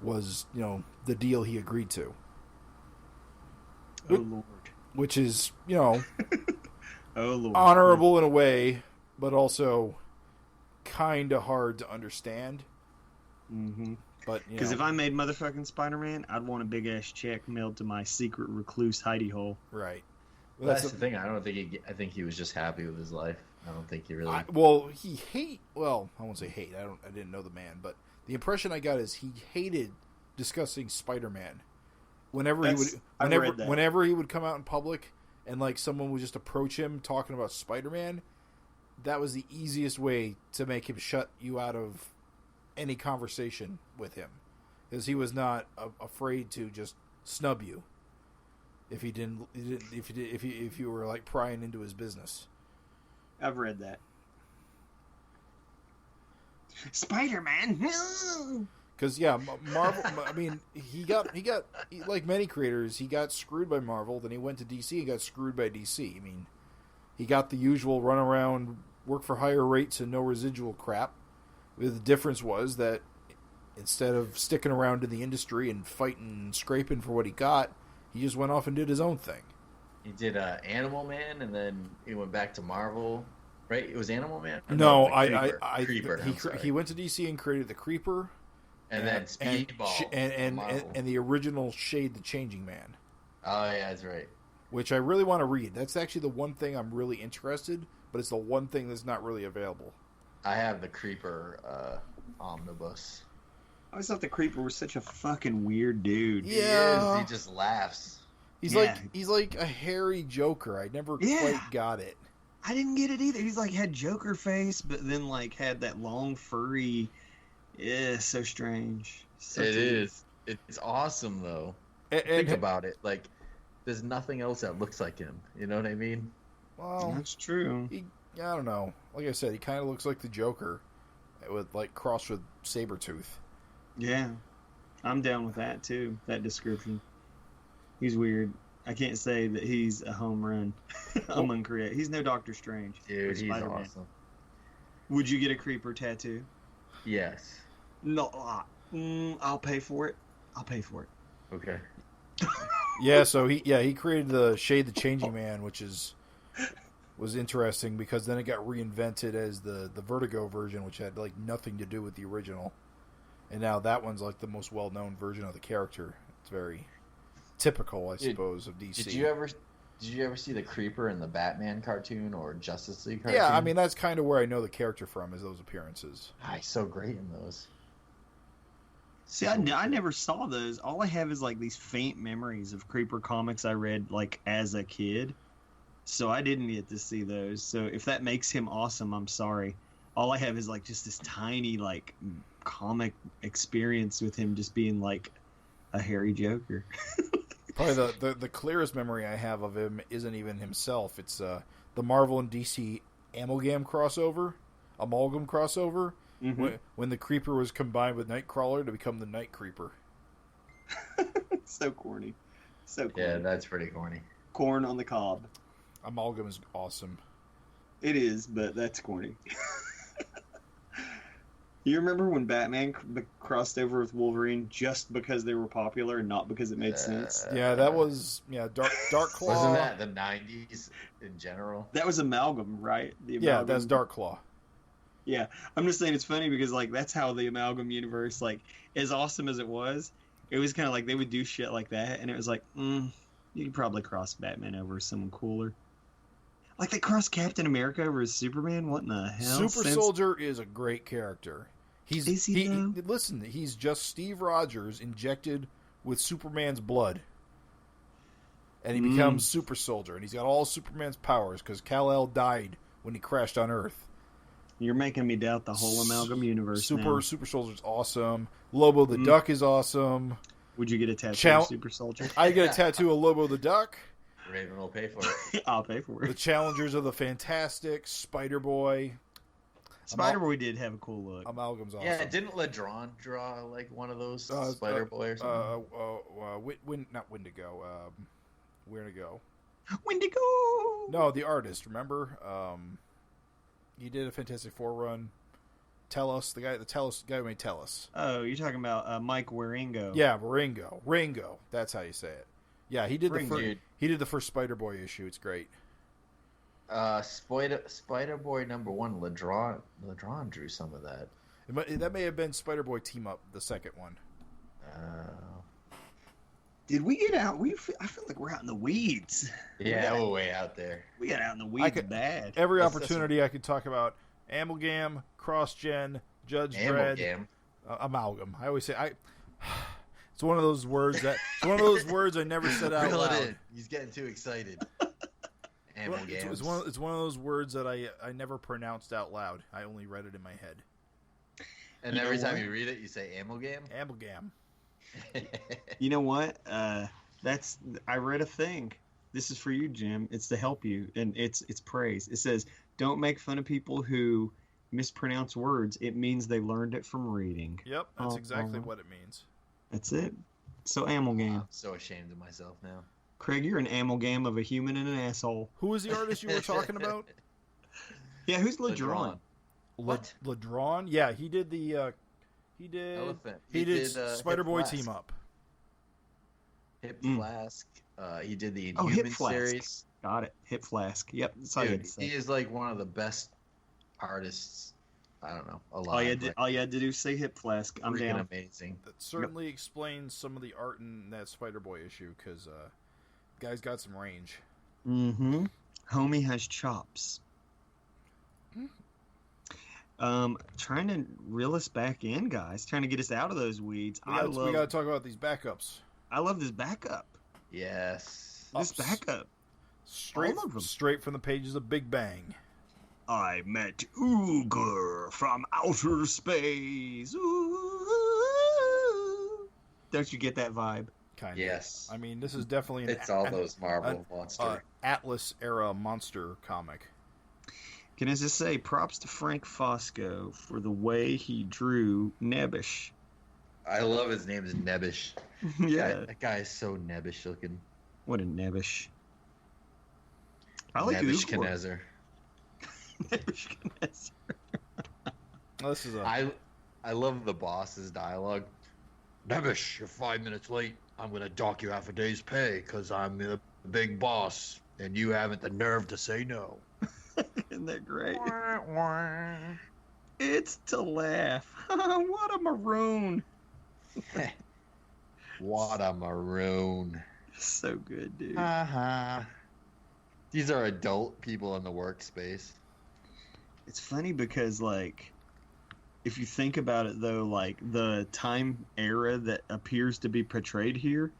was, the deal he agreed to. Oh, Lord. Which is, oh, Lord. honorable in a way, but also kind of hard to understand. Mm-hmm. But because if I made motherfucking Spider-Man, I'd want a big ass check mailed to my secret recluse hidey hole. Right. Well, that's the thing. I think he was just happy with his life. I don't think he really. I won't say hate. I didn't know the man, but the impression I got is he hated discussing Spider-Man. Whenever he would come out in public and like someone would just approach him talking about Spider-Man, that was the easiest way to make him shut you out of any conversation with him, because he was not afraid to just snub you if you were like prying into his business. I've read that. Spider-Man. No. Because Marvel. I mean, he got like many creators, he got screwed by Marvel. Then he went to DC and got screwed by DC. I mean, he got the usual run around, work for higher rates and no residual crap. The difference was that instead of sticking around in the industry and fighting and scraping for what he got, he just went off and did his own thing. He did Animal Man, and then he went back to Marvel, right? It was Animal Man? No, Creeper. He went to DC and created the Creeper. And then Speedball. And the original Shade the Changing Man. Oh, yeah, that's right. Which I really want to read. That's actually the one thing I'm really interested, but it's the one thing that's not really available. I have the Creeper omnibus. I always thought the Creeper was such a fucking weird dude. Yeah. He just laughs. He's like a hairy Joker. I never quite got it. I didn't get it either. He's like had Joker face, but then like had that long furry, Yeah, so strange. It is. It's awesome though. And Think about it. Like, there's nothing else that looks like him. You know what I mean? Well, That's true. I don't know. Like I said, he kind of looks like the Joker, with like crossed with Sabretooth. Yeah, I'm down with that too. That description. He's weird. I can't say that he's a home run among create. He's no Doctor Strange. Dude, he's Spider-Man. awesome. Would you get a creeper tattoo? Yes. No, I'll pay for it. I'll pay for it. Okay. Yeah, so he created the Shade the Changing Man, which was interesting because then it got reinvented as the Vertigo version, which had like nothing to do with the original, and now that one's like the most well known version of the character. It's very typical, I suppose, of DC. Did you ever see the Creeper in the Batman cartoon or Justice League cartoon? Yeah, I mean that's kind of where I know the character from, is those appearances. He's so great in those. See, I never saw those. All I have is like these faint memories of Creeper comics I read like as a kid. So I didn't get to see those. So if that makes him awesome, I'm sorry. All I have is like just this tiny like comic experience with him just being like a hairy Joker. Probably the clearest memory I have of him isn't even himself. It's the Marvel and DC amalgam crossover. Mm-hmm. When the Creeper was combined with Nightcrawler to become the Night Creeper. So corny. So corny. Yeah, that's pretty corny. Corn on the cob. Amalgam is awesome. It is, but that's corny. You remember when Batman crossed over with Wolverine just because they were popular and not because it made sense? Yeah, that was Dark Claw. Wasn't that the 90s in general? That was Amalgam, right? The Yeah, Amalgam. that's Dark Claw. Yeah, I'm just saying it's funny because like that's how the Amalgam universe, like as awesome as it was kind of like they would do shit like that, and it was like, you could probably cross Batman over as someone cooler. Like they crossed Captain America over as Superman. What in the hell? Super Soldier is a great character. Is he though? Listen, he's just Steve Rogers injected with Superman's blood, and he becomes Super Soldier, and he's got all Superman's powers because Kal-El died when he crashed on Earth. You're making me doubt the whole Amalgam universe now. Super Soldier's awesome. Lobo the Duck is awesome. Would you get a tattoo of Super Soldier? I get a tattoo of Lobo the Duck. Raven will pay for it. I'll pay for it. The Challengers of the Fantastic, Spider-Boy. Spider-Boy did have a cool look. Amalgam's awesome. Yeah, didn't Ladron draw like one of those Spider-Boy or something? Not Wendigo. Where to go? Wendigo! No, the artist, remember? He did a Fantastic Four run. Tellus, the guy who made Tellus. Oh, you're talking about Mike Wieringo. Yeah, Ringo. That's how you say it. Yeah, he did the first Spider-Boy issue. It's great. Spider-Boy #1, Ladron drew some of that. That may have been Spider-Boy Team Up, the second one. Did we get out? I feel like we're out in the weeds. Yeah, we're way out there. We got out in the weeds bad. Every opportunity I could talk about Amalgam, Cross-Gen, Judge Dredd, Amalgam. I always say it's one of those words I never said out Reel loud. it in. He's getting too excited. Amalgam. It's one of those words that I never pronounced out loud. I only read it in my head. And every time you read it, you say amalgam? Amalgam. You know what? I read a thing. This is for you, Jim. It's to help you, and it's praise. It says, "Don't make fun of people who mispronounce words. It means they learned it from reading." Yep, that's exactly what it means. That's it. So amalgam. I'm so ashamed of myself now. Craig, you're an amalgam of a human and an asshole. Who was the artist you were talking about? Yeah, who's Ladron? What? Ladron? Yeah, he did the. He did. Elephant. He did Spider-Boy Team Up. Hip Flask. He did the Hip Inhuman Flask. series. Got it. Hip Flask. Yep. That's all you had to say. He is like one of the best artists. I don't know. Alive. All you had to do is say Hip Flask. I'm Freaking down. amazing. That certainly explains some of the art in that Spider-Boy issue because guy's got some range. Mm-hmm. Homie has chops. Trying to reel us back in, guys. Trying to get us out of those weeds. We got to talk about these backups. I love this backup. Yes. This backup. Straight from the pages of Big Bang. I met Uger from outer space. Ooh. Don't you get that vibe? Kind of. Yes. I mean, this is definitely It's all those Marvel monster. Atlas era monster comic. Can I just say props to Frank Fosco for the way he drew Nebbish. I love his name is Nebbish. Yeah. That guy is so Nebbish looking. What a Nebbish. I like Nebuchadnezzar. Nebuchadnezzar. This is I love the boss's dialogue. Nebbish, you're 5 minutes late. I'm going to dock you half a day's pay because I'm the big boss and you haven't the nerve to say no. Isn't that great? It's to laugh. What a maroon. What a maroon. So good, dude. These are adult people in the workspace. It's funny because, like, if you think about it, though, like, the time era that appears to be portrayed here,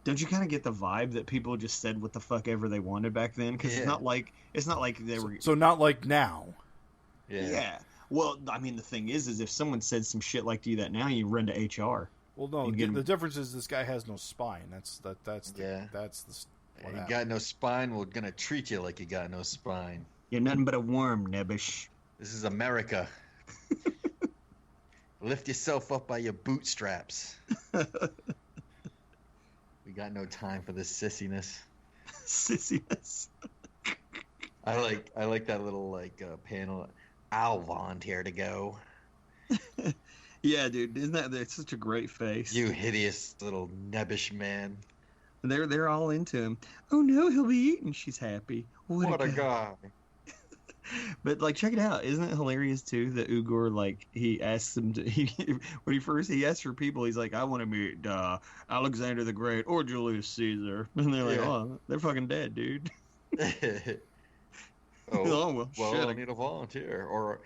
don't you kind of get the vibe that people just said what the fuck ever they wanted back then? Because it's not like they were... So not like now. Yeah. Well, I mean, the thing is if someone said some shit like to you that now, you run to HR. Well, no, the difference is this guy has no spine. That's you happened. got no spine, we're going to treat you like you got no spine. You're nothing but a worm, Nebbish. This is America. Lift yourself up by your bootstraps. We got no time for this sissiness. Sissiness. I like that little panel. I'll volunteer to go. Yeah, dude, isn't that's such a great face? You hideous little nebbish man. They're all into him. Oh no, he'll be eaten. She's happy. What a guy. But check it out. Isn't it hilarious too that Ugor he asks him to when he asks for people, he's like, I want to meet Alexander the Great or Julius Caesar, and they're like, oh, they're fucking dead, dude. well, I need a volunteer, or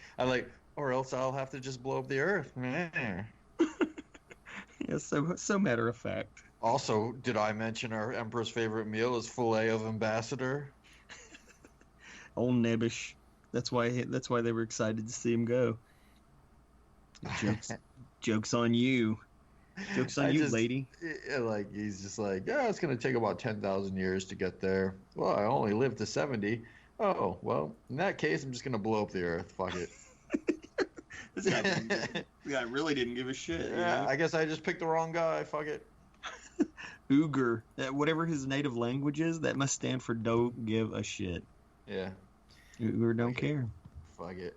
else I'll have to just blow up the earth. Yeah, so matter of fact. Also, did I mention our Emperor's favorite meal is filet of ambassador? Old Nebbish. That's why they were excited to see him go. Jokes on you. Jokes on you, lady. He's just it's going to take about 10,000 years to get there. Well, I only lived to 70. Oh, well, in that case, I'm just going to blow up the earth. Fuck it. This guy really didn't give a shit. Yeah, I guess I just picked the wrong guy. Fuck it. Uger, whatever his native language is, that must stand for don't give a shit. Yeah. Uger don't care. Fuck it.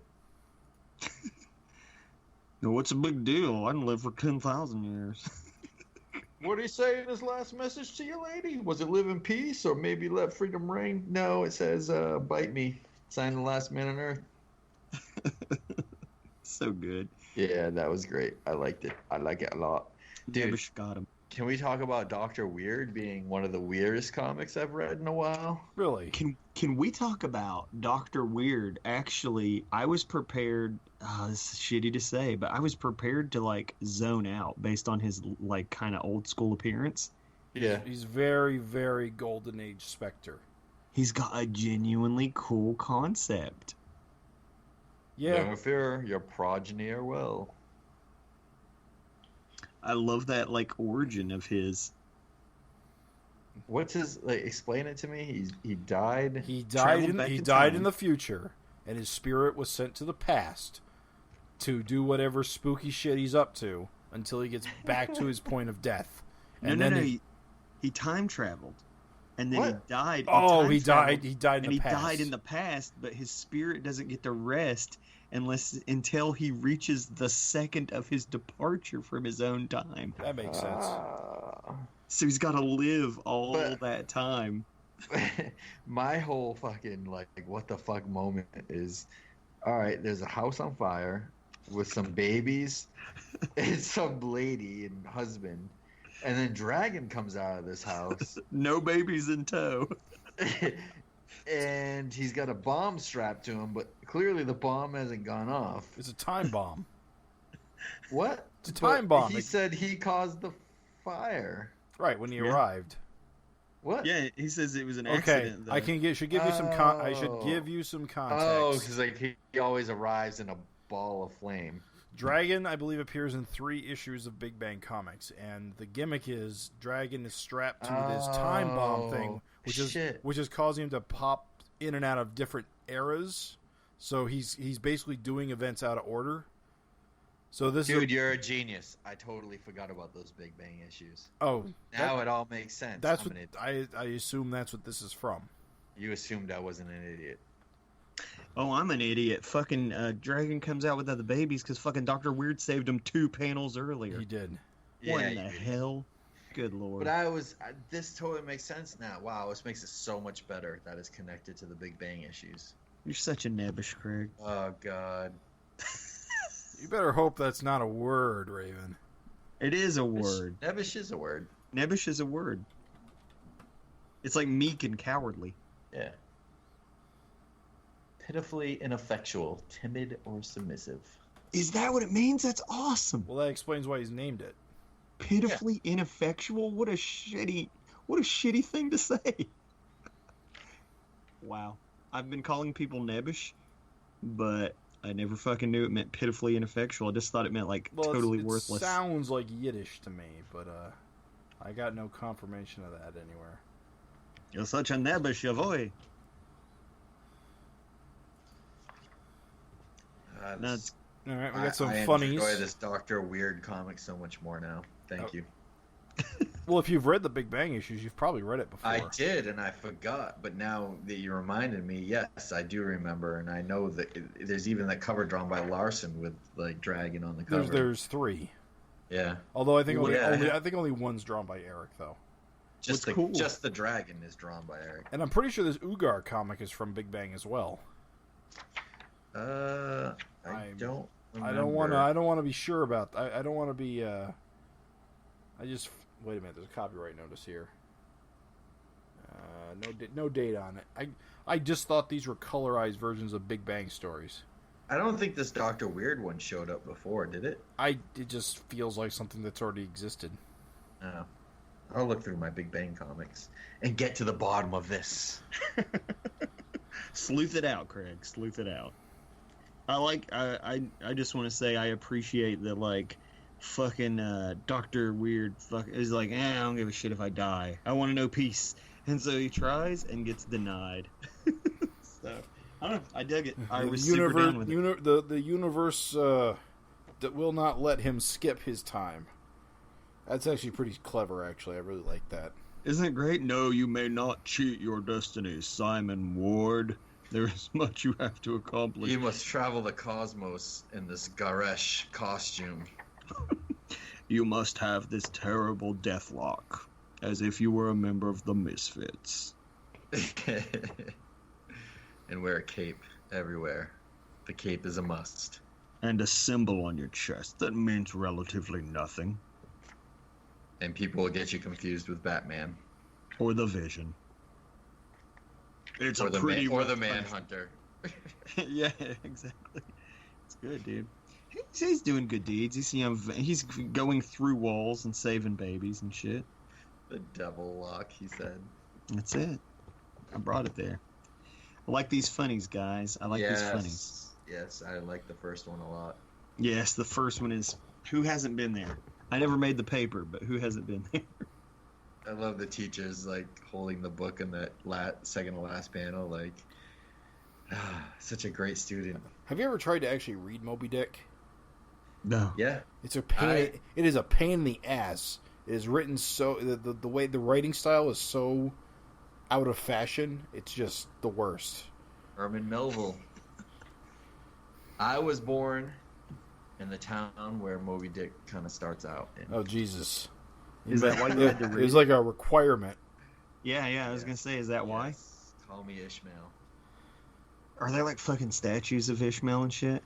No, what's a big deal? I didn't live for 10,000 years. What did he say in his last message to you, lady? Was it live in peace or maybe let freedom reign? No, it says bite me. Sign the last man on earth. So good. Yeah, that was great. I liked it. I like it a lot. Dude, got him. Can we talk about Dr. Weird being one of the weirdest comics I've read in a while? Really? Can we talk about Dr. Weird? Actually, I was prepared. This is shitty to say, but I was prepared to zone out based on his kind of old school appearance. Yeah. He's very, very golden age Spectre. He's got a genuinely cool concept. Yeah. Never fear, your progeny are well. I love that origin of his. What's his explain it to me? He died. He died in the future, and his spirit was sent to the past to do whatever spooky shit he's up to until he gets back to his point of death. And he time traveled, and then What? he died. He died in the past. He died in the past, but his spirit doesn't get to rest until he reaches the second of his departure from his own time. That makes sense. So he's got to live all that time. My whole fucking what the fuck moment is, all right, there's a house on fire with some babies and some lady and husband, and then Dragon comes out of this house. No babies in tow. And he's got a bomb strapped to him, but clearly the bomb hasn't gone off. It's a time bomb. What? It's a time bomb. He said he caused the fire. Right, when he arrived. What? Yeah, he says it was an Okay, accident. I should give you some I should give you some context. Oh, because like he always arrives in a ball of flame. Dragon, I believe, appears in 3 issues of Big Bang Comics, and the gimmick is Dragon is strapped to this time bomb thing, which is causing him to pop in and out of different eras. So he's basically doing events out of order. So this Dude, you're a genius. I totally forgot about those Big Bang issues. Oh, now it all makes sense. That's what I assume that's what this is from. You assumed I wasn't an idiot. Oh, I'm an idiot. Fucking Dragon comes out without the babies because fucking Dr. Weird saved him 2 panels earlier. He did. What in the hell? Good lord. But this totally makes sense now. Wow, this makes it so much better that it's connected to the Big Bang issues. You're such a nebbish, Craig. Oh, God. You better hope that's not a word, Raven. It is a word. Nebbish is a word. Nebbish is a word. It's like meek and cowardly. Yeah. Pitifully ineffectual, timid, or submissive. Is that what it means? That's awesome. Well, that explains why he's named it. Pitifully ineffectual? What a shitty thing to say. Wow. I've been calling people nebbish, but I never fucking knew it meant pitifully ineffectual. I just thought it meant like totally worthless. It sounds like Yiddish to me, but I got no confirmation of that anywhere. You're such a nebbish, boy. All right, we got some I funnies. I enjoy this Dr. Weird comic so much more now. Thank you. Well, if you've read the Big Bang issues, you've probably read it before. I did, and I forgot. But now that you reminded me, yes, I do remember, and I know that there's even that cover drawn by Larson with like Dragon on the cover. There's 3. Yeah. Although I think only one's drawn by Eric though. Just the Dragon is drawn by Eric. And I'm pretty sure this Ugar comic is from Big Bang as well. I don't remember. I don't want to be sure about. I don't want to be. Wait a minute. There's a copyright notice here. No date on it. I just thought these were colorized versions of Big Bang stories. I don't think this Dr. Weird one showed up before, did it? It just feels like something that's already existed. Oh. I'll look through my Big Bang comics and get to the bottom of this. Sleuth it out, Craig. Sleuth it out. I just want to say I appreciate that, like, fucking Dr. Weird is like, I don't give a shit if I die. I want to know peace. And so he tries and gets denied. So, I don't know. I dug it. I was super down with it. The universe that will not let him skip his time. That's actually pretty clever, actually. I really like that. Isn't it great? No, you may not cheat your destiny, Simon Ward. There is much you have to accomplish. You must travel the cosmos in this Garesh costume. You must have this terrible deathlock, as if you were a member of the Misfits. And wear a cape everywhere. The cape is a must. And a symbol on your chest that means relatively nothing. And people will get you confused with Batman. Or the Vision. It's or a pretty... Or the Manhunter. Yeah, exactly. It's good, dude. He's doing good deeds. He's going through walls and saving babies and shit. The devil lock, he said. That's it. I brought it there. I like these funnies, guys. I like these funnies. Yes, I like the first one a lot. Yes, the first one is... Who hasn't been there? I never made the paper, but who hasn't been there? I love the teachers, like, holding the book in that second to last panel. Like, such a great student. Have you ever tried to actually read Moby Dick? No. Yeah. It's a pain. It is a pain in the ass. It is written so... The way the writing style is so out of fashion. It's just the worst. Herman Melville. I was born in the town where Moby Dick kind of starts out. Oh, Jesus. Is that why you had to read? It was like a requirement. Yeah, I was going to say, is that why? Yes. Call me Ishmael. Are there like fucking statues of Ishmael and shit?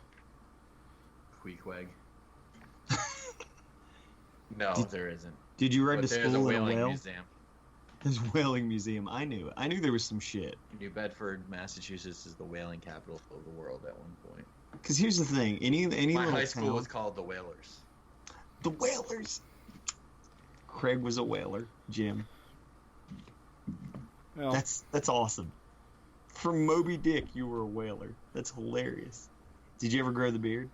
Queequeg. No, there isn't. Did you ride to school in a whale? museum. There's a whaling museum. I knew it. I knew there was some shit. New Bedford, Massachusetts is the whaling capital of the world at one point. Because here's the thing. Any My little high school town, was called the Whalers. The Whalers. Craig was a whaler. Jim. Well, That's awesome. From Moby Dick, you were a whaler. That's hilarious. Did you ever grow the beard?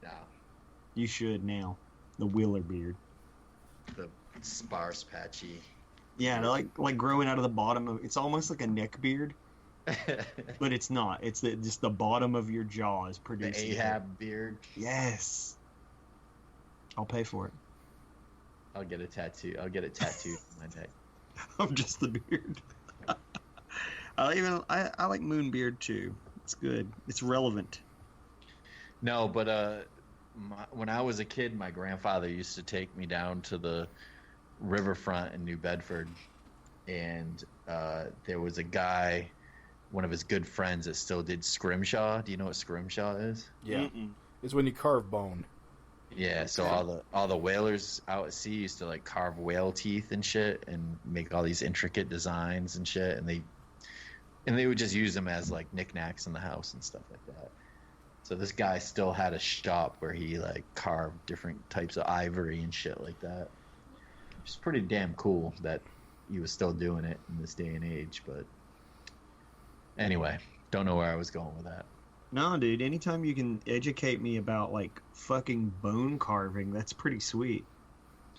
No, You should now. The Wheeler beard. the sparse, patchy. Yeah, like growing out of the bottom of. It's almost like a neck beard, but it's not. It's just the bottom of your jaw is The producing. Ahab beard. Yes. I'll pay for it. I'll get a tattoo. I'll get it tattooed on my neck. I'm just the beard. I like Moonbeard too. It's good. It's relevant. No, but when I was a kid, my grandfather used to take me down to the riverfront in New Bedford, and there was a guy, one of his good friends, that still did scrimshaw. Do you know what scrimshaw is? yeah. It's when you carve bone. Yeah, so all the whalers out at sea used to like carve whale teeth and shit, and make all these intricate designs and shit, and they would just use them as like knickknacks in the house and stuff like that. So this guy still had a shop where he like carved different types of ivory and shit like that. It's pretty damn cool that he was still doing it in this day and age. But anyway, don't know where I was going with that. No, dude. Anytime you can educate me about like fucking bone carving, that's pretty sweet.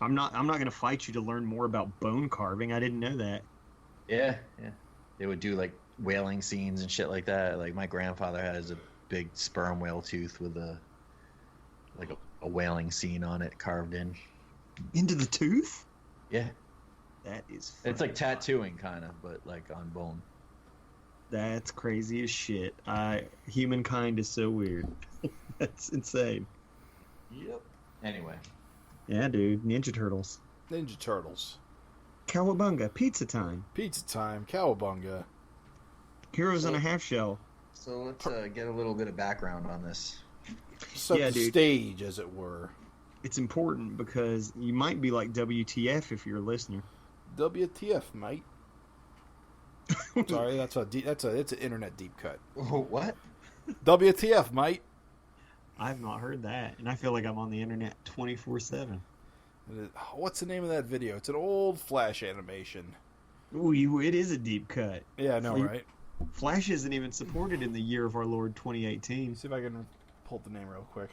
I'm not gonna fight you to learn more about bone carving. I didn't know that. Yeah. They would do like whaling scenes and shit like that. Like my grandfather has a big sperm whale tooth with a whaling scene on it carved in. Into the tooth? Yeah. That is. It's like tattooing kind of, but like on bone. That's crazy as shit. Humankind is so weird. That's insane. Yep. Anyway. Yeah, dude. Ninja Turtles. Ninja Turtles. Cowabunga. Pizza time. Pizza time. Cowabunga. Heroes on a half shell. So let's get a little bit of background on this. Set Yeah, the dude. stage, as it were. It's important because you might be like WTF if you're a listener. WTF, mate. Sorry, it's an internet deep cut. What? WTF, mate. I have not heard that, and I feel like I'm on the internet 24/7. What's the name of that video? It's an old Flash animation. Ooh, it is a deep cut. Yeah, I know, right? Flash isn't even supported in the year of our Lord 2018. See if I can pull up the name real quick.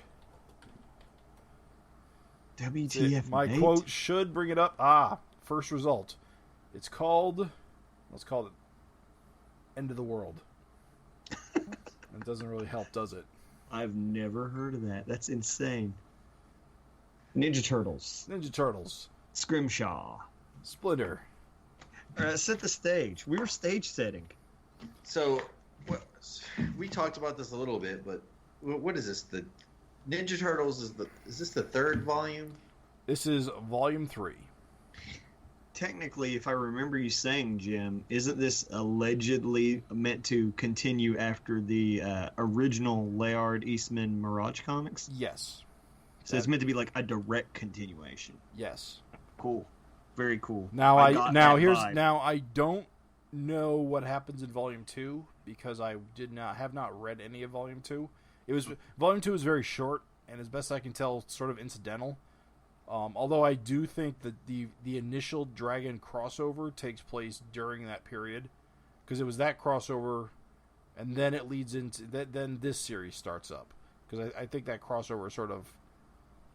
WTF, My mate? quote should bring it up. First result. It's called... Let's call it End of the World. It doesn't really help, does it? I've never heard of that. That's insane. Ninja Turtles. Ninja Turtles. Scrimshaw. Splinter. Set the stage. We were stage setting. So, we talked about this a little bit, but what is this? The Ninja Turtles is this the third volume? This is volume 3. Technically, if I remember you saying, Jim, isn't this allegedly meant to continue after the original Layard Eastman Mirage comics? Yes. So it's meant to be like a direct continuation. Yes. Cool. Very cool. Now I don't know what happens in volume 2 because I have not read any of volume 2. Volume 2 is very short and as best I can tell sort of incidental. Although I do think that the initial Dragon crossover takes place during that period because it was that crossover and then it leads into that. Then this series starts up because I think that crossover sort of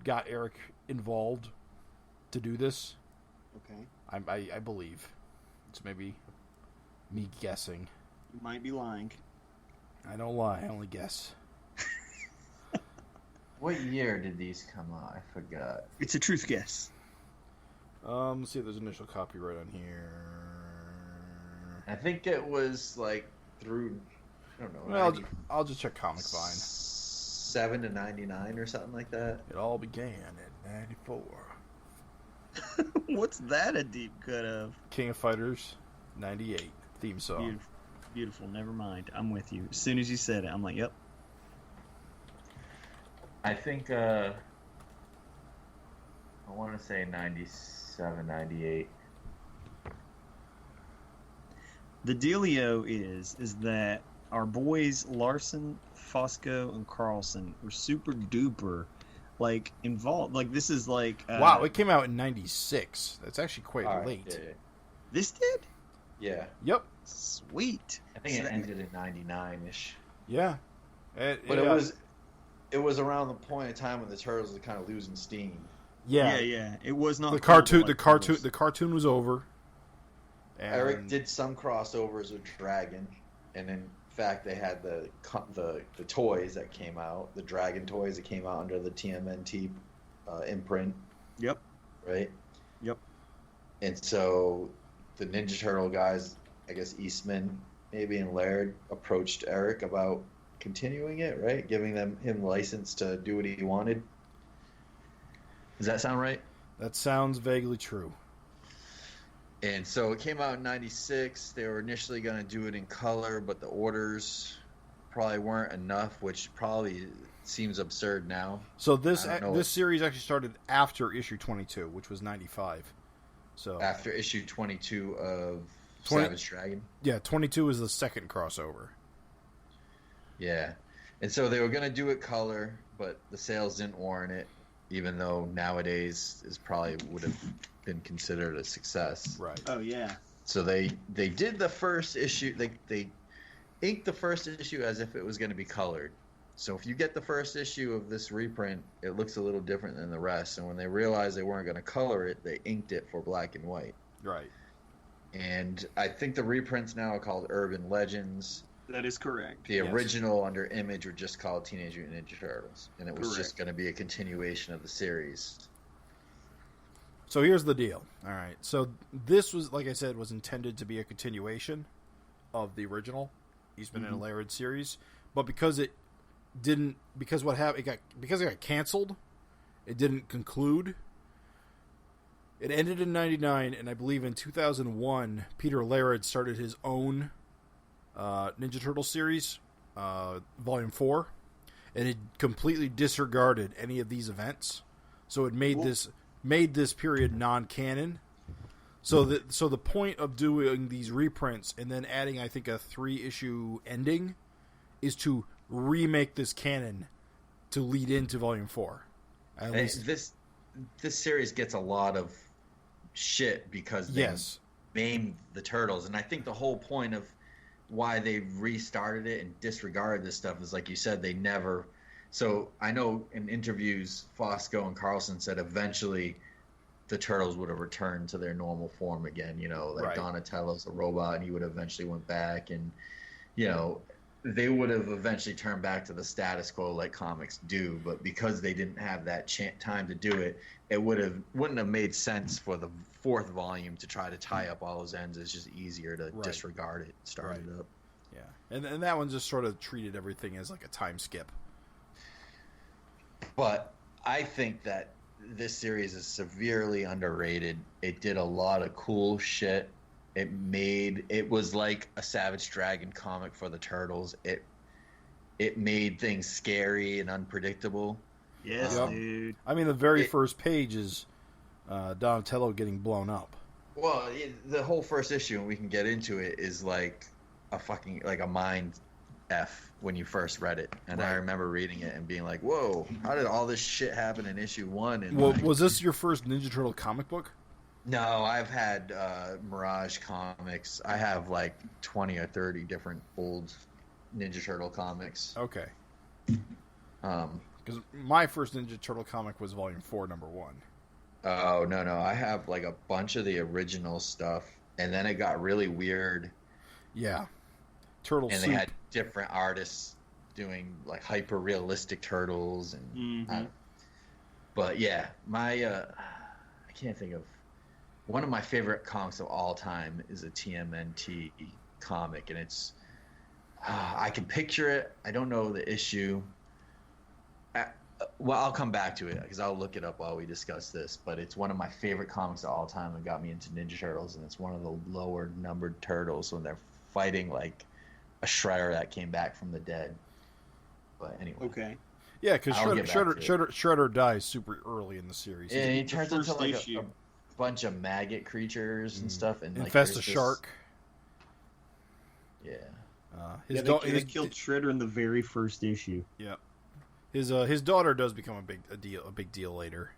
got Eric involved to do this. Okay. I believe it's maybe me guessing. You might be lying. I don't lie. I only guess. What year did these come out? I forgot. It's a truth guess. Let's see if there's initial copyright on here. I think it was like through, I don't know. Well, I'll just check Comic Vine. 7 to 99 or something like that. It all began in 94. What's that a deep cut of? King of Fighters, 98 theme song. Beautiful. Beautiful. Never mind. I'm with you. As soon as you said it, I'm like, yep. I think I want to say 97, 98. The dealio is that our boys Larson, Fosco, and Carlson were super duper like involved. Like this is like Wow, it came out in 96. That's actually quite All right, late. yeah. This did? Yeah. Yep. Sweet. I think it ended in 99-ish. Yeah. But it was around the point of time when the Turtles were kind of losing steam. Yeah. It was not The cool cartoon. like The cartoon. Turtles. The cartoon was over. And Eric did some crossovers with Dragon, and in fact, they had the toys that came out, the Dragon toys that came out under the TMNT imprint. Yep. Right. Yep. And so the Ninja Turtle guys, I guess Eastman maybe and Laird approached Eric about continuing it, right? Giving him license to do what he wanted. Does that sound right? that sounds vaguely true. And so it came out in 96. They were initially going to do it in color, but the orders probably weren't enough, which probably seems absurd now. So this series actually started after issue 22, which was 95. So After issue 22 of Savage Dragon? Yeah, 22 is the second crossover. Yeah. And so they were going to do it color, but the sales didn't warrant it, even though nowadays is probably would have been considered a success. Right. Oh yeah. So they did the first issue. They inked the first issue as if it was going to be colored. So if you get the first issue of this reprint, it looks a little different than the rest. And when they realized they weren't going to color it, they inked it for black and white. Right. And I think the reprints now are called Urban Legends. That is correct. The original under Image were just called Teenage Mutant Ninja Turtles. And it was just going to be a continuation of the series. So here's the deal. All right. So this was, like I said, was intended to be a continuation of the original Eastman and Laird series, but because it got canceled, it didn't conclude. It ended in 99, and I believe in 2001, Peter Laird started his own Ninja Turtle series, Volume 4, and it completely disregarded any of these events. So it made this period non-canon. So the point of doing these reprints and then adding, I think, a 3-issue ending is to remake this canon to lead into Volume 4. At least. This series gets a lot of shit because they named the Turtles, and I think the whole point of why they restarted it and disregarded this stuff is, like you said, they never. So I know in interviews, Fosco and Carlson said eventually the Turtles would have returned to their normal form again. You know, like Donatello's a robot, and he would have eventually went back, and you know, they would have eventually turned back to the status quo like comics do. But because they didn't have that time to do it, it wouldn't have made sense for the 4th volume to try to tie up all those ends. It's just easier to disregard it, start it up. Yeah, and that one just sort of treated everything as like a time skip. But I think that this series is severely underrated. It did a lot of cool shit. It was like a Savage Dragon comic for the Turtles. It made things scary and unpredictable. Yes, dude. I mean, the very first page is Donatello getting blown up. Well, the whole first issue, and we can get into it, is like a mind F when you first read it. And I remember reading it and being like, whoa, how did all this shit happen in issue 1? And was this your first Ninja Turtle comic book? No, I've had Mirage comics. I have like 20 or 30 different old Ninja Turtle comics. Okay. Because my first Ninja Turtle comic was Volume 4, number 1. Oh, no. I have like a bunch of the original stuff, and then it got really weird. Yeah. Turtle and Soup. They had different artists doing like hyper realistic turtles and but yeah, my I can't think of one of my favorite comics of all time is a TMNT comic, and it's I can picture it. I don't know the issue. Well, I'll come back to it because I'll look it up while we discuss this, but it's one of my favorite comics of all time and got me into Ninja Turtles, and it's one of the lower numbered turtles when they're fighting like a Shredder that came back from the dead. But anyway. Okay. Yeah, because Shredder dies super early in the series. And he turns into like a bunch of maggot creatures and stuff. And infest a shark. Yeah. They killed Shredder in the very first issue. Yeah. His daughter does become a big deal later.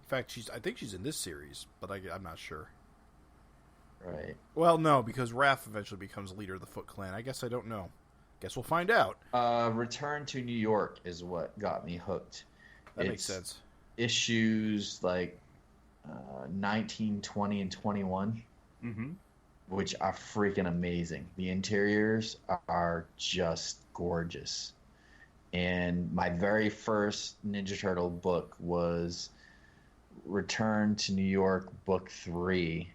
In fact, I think she's in this series, but I'm not sure. Right. Well, no, because Raph eventually becomes leader of the Foot Clan. I guess I don't know. Guess we'll find out. Return to New York is what got me hooked. That makes sense. Issues like 19, 20, and 21, which are freaking amazing. The interiors are just gorgeous. And my very first Ninja Turtle book was Return to New York Book 3,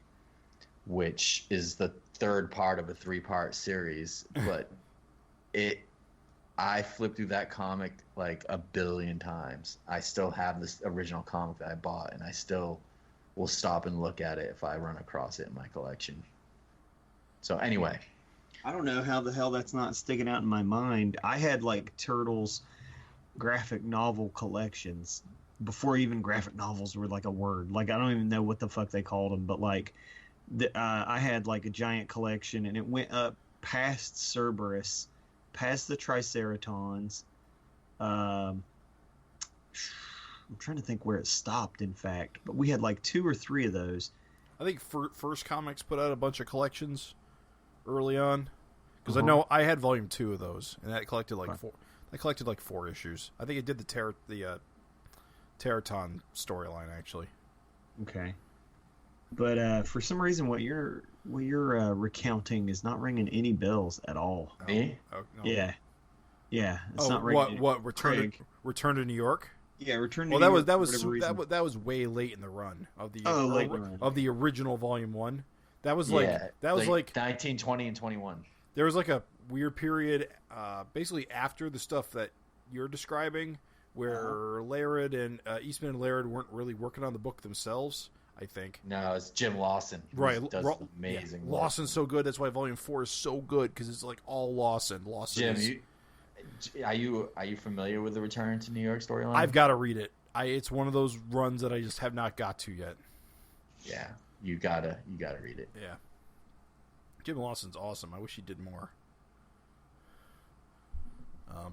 which is the third part of a 3-part series. But I flipped through that comic like a billion times. I still have this original comic that I bought, and I still will stop and look at it if I run across it in my collection. So anyway. I don't know how the hell that's not sticking out in my mind. I had like Turtles graphic novel collections before even graphic novels were like a word. Like I don't even know what the fuck they called them, but like I had like a giant collection, and it went up past Cerberus, past the Triceratons. I'm trying to think where it stopped, in fact, but we had like 2 or 3 of those. I think First Comics put out a bunch of collections early on, because I know I had volume 2 of those, and that collected like 4. I collected like 4 issues. I think it did the Teraton storyline actually. Okay, but for some reason, what you're recounting is not ringing any bells at all. Me? Oh, no. Yeah, it's not ringing. ringing. What Return to New York? Yeah, Return to Well, New that York. that was way late in the run of the of the original volume 1. That was like 19, 20, and 21. There was like a weird period, basically after the stuff that you're describing, where Laird and Eastman and Laird weren't really working on the book themselves. I think. No, it's Jim Lawson. Right, does amazing. Yeah. Lawson's so good. That's why Volume 4 is so good, because it's like all Lawson. Jim, are you familiar with the Return to New York storyline? I've got to read it. It's one of those runs that I just have not got to yet. Yeah, you gotta read it. Yeah, Jim Lawson's awesome. I wish he did more.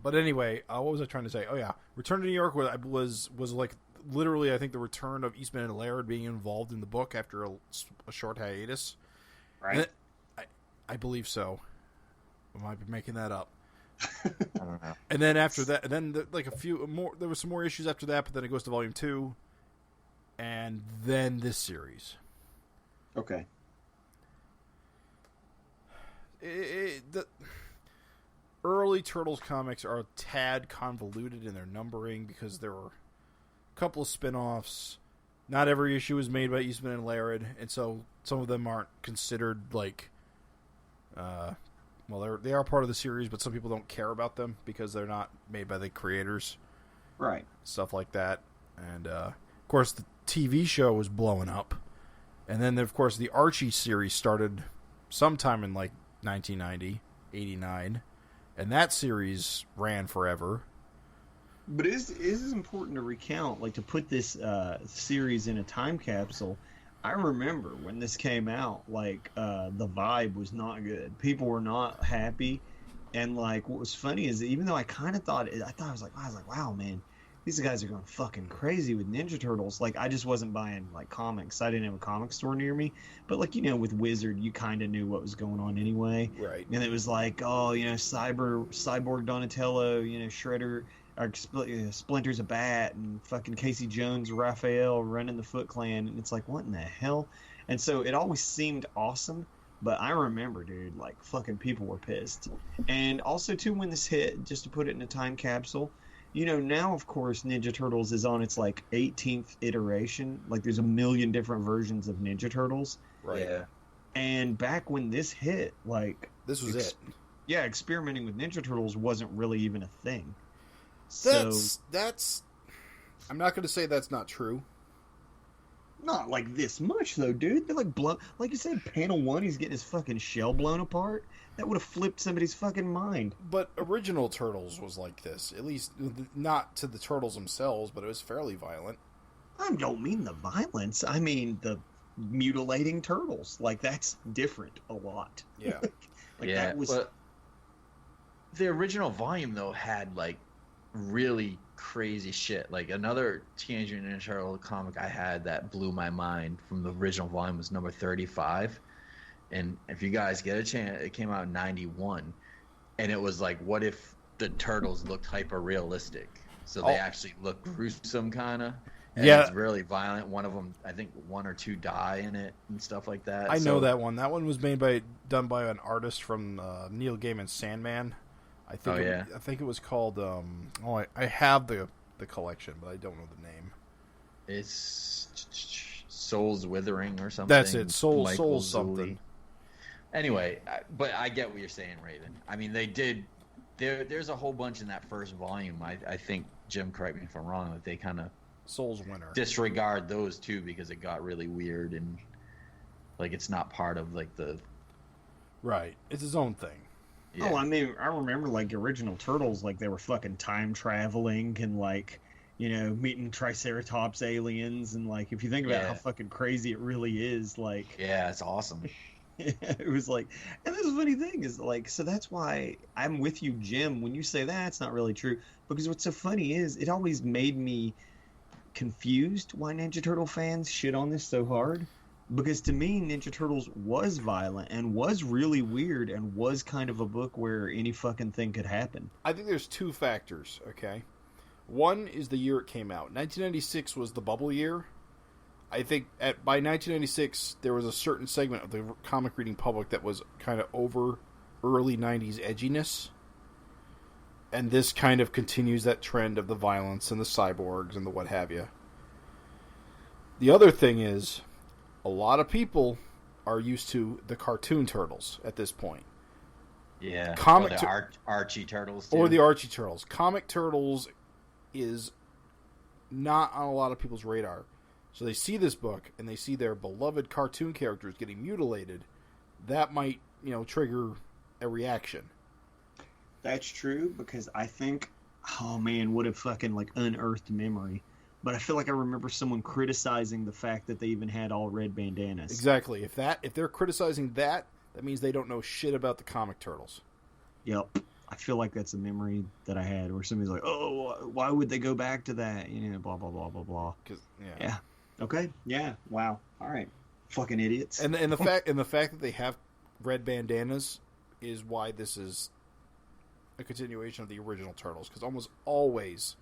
But anyway, what was I trying to say? Oh yeah, Return to New York was like literally, I think, the return of Eastman and Laird being involved in the book after a short hiatus. Right. I believe so. I might be making that up. I don't know. And then after that, and then like a few more, there was some more issues after that, but then it goes to Volume 2, and then this series. Okay. The early Turtles comics are a tad convoluted in their numbering, because there were a couple of spin-offs. Not every issue is made by Eastman and Laird, and so some of them aren't considered like well, they are part of the series, but some people don't care about them because they're not made by the creators. Right. Stuff like that. And, of course, the TV show was blowing up. And then, of course, the Archie series started sometime in, like, 1990, 89. And that series ran forever. But it is important to recount, like, to put this series in a time capsule. I remember when this came out, like, the vibe was not good. People were not happy. And, like, what was funny is that even though I kind of thought it, I was like, wow, man, these guys are going fucking crazy with Ninja Turtles. Like, I just wasn't buying, like, comics. I didn't have a comic store near me. But, like, you know, with Wizard, you kind of knew what was going on anyway. Right. And it was like, oh, you know, Cyborg Donatello, you know, Shredder, or Splinter's a bat, and fucking Casey Jones, Raphael running the Foot Clan, and it's like, what in the hell? And so it always seemed awesome, but I remember, dude, like, fucking people were pissed. And also, too, when this hit, just to put it in a time capsule, you know, now, of course, Ninja Turtles is on its, like, 18th iteration. Like, there's a million different versions of Ninja Turtles. Right. Yeah. And back when this hit, like... This was it. Yeah, experimenting with Ninja Turtles wasn't really even a thing. That's I'm not going to say that's not true. Not like this much, though, dude. They're like like you said, panel 1, he's getting his fucking shell blown apart. That would have flipped somebody's fucking mind. But original Turtles was like this. At least not to the Turtles themselves, but it was fairly violent. I don't mean the violence. I mean the mutilating turtles. Like, that's different a lot. Yeah. That was... But the original volume, though, had, like, really crazy shit. Like, another Teenage Mutant Ninja Turtle comic I had that blew my mind from the original volume was number 35, And if you guys get a chance, it came out in '91, and it was like, what if the turtles looked hyper realistic? So they actually look gruesome, kind of. Yeah, it's really violent. One of them, I think, 1 or 2 die in it and stuff like that. I know that one. That one was done by an artist from Neil Gaiman's Sandman. I think. I think it was called. I have the collection, but I don't know the name. It's Soul's Withering or something. That's it. Soul something. Anyway, but I get what you're saying, Raven. I mean, they did. There's a whole bunch in that first volume. I think, Jim, correct me if I'm wrong, that they kind of Soul's Winner disregard those too because it got really weird and like it's not part of like the right. It's his own thing. Yeah. Oh, I mean, I remember like the original Turtles, like they were fucking time traveling and like, you know, meeting Triceratops aliens, and like if you think about how fucking crazy it really is, like it's awesome. It was like, and this funny thing is like, so that's why I'm with you, Jim, when you say that's not really true, because what's so funny is it always made me confused why Ninja Turtle fans shit on this so hard, because to me Ninja Turtles was violent and was really weird and was kind of a book where any fucking thing could happen. I think there's 2 factors, okay? One is the year it came out. 1996 was the bubble year. I think by 1996, there was a certain segment of the comic reading public that was kind of over early 90s edginess. And this kind of continues that trend of the violence and the cyborgs and the what have you. The other thing is, a lot of people are used to the cartoon Turtles at this point. Yeah, or the Archie Turtles, too. Or the Archie Turtles. Comic Turtles is not on a lot of people's radar. So they see this book, and they see their beloved cartoon characters getting mutilated. That might, trigger a reaction. That's true, because I think, oh man, what a fucking, like, unearthed memory. But I feel like I remember someone criticizing the fact that they even had all red bandanas. Exactly. If they're criticizing that means they don't know shit about the comic Turtles. Yep. I feel like that's a memory that I had where somebody's like, oh, why would they go back to that? Blah, blah, blah, blah, blah. Yeah. Okay. Yeah. Wow. All right. Fucking idiots. And the fact that they have red bandanas is why this is a continuation of the original Turtles, because almost always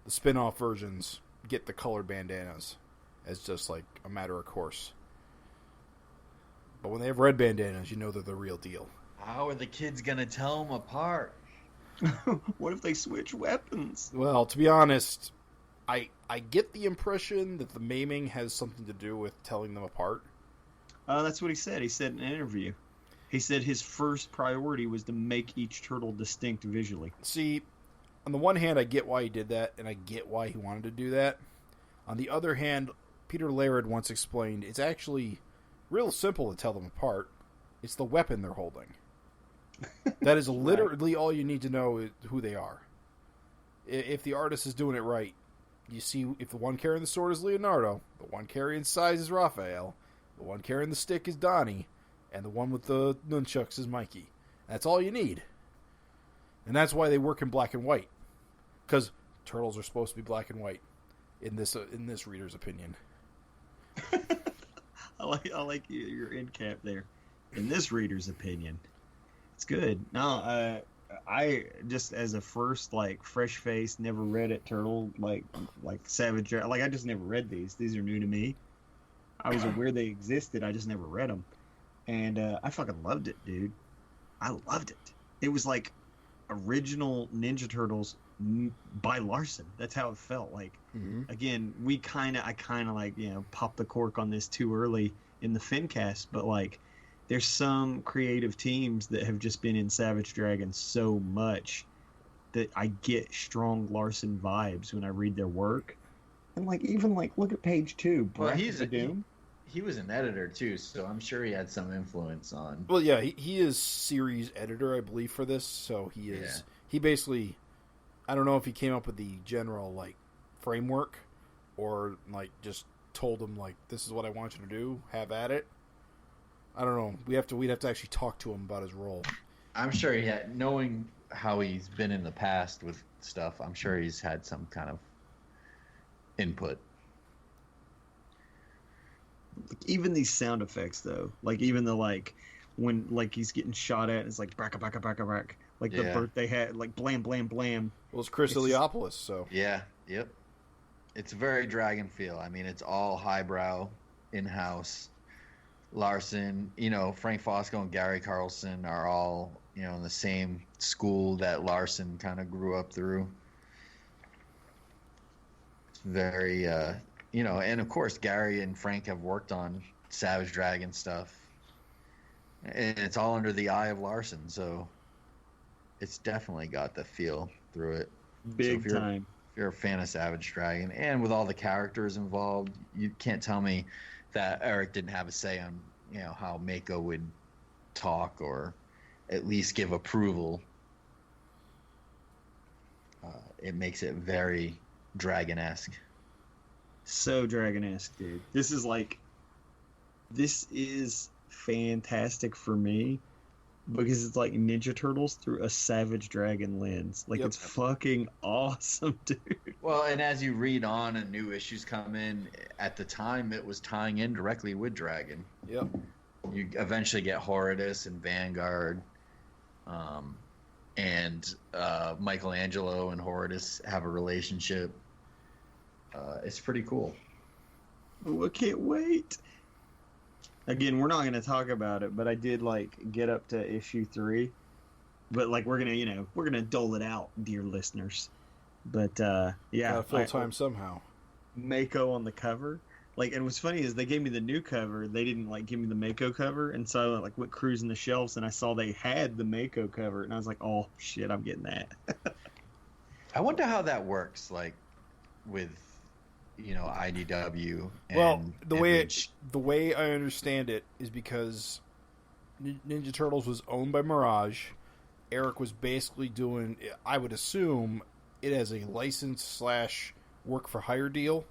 the spin-off versions get the colored bandanas as just like a matter of course. But when they have red bandanas, you know they're the real deal. How are the kids gonna tell them apart? What if they switch weapons? Well, to be honest, I get the impression that the maiming has something to do with telling them apart. That's what he said. He said in an interview. He said his first priority was to make each turtle distinct visually. See, on the one hand, I get why he did that, and I get why he wanted to do that. On the other hand, Peter Laird once explained, it's actually real simple to tell them apart. It's the weapon they're holding. That is literally all you need to know who they are. If the artist is doing it right, you see if the one carrying the sword is Leonardo, the one carrying size is Raphael, the one carrying the stick is Donnie, and the one with the nunchucks is Mikey. That's all you need. And that's why they work in black and white. Because turtles are supposed to be black and white, in this reader's opinion. I like your end cap there. In this reader's opinion. It's good. No, I just as a first fresh face, never read it turtle like Savage. I just never read these. These are new to me. I was aware they existed. I just never read them, and I fucking loved it, dude. I loved it. It was like original Ninja Turtles by Larson. That's how it felt. Like again, I kind of popped the cork on this too early in the FINcast, but there's some creative teams that have just been in Savage Dragon so much that I get strong Larson vibes when I read their work. And even look at page 2. Well, he was an editor too, so I'm sure he had some influence on. Well, yeah, he is series editor, I believe, for this. So he is. Yeah. He basically, I don't know if he came up with the general framework, or just told him this is what I want you to do. Have at it. I don't know. We'd have to actually talk to him about his role. I'm sure he had, knowing how he's been in the past with stuff, I'm sure he's had some kind of input. Even these sound effects though, like even the like when like he's getting shot at, it's like bracka bracka bracka brack, like the birthday hat, like blam blam blam. Well, it's Chris Eliopoulos, so yeah, yep. It's very Dragon feel. I mean, it's all highbrow, in-house. Larson, Frank Fosco and Gary Carlson are all, in the same school that Larson kind of grew up through. It's very, and of course, Gary and Frank have worked on Savage Dragon stuff. And it's all under the eye of Larson, so it's definitely got the feel through it. Big time. If you're a fan of Savage Dragon, and with all the characters involved, you can't tell me that Eric didn't have a say on, how Mako would talk or at least give approval. It makes it very Dragon-esque. So Dragon-esque, dude. This is fantastic for me because it's like Ninja Turtles through a Savage Dragon lens. Like, it's fucking awesome, dude. Well, and as you read on and new issues come in, at the time it was tying in directly with Dragon. Yep. You eventually get Horridus and Vanguard, and Michelangelo and Horridus have a relationship. It's pretty cool. Oh, I can't wait. Again, we're not going to talk about it, but I did get up to issue 3. But we're gonna dole it out, dear listeners. But yeah, full time somehow. Mako on the cover. And what's funny is they gave me the new cover. They didn't give me the Mako cover, and so I went cruising the shelves and I saw they had the Mako cover, and I was like, oh shit, I'm getting that. I wonder how that works, with IDW. And well, the Image. way I understand it is because Ninja Turtles was owned by Mirage. Eric was basically doing, I would assume, it as a license / work for hire deal.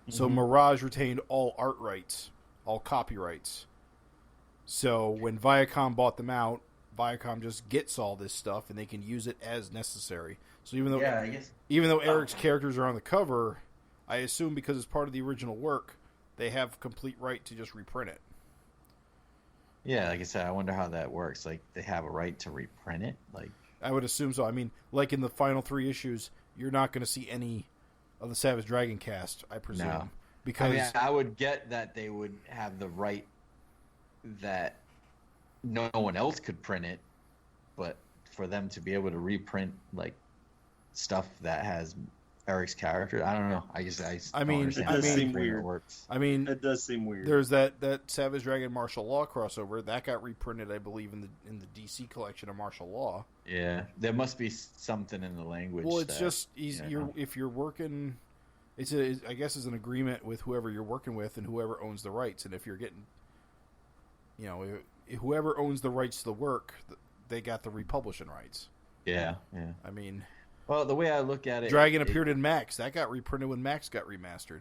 So Mirage retained all art rights, all copyrights. So when Viacom bought them out, Viacom just gets all this stuff and they can use it as necessary. So even though Eric's characters are on the cover, I assume because it's part of the original work, they have complete right to just reprint it. Yeah, like I said, I wonder how that works. They have a right to reprint it? I would assume so. I mean, in the final 3 issues, you're not going to see any of the Savage Dragon cast, I presume. No. Because I would get that they would have the right that no one else could print it, but for them to be able to reprint, stuff that has Eric's character, I don't know. I guess I mean, understand it does how seem weird. It works. I mean, it does seem weird. There's that Savage Dragon Martial Law crossover that got reprinted, I believe, in the DC collection of Martial Law. Yeah, there must be something in the language. Well, it's just if you're working, I guess it's an agreement with whoever you're working with and whoever owns the rights. And if you're getting, whoever owns the rights to the work, they got the republishing rights. Yeah. I mean. Well, the way I look at it... Dragon appeared in Max. That got reprinted when Max got remastered.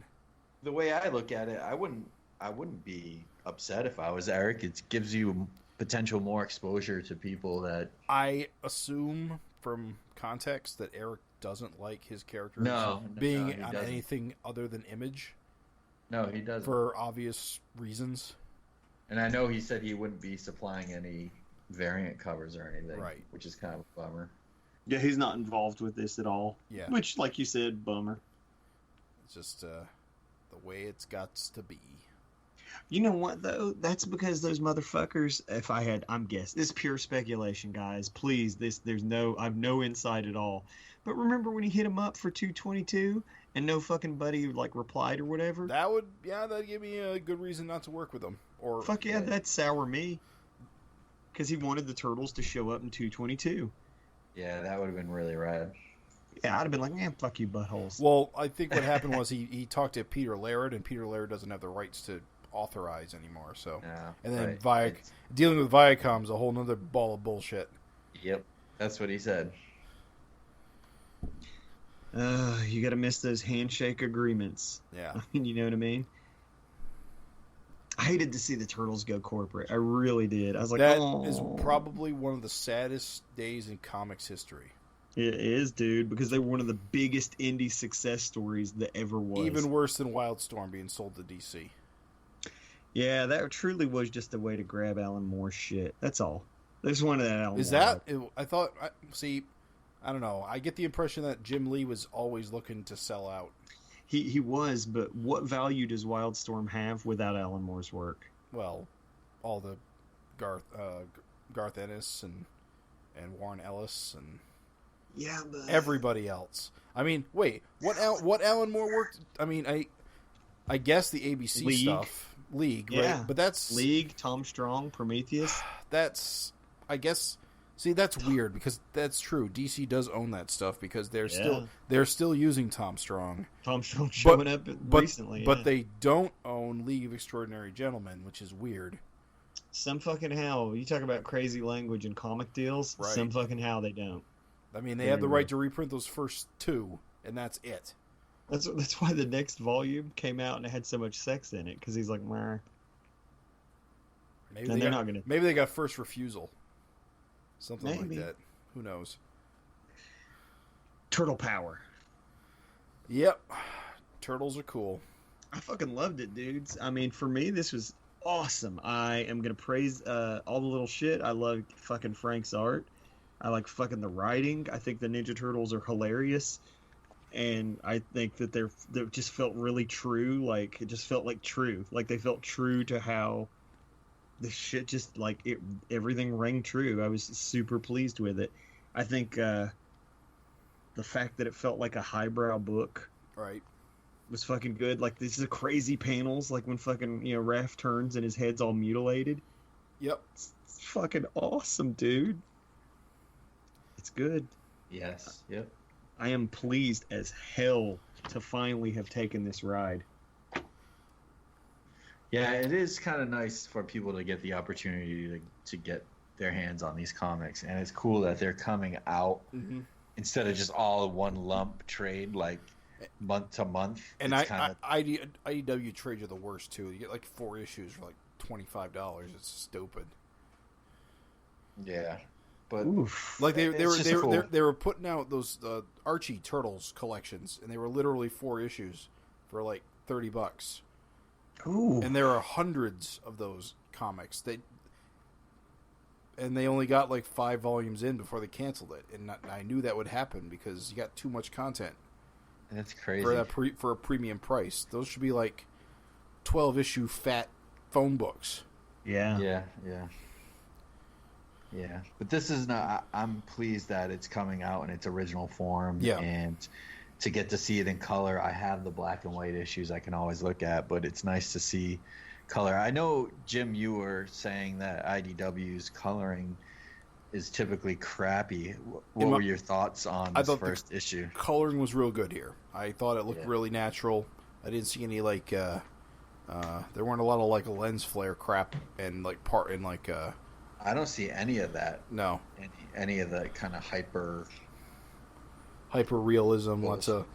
The way I look at it, I wouldn't be upset if I was Eric. It gives you potential more exposure to people that... I assume from context that Eric doesn't like his characters being on anything other than Image. No, he doesn't. For obvious reasons. And I know he said he wouldn't be supplying any variant covers or anything. Right. Which is kind of a bummer. Yeah, he's not involved with this at all. Yeah. Which, like you said, bummer. It's just the way it's got to be. You know what, though? That's because those motherfuckers, I'm guessing. This is pure speculation, guys. Please, I've no insight at all. But remember when he hit him up for 222 and no fucking buddy, replied or whatever? That'd give me a good reason not to work with him. Or fuck yeah, that'd sour me. Because he wanted the Turtles to show up in 222. Yeah, that would have been really rad. Yeah, I'd have been like, man, fuck you, buttholes. Well, I think what happened was he talked to Peter Laird, and Peter Laird doesn't have the rights to authorize anymore. So, yeah, and then dealing with Viacom's a whole nother ball of bullshit. Yep, that's what he said. You got to miss those handshake agreements. Yeah, you know what I mean. I hated to see the Turtles go corporate. I really did. I was like, that is probably one of the saddest days in comics history. It is, dude, because they were one of the biggest indie success stories that ever was. Even worse than Wildstorm being sold to DC. Yeah, that truly was just a way to grab Alan Moore's shit. That's all. They just wanted that Alan Is Moore. that? I thought. See, I don't know. I get the impression that Jim Lee was always looking to sell out. He was, but what value does Wildstorm have without Alan Moore's work? Well, all the Garth Ennis and Warren Ellis and Yeah, but everybody else. I mean, wait, what Alan Moore worked? I mean, I guess the ABC League. stuff, League, Yeah. right? But that's League, Tom Strong, Prometheus. that's I guess. See, that's weird because that's true. DC does own that stuff because they're still using Tom Strong. Tom Strong showing up recently, but they don't own League of Extraordinary Gentlemen, which is weird. Some fucking how you talk about crazy language and comic deals. Right. Some fucking how they don't. I mean, they have the right to reprint those first two, and that's it. That's why the next volume came out and it had so much sex in it because he's like, meh. Maybe they got first refusal, something Maybe. like that. Who knows? Turtle power. Yep, turtles are cool. I fucking loved it, dudes. I mean, for me, this was awesome. I am gonna praise all the little shit. I love fucking Frank's art. I like fucking the writing. I think the Ninja Turtles are hilarious, and I think that they just felt really true. Like it just felt like true. Like they felt true to how the shit just like it. Everything rang true. I was super pleased with it. I think the fact that it felt like a highbrow book, Right. was fucking good. Like these are crazy panels, like when fucking Raph turns and his head's all mutilated. Yep. It's fucking awesome, dude. It's good. Yes. Yep. I am pleased as hell to finally have taken this ride. Yeah, it is kind of nice for people to get the opportunity to get their hands on these comics, and it's cool that they're coming out instead of just all in one lump trade, like month to month. And IDW trades are the worst too. You get like 4 issues for like $25. It's stupid. Yeah, but Oof. Like they were putting out those Archie Turtles collections, and they were literally 4 issues for like $30. Ooh. And there are hundreds of those comics. They only got like 5 volumes in before they canceled it, and I knew that would happen because you got too much content. that's crazy. For a premium price. Those should be like 12-issue fat phone books. Yeah. Yeah, but this is not. I'm pleased that it's coming out in its original form. Yeah. And to get to see it in color. I have the black and white issues I can always look at, but it's nice to see color. I know, Jim, you were saying that IDW's coloring is typically crappy. What were your thoughts on this first issue? Coloring was real good here. I thought it looked really natural. I didn't see any like there weren't a lot of like lens flare crap and like I don't see any of that. No. Any of the kind of hyper realism, lots of.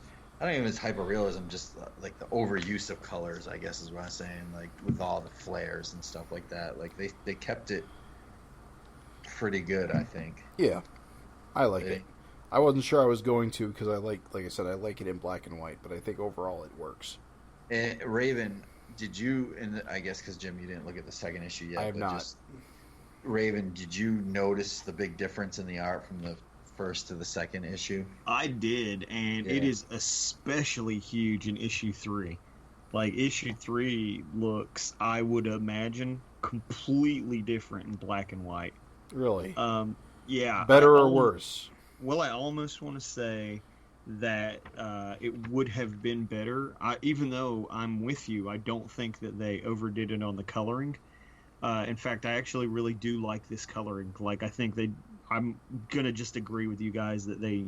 I don't even know if it's hyper realism, just like the overuse of colors, I guess is what I'm saying. Like with all the flares and stuff like that. Like they kept it pretty good, I think. Yeah, I like it. I wasn't sure I was going to because like I said, I like it in black and white, but I think overall it works. And Raven, did you? And I guess because Jim, you didn't look at the second issue yet. I have not. Raven, did you notice the big difference in the art from the first to the second issue? I did, and it is especially huge in issue 3. Like issue 3 looks, I would imagine, completely different in black and white. Really? Yeah. Better or worse? Well, I almost want to say that it would have been better. Even though I'm with you, I don't think that they overdid it on the coloring. In fact, I actually really do like this coloring. Like, I think I'm gonna just agree with you guys that they,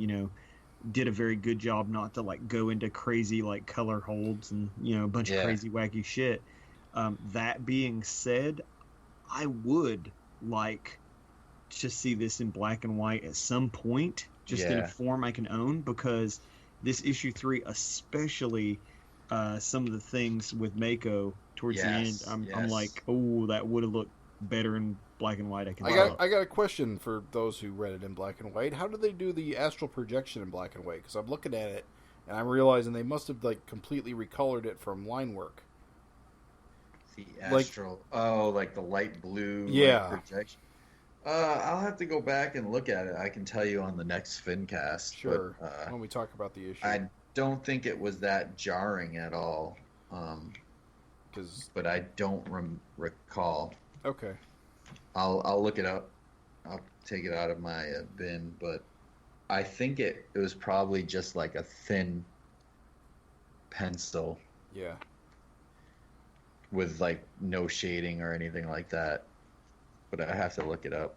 did a very good job not to like go into crazy like color holds and a bunch of crazy wacky shit. That being said, I would like to see this in black and white at some point, just in a form I can own, because this issue 3, especially some of the things with Mako towards the end, I'm like, oh, that would have looked better in black and white. I got a question for those who read it in black and white. How did they do the astral projection in black and white? Because I'm looking at it and I'm realizing they must have like completely recolored it from line work. The Like- astral, like the light blue Yeah. projection. I'll have to go back and look at it. I can tell you on the next FinCast. Sure. But, When we talk about the issue. I don't think it was that jarring at all. But I don't recall. Okay. I'll look it up. I'll take it out of my bin, but I think it was probably just like a thin pencil Yeah. with like no shading or anything like that. But I have to look it up.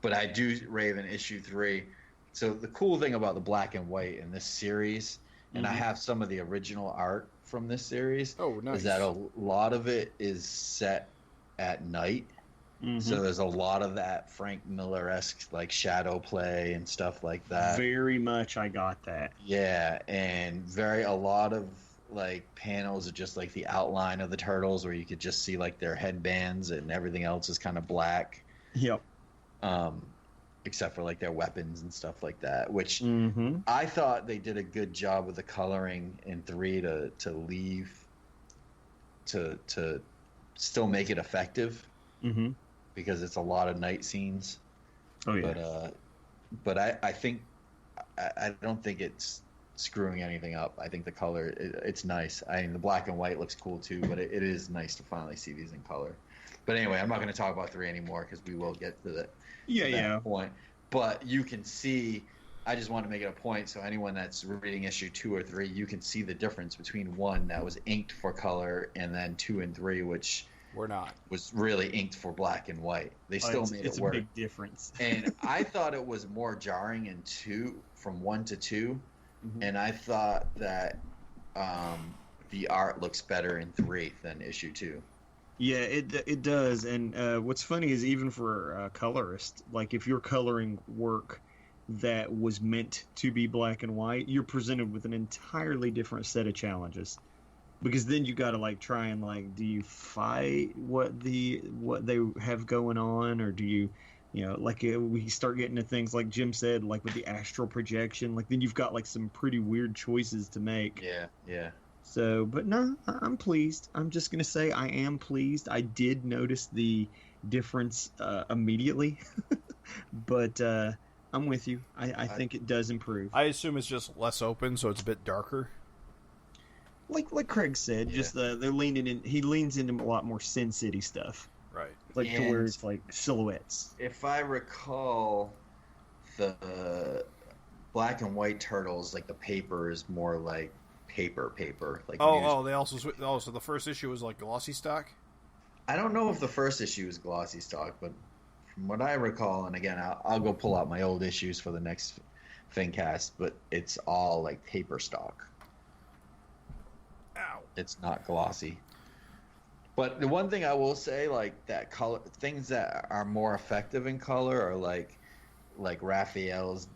But I do Raven issue 3. So the cool thing about the black and white in this series, and I have some of the original art from this series, Oh, nice. is that a lot of it is set at night. So there's a lot of that Frank Miller-esque like shadow play and stuff like that. Very much, I got that. Yeah, and a lot of like panels are just like the outline of the turtles, where you could just see like their headbands, and everything else is kind of black. Yep. Except for like their weapons and stuff like that, which Mm-hmm. I thought they did a good job with the coloring in 3 to still make it effective, Mm-hmm. because it's a lot of night scenes. Oh yeah. But I think I don't think it's screwing anything up. I think the color it's nice. I mean, the black and white looks cool too, but it is nice to finally see these in color. But anyway, I'm not going to talk about 3 anymore, because we will get to that point. But you can see, I just want to make it a point, so anyone that's reading issue 2 or 3, you can see the difference between 1 that was inked for color and then 2 and 3, which We're not. was really inked for black and white. They still made it's it work. a big difference. And I thought it was more jarring in 2, from 1 to 2, and I thought that the art looks better in 3 than issue 2. Yeah, it does. And what's funny is, even for a colorist, like if you're coloring work that was meant to be black and white, you're presented with an entirely different set of challenges. Because then you got to like try and like, do you fight what they have going on, or do you like we start getting to things like Jim said, like with the astral projection, like then you've got like some pretty weird choices to make. Yeah. So, but no, I'm pleased. I'm just going to say I am pleased. I did notice the difference immediately, but I'm with you. I think it does improve. I assume it's just less open, so it's a bit darker. Like Craig said, just they're leaning in. He leans into a lot more Sin City stuff, Right. like to where it's like silhouettes. If I recall, the black and white turtles, like the paper is more like paper, like news. They also so the first issue was like glossy stock. I don't know if the first issue is glossy stock, but from what I recall, and again, I'll go pull out my old issues for the next FinCast, but it's all like paper stock. Ow. It's not glossy. But the one thing I will say, like that color, things that are more effective in color are like Raphael's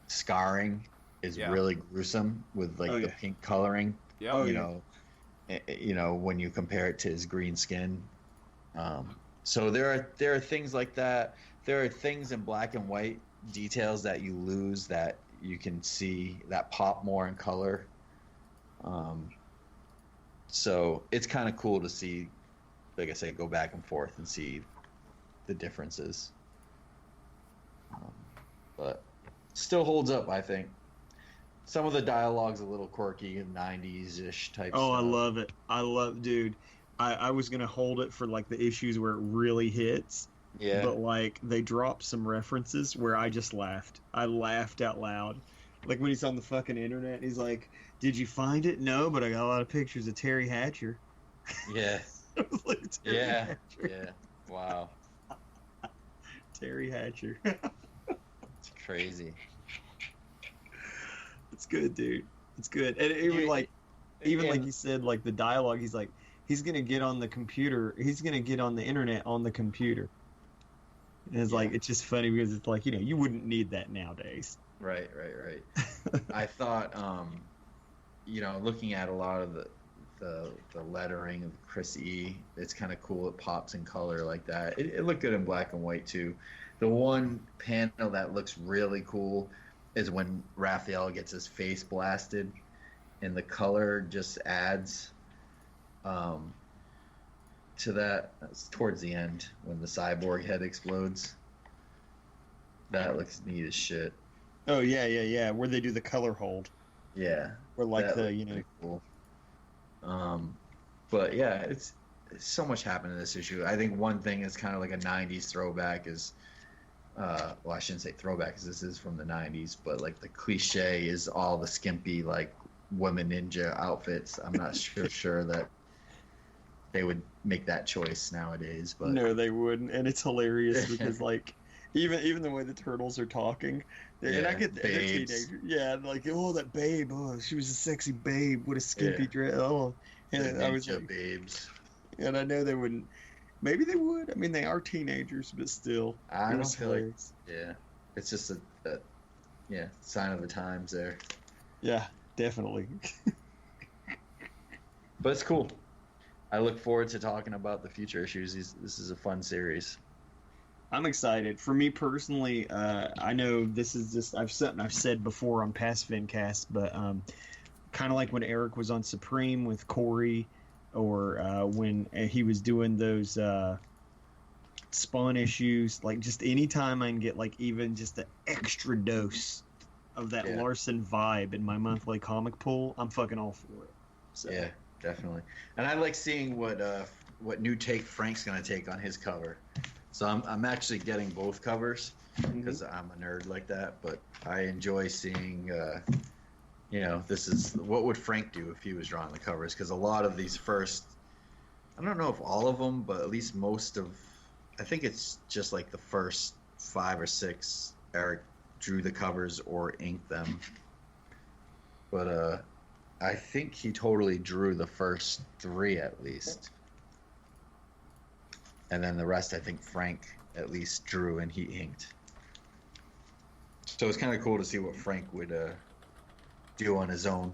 scarring is really gruesome with like the pink coloring. Yeah. You know, when you compare it to his green skin. So there are things like that. There are things in black and white details that you lose that you can see that pop more in color. So it's kind of cool to see, like I say, go back and forth and see the differences. But still holds up, I think. Some of the dialogue's a little quirky and 90s-ish type stuff. I love it. Dude. I was going to hold it for like the issues where it really hits. Yeah. But like they dropped some references where I just laughed. I laughed out loud. Like when he's on the fucking internet, he's like, "Did you find it?" "No, but I got a lot of pictures of Terry Hatcher." Yeah. I was like, Terry Hatcher. Yeah. Wow. Terry Hatcher. It's crazy. It's good, dude. It's good. And even like he said, like the dialogue, he's like, he's gonna get on the computer. He's gonna get on the internet on the computer. And it's like, it's just funny because it's like, you wouldn't need that nowadays. Right. I thought, looking at a lot of the lettering of Chris E, it's kind of cool. It pops in color like that. It looked good in black and white too. The one panel that looks really cool is when Raphael gets his face blasted, and the color just adds. to that. That's towards the end when the cyborg head explodes. That looks neat as shit. Oh yeah. Where they do the color hold. Yeah. Where like that the looks pretty cool. But yeah, it's so much happened in this issue. I think one thing is kind of like a '90s throwback is, well, I shouldn't say throwback because this is from the '90s, but like the cliche is all the skimpy like women ninja outfits. I'm not sure that they would make that choice nowadays, but no, they wouldn't, and it's hilarious because like even the way the turtles are talking, and I get they're teenagers, like oh that babe, oh she was a sexy babe, what a skimpy dress, oh, and I was like babes, and I know they wouldn't. Maybe they would. I mean, they are teenagers, but still, I don't feel hilarious. It's just a sign of the times there. Yeah, definitely. But it's cool. I look forward to talking about the future issues. This is a fun series. I'm excited. For me personally, I know this is just I've said before on past FINcast, but kind of like when Eric was on Supreme with Corey, or when he was doing those Spawn issues, like just anytime I can get like even just an extra dose of that Larson vibe in my monthly comic pool, I'm fucking all for it. So. Yeah, definitely. And I like seeing what new take Frank's gonna take on his cover. So I'm actually getting both covers because I'm a nerd like that. But I enjoy seeing, this is what would Frank do if he was drawing the covers? Because a lot of these first, I don't know if all of them, but at least most of, I think it's just like the first 5 or 6 Eric drew the covers or inked them. But I think he totally drew the first 3 at least. And then the rest, I think Frank at least drew and he inked. So it's kind of cool to see what Frank would do on his own.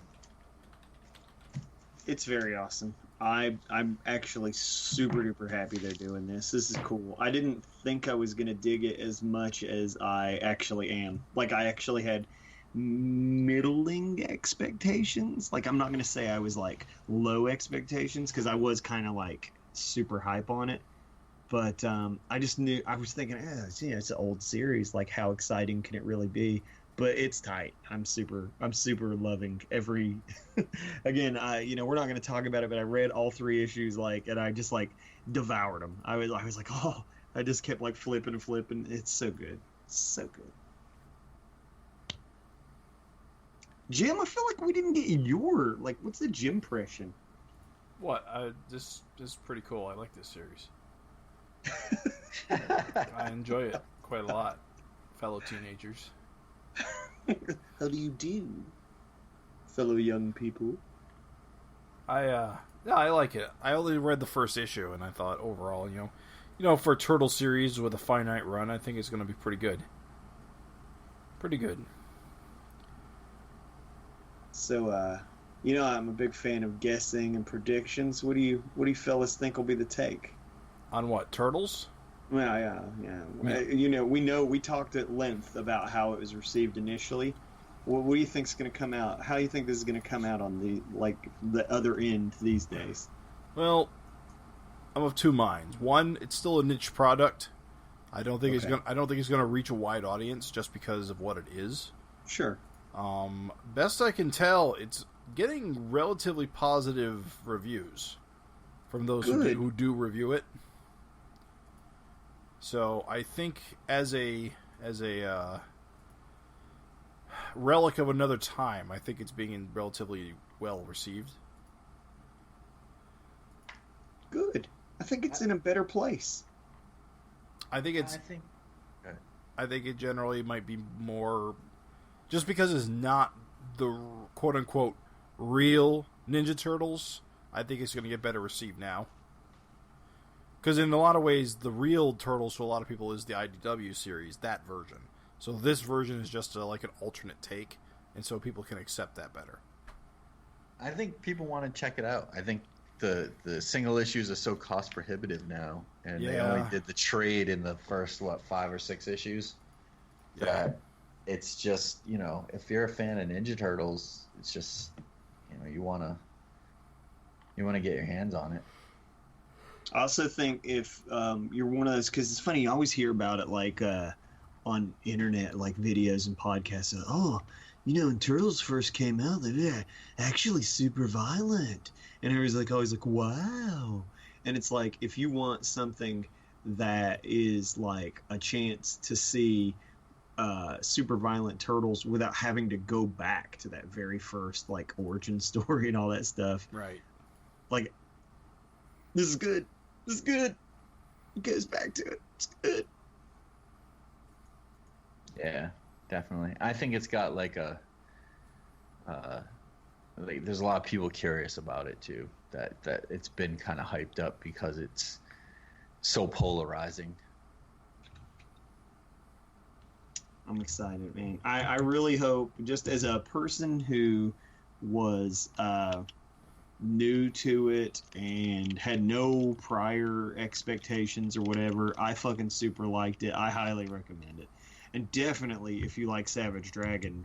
It's very awesome. I'm actually super duper happy they're doing this. This is cool. I didn't think I was going to dig it as much as I actually am. Like, I actually had middling expectations. Like, I'm not going to say I was, like, low expectations, because I was kind of, like, super hype on it. But I just knew, I was thinking, it's an old series. Like, how exciting can it really be? But it's tight. I'm super loving every. Again, we're not going to talk about it, but I read all 3 issues, and I just devoured them. I was like, oh, I just kept flipping and flipping. It's so good, so good. Jim, I feel like we didn't get your what's the Jim impression? What? This is pretty cool. I like this series. I enjoy it quite a lot, fellow teenagers. How do you do, fellow young people? I like it. I only read the first issue, and I thought overall, for a Turtle series with a finite run, I think it's going to be pretty good. Pretty good. So, I'm a big fan of guessing and predictions. What do you fellas think will be the take? On what, Turtles? Well, yeah. We talked at length about how it was received initially. What do you think's going to come out? How do you think this is going to come out on the other end these days? Well, I'm of 2 minds. One, it's still a niche product. I don't think it's going to reach a wide audience just because of what it is. Sure. Best I can tell, it's getting relatively positive reviews from those who do review it. So I think as a relic of another time, I think it's being relatively well received. Good. I think it's in a better place. I think it generally might be more, just because it's not the quote unquote real Ninja Turtles. I think it's going to get better received now. Because in a lot of ways, the real Turtles to a lot of people is the IDW series, that version. So this version is just an alternate take, and so people can accept that better. I think people want to check it out. I think the single issues are so cost prohibitive now, and they only did the trade in the first 5 or 6 issues. Yeah, it's just if you're a fan of Ninja Turtles, it's just you want to get your hands on it. I also think if you're one of those, because it's funny, you always hear about it like on internet, like videos and podcasts. Oh, when Turtles first came out, they were actually super violent, and everybody's like, always like, wow. And it's like, if you want something that is like a chance to see super violent Turtles without having to go back to that very first like origin story and all that stuff, Right. like, this is good. This is good. It goes back to it. It's good. Yeah, definitely. I think it's got like a there's a lot of people curious about it too. That it's been kind of hyped up because it's so polarizing. I'm excited, man. I really hope, just as a person who was new to it and had no prior expectations or whatever, I fucking super liked it. I highly recommend it. And definitely, if you like Savage Dragon,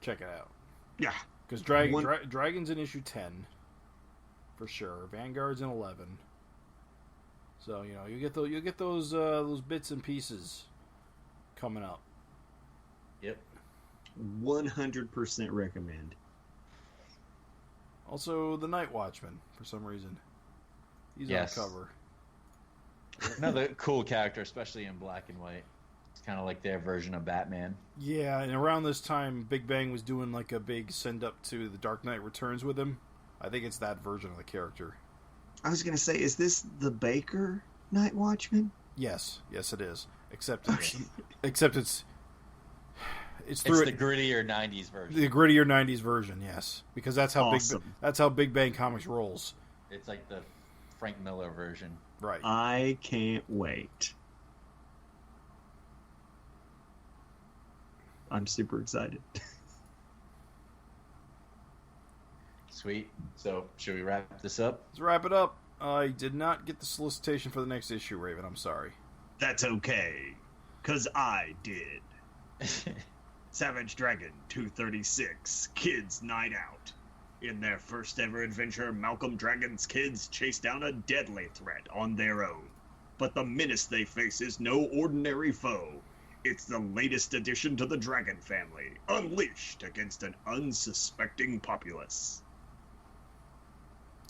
check it out. Yeah. Because Dragon's in issue 10, for sure. Vanguard's in 11. So, you get those bits and pieces coming up. Yep. 100% recommend. Also, the Night Watchman, for some reason. He's Yes. on the cover. Another cool character, especially in black and white. It's kind of like their version of Batman. Yeah, and around this time, Big Bang was doing like a big send-up to The Dark Knight Returns with him. I think it's that version of the character. I was going to say, is this the Baker Night Watchman? Yes, it is. Except it's It's the grittier '90s version. The grittier '90s version, yes, because that's how Awesome. Big Bang Comics rolls. It's like the Frank Miller version. Right. I can't wait. I'm super excited. Sweet. So, should we wrap this up? Let's wrap it up. I did not get the solicitation for the next issue, Raven. I'm sorry. That's okay, because I did. Savage Dragon 236, Kids Night Out. In their first ever adventure, Malcolm Dragon's kids chase down a deadly threat on their own. But the menace they face is no ordinary foe. It's the latest addition to the Dragon family, unleashed against an unsuspecting populace.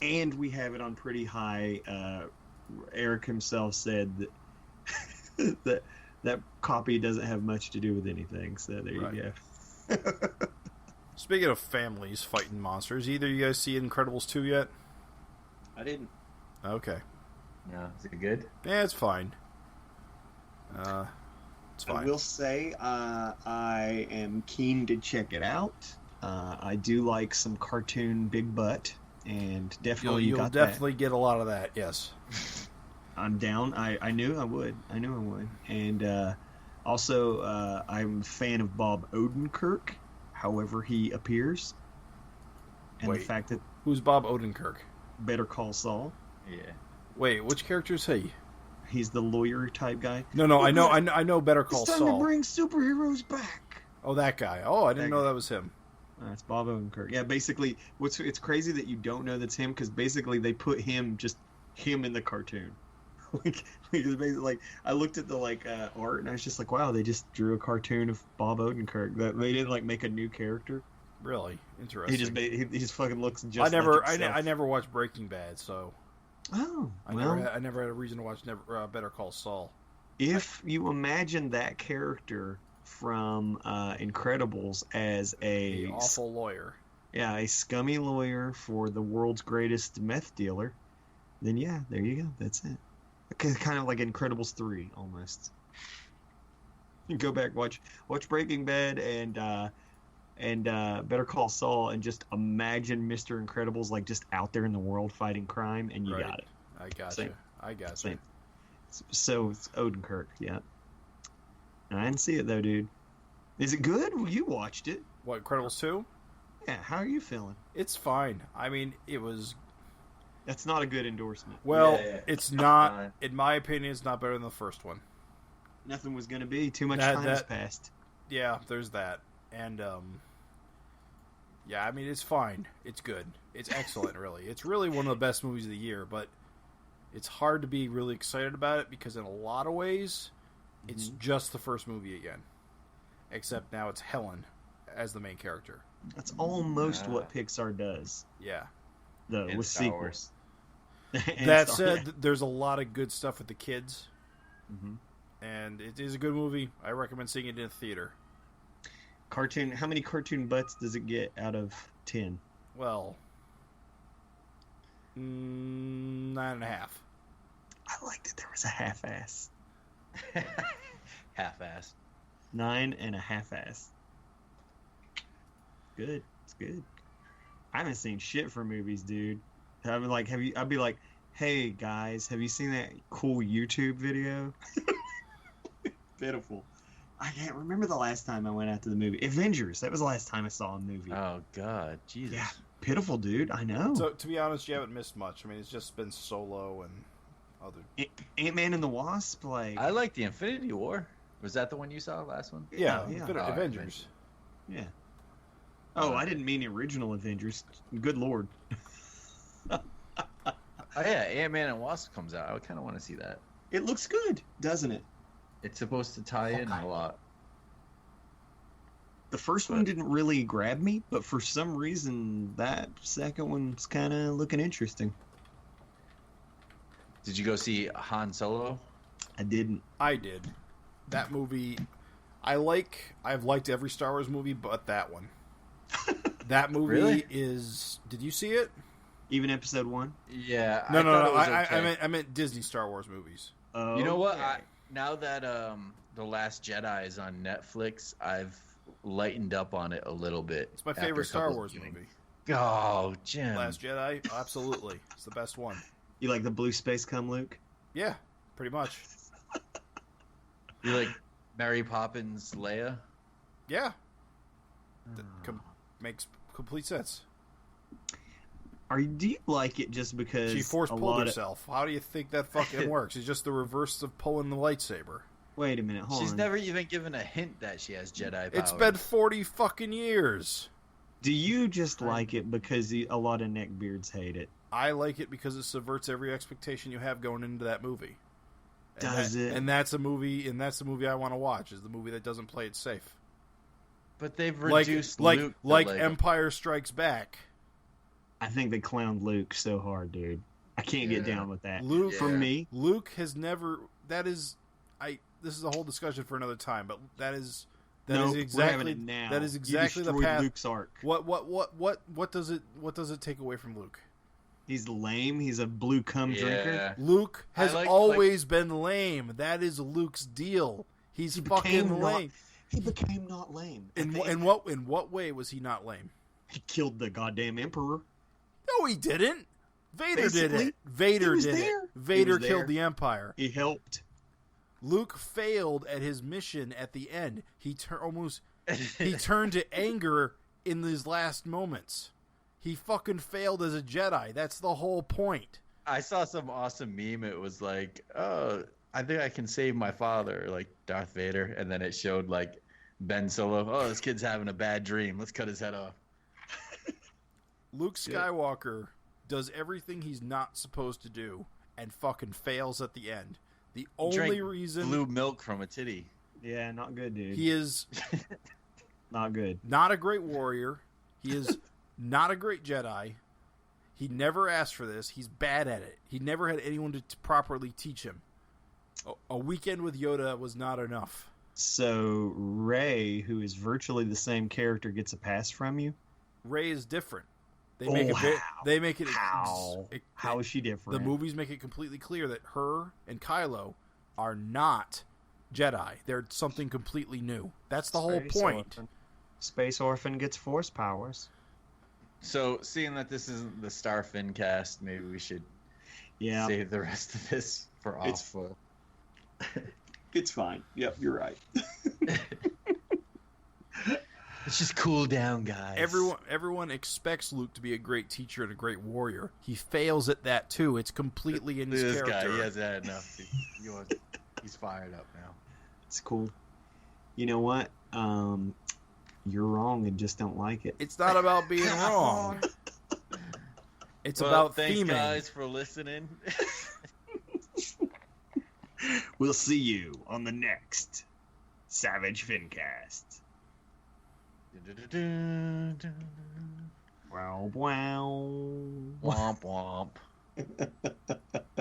And we have it on pretty high. Eric himself said that that copy doesn't have much to do with anything, so there you go. Speaking of families fighting monsters, either you guys see Incredibles 2 yet? I didn't. Okay. No, is it good? Yeah, it's fine. It's fine. I will say I am keen to check it out. I do like some cartoon big butt, and definitely You'll definitely get a lot of that, yes. I'm down. I knew I would. And also, I'm a fan of Bob Odenkirk, however he appears. And the fact that... Who's Bob Odenkirk? Better Call Saul. Yeah. Wait, which character is he? He's the lawyer type guy. No, I know Better Call Saul. It's time to bring superheroes back. Oh, that guy. Oh, I didn't know that was him. It's Bob Odenkirk. Yeah, basically, it's crazy that you don't know that's him, because basically they put him in the cartoon. like I looked at the art and I was just like, wow, they just drew a cartoon of Bob Odenkirk. That they didn't make a new character. Really interesting. He just fucking looks just. I never watched Breaking Bad, so. Oh, I never had a reason to watch Better Call Saul. If you imagine that character from Incredibles as a awful lawyer, a scummy lawyer for the world's greatest meth dealer, then yeah, there you go. That's it. Kind of like Incredibles 3, almost. You go back, watch Breaking Bad and Better Call Saul, and just imagine Mr. Incredibles just out there in the world fighting crime, and you got it. I got you. So it's Odenkirk, yeah. I didn't see it though, dude. Is it good? Well, you watched it. What, Incredibles 2? Yeah. How are you feeling? It's fine. I mean, it was. That's not a good endorsement. Well, it's not. In my opinion, it's not better than the first one. Nothing was going to be. Too much time has passed. Yeah, there's that. And, yeah, I mean, it's fine. It's good. It's excellent, really. It's really one of the best movies of the year, but it's hard to be really excited about it because in a lot of ways, it's just the first movie again. Except now it's Helen as the main character. That's almost what Pixar does. Yeah. Though, with Star Wars. sequels. That said, there's a lot of good stuff with the kids. Mm-hmm. And it is a good movie. I recommend seeing it in a theater. Cartoon. How many cartoon butts does it get out of 10? Well, 9.5. I liked it. There was a half-ass. Half-assed. 9 and a half-ass. Good. It's good. I haven't seen shit for movies, dude. I'd be like, I'd be like, hey guys, have you seen that cool YouTube video? Pitiful. I can't remember the last time I went out to the movie. Avengers. That was the last time I saw a movie. Oh God, Jesus. Yeah, pitiful, dude. I know. So, to be honest, you haven't missed much. I mean, it's just been Solo and other. Ant-Man and the Wasp. Like, I like the Infinity War. Was that the one you saw last one? Yeah, yeah. Avengers. Yeah. Oh, I didn't mean the original Avengers. Good lord. Oh yeah, Ant-Man and Wasp comes out. I kind of want to see that. It looks good, doesn't it? It's supposed to tie in a lot. The first one didn't really grab me, but for some reason that second one's kind of looking interesting. Did you go see Han Solo? I didn't. I did. That movie, I've liked every Star Wars movie but that one. That movie Really? is. Did you see it? Even episode 1? Yeah. No. It was okay. I meant Disney Star Wars movies. Oh, You know what? okay. Now that The Last Jedi is on Netflix, I've lightened up on it a little bit. It's my after favorite a Star couple Wars of viewings. movie. Oh, Jim. Last Jedi, absolutely, it's the best one. You like the blue space cum, Luke? Yeah, pretty much. You like Mary Poppins Leia? Yeah, makes complete sense. Do you like it just because She force pulled herself. How do you think that fucking works? It's just the reverse of pulling the lightsaber. Wait a minute, hold She's on. never even given a hint that she has Jedi powers. It's been 40 fucking years. Do you just like it because a lot of neckbeards hate it? I like it because it subverts every expectation you have going into that movie. Does it? And that's a movie. And that's the movie I want to watch. Is the movie that doesn't play it safe. But they've reduced like Luke to Empire Strikes Back. I think they clowned Luke so hard, dude. I can't get down with that. Luke, For me, Luke has never. This is a whole discussion for another time. But that is exactly we're having it now. that is exactly the You destroyed path. Luke's arc. What does it take away from Luke? He's lame. He's a blue cum drinker. Luke has I like- always been lame. That is Luke's deal. He's fucking lame. He became not lame. In what way was he not lame? He killed the goddamn emperor. No, he didn't. Vader did Basically, it. Vader he was did there. it. Vader He was killed there. the Empire. He helped. Luke failed at his mission at the end. He turned to anger in these last moments. He fucking failed as a Jedi. That's the whole point. I saw some awesome meme. It was like, oh, I think I can save my father, like Darth Vader. And then it showed like Ben Solo. Oh, this kid's having a bad dream. Let's cut his head off. Luke Skywalker does everything he's not supposed to do and fucking fails at the end. The only Drank reason blue milk from a titty. Yeah, not good, dude. he is Not good. not a great warrior, he is not a great Jedi. He never asked for this. He's bad at it. He never had anyone to properly teach him. A weekend with Yoda was not enough. So Rey, who is virtually the same character, gets a pass from you? Rey is different. They Oh, make it. how? They make it. How is she different? The movies make it completely clear that her and Kylo are not Jedi. They're something completely new. That's the whole point. Space Orphan gets force powers. So, seeing that this isn't the Star FINcast, maybe we should save the rest of this for It's- off. It's fine. Yep, you're right. Let's just cool down, guys. Everyone expects Luke to be a great teacher and a great warrior. He fails at that too. It's completely in his This character. guy, he hasn't had enough. He's fired up now. It's cool. You know what? You're wrong and just don't like it. It's not about being wrong. It's Well, about thanks, theming. guys, for listening. We'll see you on the next Savage FINcast. Wow, wow. Womp womp.